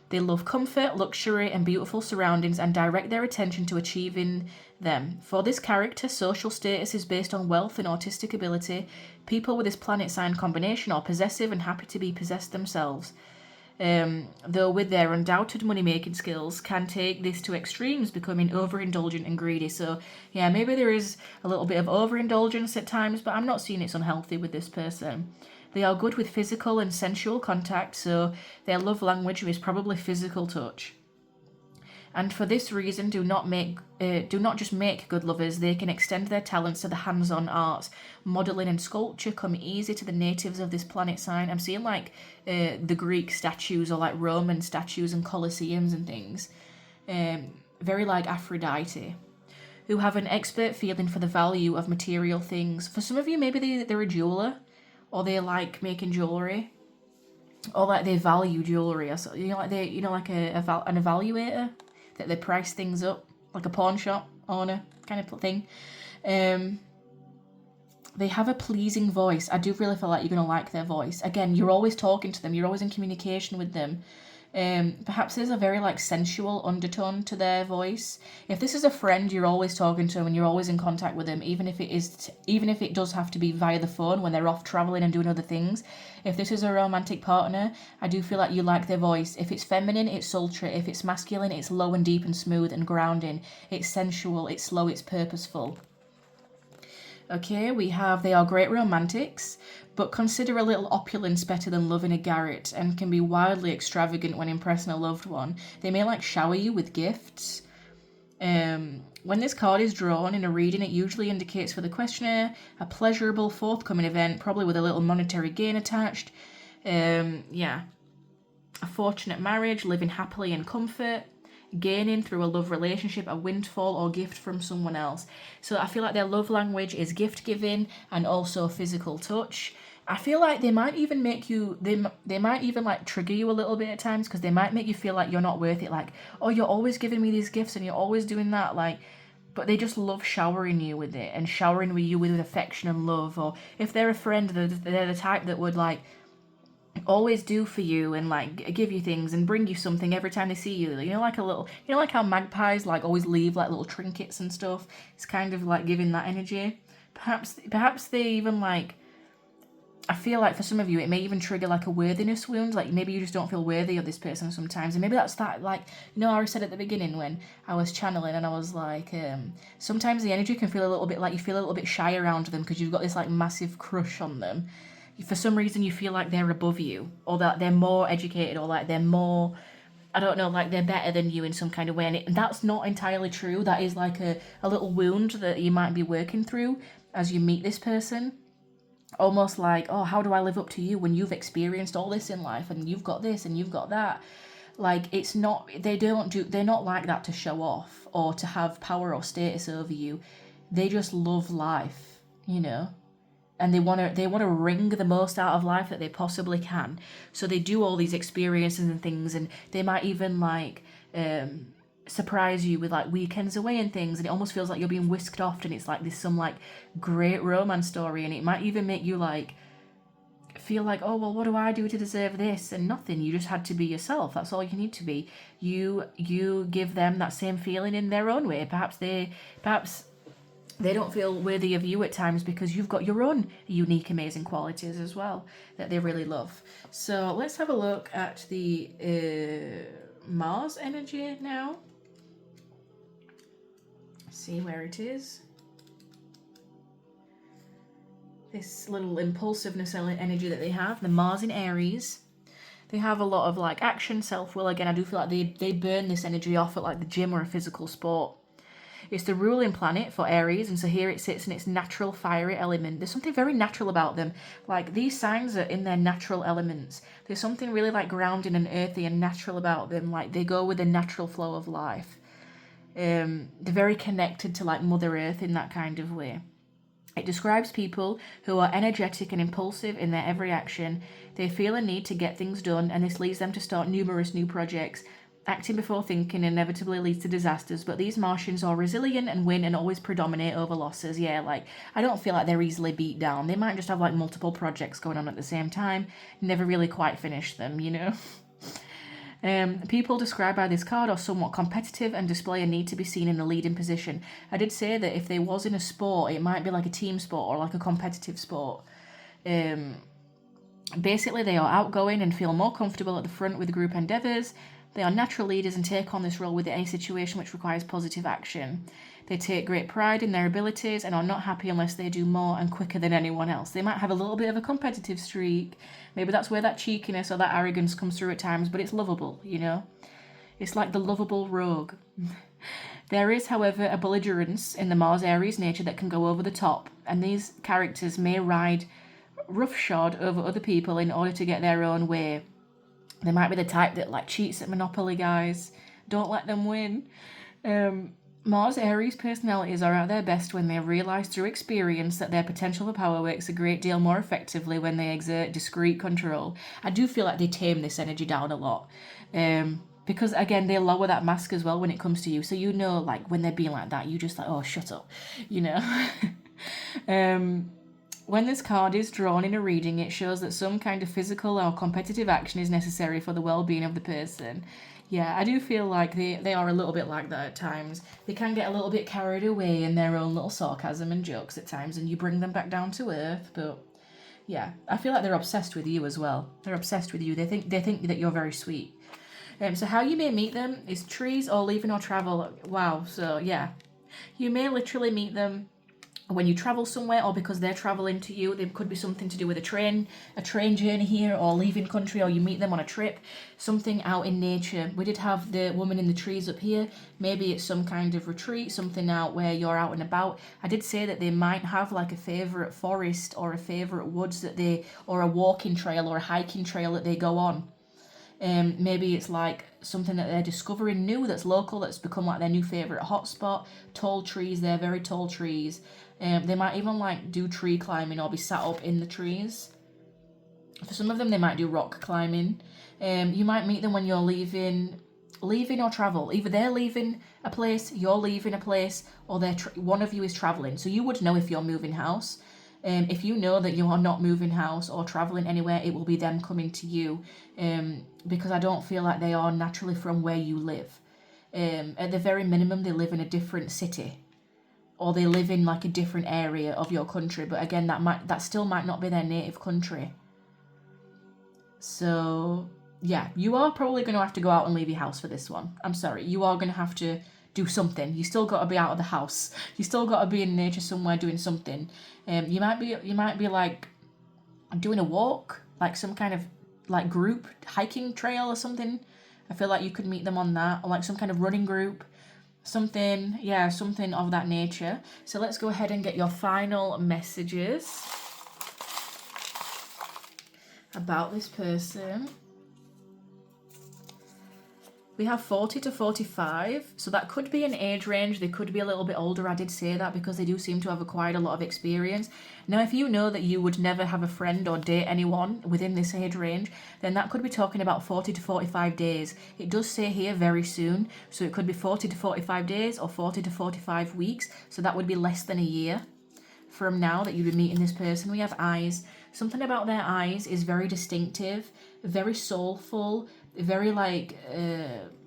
They love comfort, luxury, and beautiful surroundings and direct their attention to achieving them. For this character, social status is based on wealth and artistic ability. People with this planet sign combination are possessive and happy to be possessed themselves. Though with their undoubted money-making skills, can take this to extremes, becoming overindulgent and greedy. So, yeah, maybe there is a little bit of overindulgence at times, but I'm not seeing it's unhealthy with this person. They are good with physical and sensual contact, so their love language is probably physical touch. And for this reason, do not just make good lovers, they can extend their talents to the hands-on arts. Modelling and sculpture come easy to the natives of this planet sign. I'm seeing like the Greek statues or like Roman statues and colosseums and things. Very like Aphrodite, who have an expert feeling for the value of material things. For some of you, maybe they're a jeweler, or they like making jewelry, or like they value jewelry, or so, like like an evaluator, that they price things up, like a pawn shop owner kind of thing. They have a pleasing voice. I do really feel like you're going to like their voice. Again, you're always talking to them. You're always in communication with them. Perhaps there's a very like sensual undertone to their voice. If this is a friend, you're always talking to them and you're always in contact with them, even if it does have to be via the phone when they're off traveling and doing other things. If this is a romantic partner, I do feel like you like their voice. If it's feminine, it's sultry. If it's masculine, it's low and deep and smooth and grounding. It's sensual, it's slow, it's purposeful. Okay, we have they are great romantics, but consider a little opulence better than loving a garret and can be wildly extravagant when impressing a loved one. They may like shower you with gifts. When this card is drawn in a reading, it usually indicates for the questioner a pleasurable forthcoming event, probably with a little monetary gain attached. Yeah, a fortunate marriage, living happily in comfort, gaining through a love relationship, a windfall or gift from someone else. So I feel like their love language is gift giving and also physical touch. I feel like they might even make you, they might even like trigger you a little bit at times, because they might make you feel like you're not worth it. Like, oh, you're always giving me these gifts and you're always doing that. Like, but they just love showering you with it and showering with you with affection and love. Or if they're a friend, they're the type that would like always do for you and like give you things and bring you something every time they see you. You know, like a little, you know, like how magpies like always leave like little trinkets and stuff. It's kind of like giving that energy. Perhaps they even like, I feel like for some of you, it may even trigger like a worthiness wound. Like maybe you just don't feel worthy of this person sometimes. And maybe that's that, like, you know, I said at the beginning when I was channeling and I was like, sometimes the energy can feel a little bit like you feel a little bit shy around them because you've got this like massive crush on them. For some reason, you feel like they're above you or that they're more educated or like they're more, I don't know, like they're better than you in some kind of way. And that's not entirely true. That is like a little wound that you might be working through as you meet this person. Almost like, oh, how do I live up to you when you've experienced all this in life and you've got this and you've got that? Like, it's not, they're not like that to show off or to have power or status over you. They just love life, you know? And they want to wring the most out of life that they possibly can. So they do all these experiences and things, and they might even like surprise you with like weekends away and things, and it almost feels like you're being whisked off and it's like this some like great romance story, and it might even make you like feel like, oh well, what do I do to deserve this? And nothing. You just had to be yourself. That's all you need to be. You give them that same feeling in their own way. Perhaps they don't feel worthy of you at times because you've got your own unique, amazing qualities as well that they really love. So let's have a look at the Mars energy now. See where it is. This little impulsiveness energy that they have, the Mars in Aries. They have a lot of like action, self-will. Again, I do feel like they burn this energy off at like the gym or a physical sport. It's the ruling planet for Aries, and so here it sits in its natural fiery element. There's something very natural about them. Like, these signs are in their natural elements. There's something really, like, grounded and earthy and natural about them. Like, they go with the natural flow of life. They're very connected to, like, Mother Earth in that kind of way. It describes people who are energetic and impulsive in their every action. They feel a need to get things done, and this leads them to start numerous new projects. Acting before thinking inevitably leads to disasters, but these Martians are resilient and win and always predominate over losses. Yeah, like, I don't feel like they're easily beat down. They might just have, like, multiple projects going on at the same time, never really quite finish them, you know? People described by this card are somewhat competitive and display a need to be seen in a leading position. I did say that if they was in a sport, it might be like a team sport or like a competitive sport. Basically, they are outgoing and feel more comfortable at the front with group endeavours. They are natural leaders and take on this role with any situation which requires positive action. They take great pride in their abilities and are not happy unless they do more and quicker than anyone else. They might have a little bit of a competitive streak. Maybe that's where that cheekiness or that arrogance comes through at times, but it's lovable, you know? It's like the lovable rogue. There is, however, a belligerence in the Mars Aries nature that can go over the top, and these characters may ride roughshod over other people in order to get their own way. They might be the type that like cheats at Monopoly, guys. Don't let them win. Mars Aries personalities are at their best when they realise through experience that their potential for power works a great deal more effectively when they exert discreet control. I do feel like they tame this energy down a lot. Because again, they lower that mask as well when it comes to you. So you know, like when they're being like that, you just like, oh, shut up, you know. When this card is drawn in a reading, it shows that some kind of physical or competitive action is necessary for the well-being of the person. Yeah, I do feel like they are a little bit like that at times. They can get a little bit carried away in their own little sarcasm and jokes at times, and you bring them back down to earth. But yeah, I feel like they're obsessed with you as well. They're obsessed with you. They think that you're very sweet. So how you may meet them is trees or leaving or travel. Wow. So yeah, you may literally meet them when you travel somewhere or because they're traveling to you. There could be something to do with a train journey here, or leaving country, or you meet them on a trip, something out in nature. We did have the woman in the trees up here. Maybe it's some kind of retreat, something out where you're out and about. I did say that they might have like a favourite forest or a favourite woods or a walking trail or a hiking trail that they go on. Maybe it's like something that they're discovering new that's local, that's become like their new favourite hotspot. Tall trees, they're very tall trees. They might even like do tree climbing or be sat up in the trees. For some of them, they might do rock climbing. You might meet them when you're leaving leaving or travel. Either they're leaving a place, you're leaving a place, or one of you is traveling. So you would know if you're moving house. If you know that you are not moving house or traveling anywhere, it will be them coming to you, because I don't feel like they are naturally from where you live. At the very minimum, they live in a different city, or they live in like a different area of your country. But again, that still might not be their native country. So yeah, you are probably going to have to go out and leave your house for this one. I'm sorry, you are going to have to do something. You still got to be out of the house. You still got to be in nature somewhere doing something. You might be like doing a walk, like some kind of like group hiking trail or something. I feel like you could meet them on that, or like some kind of running group, something of that nature. So let's go ahead and get your final messages about this person. We have 40 to 45, so that could be an age range. They could be a little bit older. I did say that because they do seem to have acquired a lot of experience. Now, if you know that you would never have a friend or date anyone within this age range, then that could be talking about 40 to 45 days. It does say here very soon, so it could be 40 to 45 days or 40 to 45 weeks, so that would be less than a year from now that you'd be meeting this person. We have eyes. Something about their eyes is very distinctive, very soulful, very like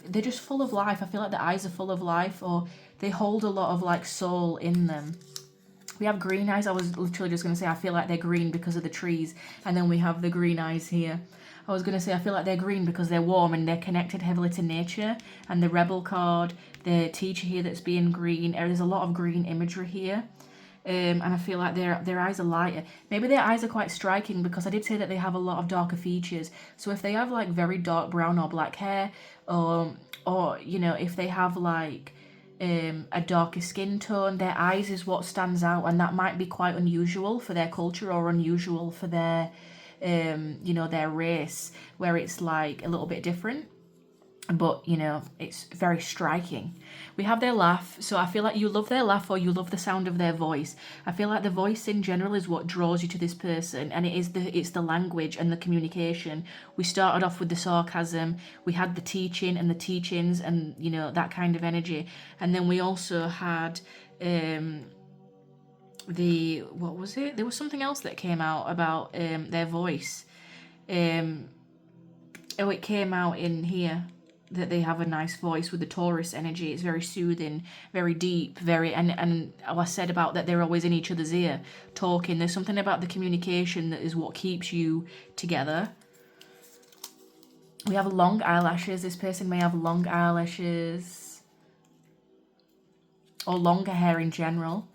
they're just full of life. I feel like the eyes are full of life, or they hold a lot of like soul in them. We have green eyes. I was literally just going to say I feel like they're green because of the trees, and then we have the green eyes here. I was going to say I feel like they're green because they're warm and they're connected heavily to nature. And the rebel card, the teacher here that's being green, there's a lot of green imagery here. And I feel like their eyes are lighter. Maybe their eyes are quite striking because I did say that they have a lot of darker features. So if they have like very dark brown or black hair, or you know, if they have like a darker skin tone, their eyes is what stands out, and that might be quite unusual for their culture or unusual for their you know, their race, where it's like a little bit different. But, you know, it's very striking. We have their laugh. So I feel like you love their laugh, or you love the sound of their voice. I feel like the voice in general is what draws you to this person. And it's the language and the communication. We started off with the sarcasm. We had the teaching and the teachings and, you know, that kind of energy. And then we also had what was it? There was something else that came out about their voice. It came out in here, that they have a nice voice with the Taurus energy. It's very soothing, very deep, and I said about that they're always in each other's ear talking. There's something about the communication that is what keeps you together. We have long eyelashes. This person may have long eyelashes or longer hair in general.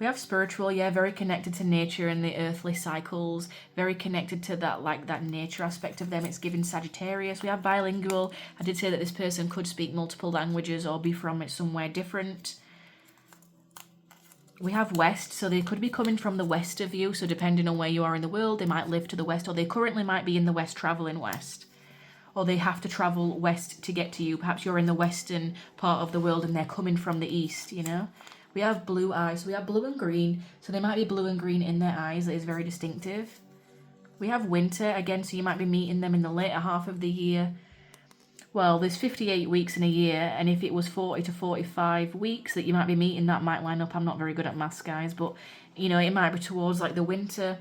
We have spiritual, yeah, very connected to nature and the earthly cycles, very connected to that nature aspect of them. It's given Sagittarius. We have bilingual. I did say that this person could speak multiple languages or be from somewhere different. We have west, so they could be coming from the west of you. So depending on where you are in the world, they might live to the west, or they currently might be in the west, traveling west. Or they have to travel west to get to you. Perhaps you're in the western part of the world and they're coming from the east, you know. We have blue eyes. We have blue and green. So they might be blue and green in their eyes. That is very distinctive. We have winter again. So you might be meeting them in the later half of the year. Well, there's 58 weeks in a year. And if it was 40 to 45 weeks that you might be meeting, that might line up. I'm not very good at maths, guys. But, you know, it might be towards like the winter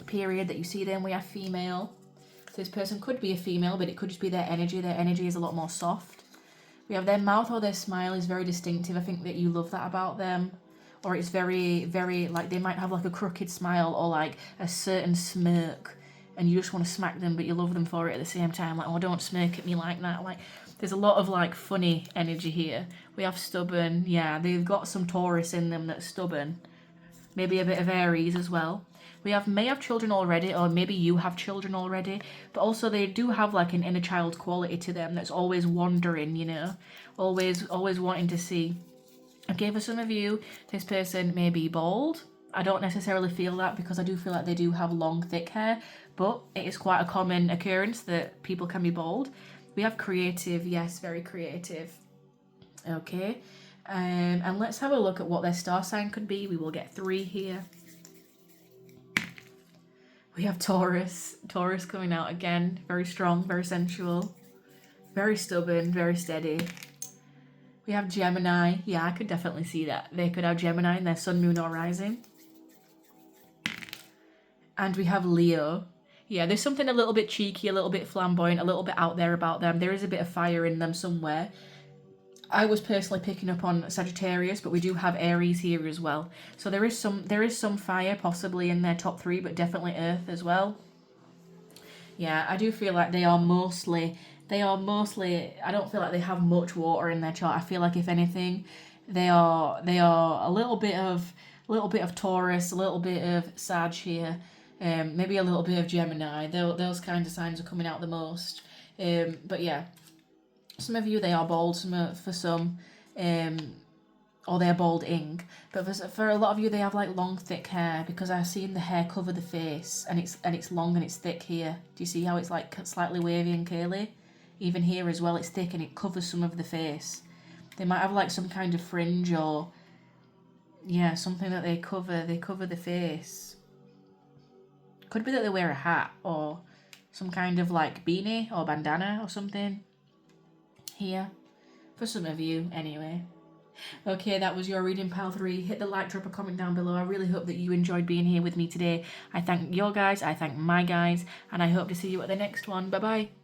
period that you see them. We have female. So this person could be a female, but it could just be their energy. Their energy is a lot more soft. We have their mouth or their smile is very distinctive. I think that you love that about them. Or it's very, very, like they might have like a crooked smile or like a certain smirk. And you just want to smack them, but you love them for it at the same time. Like, oh, don't smirk at me like that. Like, there's a lot of like funny energy here. We have stubborn. Yeah, they've got some Taurus in them that's stubborn. Maybe a bit of Aries as well. We may have children already, or maybe you have children already, but also they do have like an inner child quality to them that's always wandering, you know, always wanting to see. Okay, for some of you, this person may be bald. I don't necessarily feel that because I do feel like they do have long, thick hair, but it is quite a common occurrence that people can be bald. We have creative, yes, very creative. Okay, and let's have a look at what their star sign could be. We will get 3 here. We have Taurus. Taurus coming out again. Very strong, very sensual. Very stubborn, very steady. We have Gemini. Yeah, I could definitely see that. They could have Gemini in their sun, moon, or rising. And we have Leo. Yeah, there's something a little bit cheeky, a little bit flamboyant, a little bit out there about them. There is a bit of fire in them somewhere. I was personally picking up on Sagittarius, but we do have Aries here as well. So there is some fire possibly in their top 3, but definitely Earth as well. Yeah, I do feel like they are mostly, I don't feel like they have much water in their chart. I feel like if anything, they are a little bit of Taurus, a little bit of Sag here, maybe a little bit of Gemini. Those kind of signs are coming out the most. But yeah, some of you, they are bold, for some, or they're balding, but for a lot of you, they have like long thick hair, because I've seen the hair cover the face, and it's long and it's thick here. Do you see how it's like slightly wavy and curly? Even here as well, it's thick and it covers some of the face. They might have like some kind of fringe, or yeah, something that they cover the face. Could be that they wear a hat or some kind of like beanie or bandana or something here, for some of you anyway. Okay, that was your reading, pile 3. Hit the like, drop a comment down below. I really hope that you enjoyed being here with me today. I thank your guys, I thank my guys, and I hope to see you at the next one. Bye bye.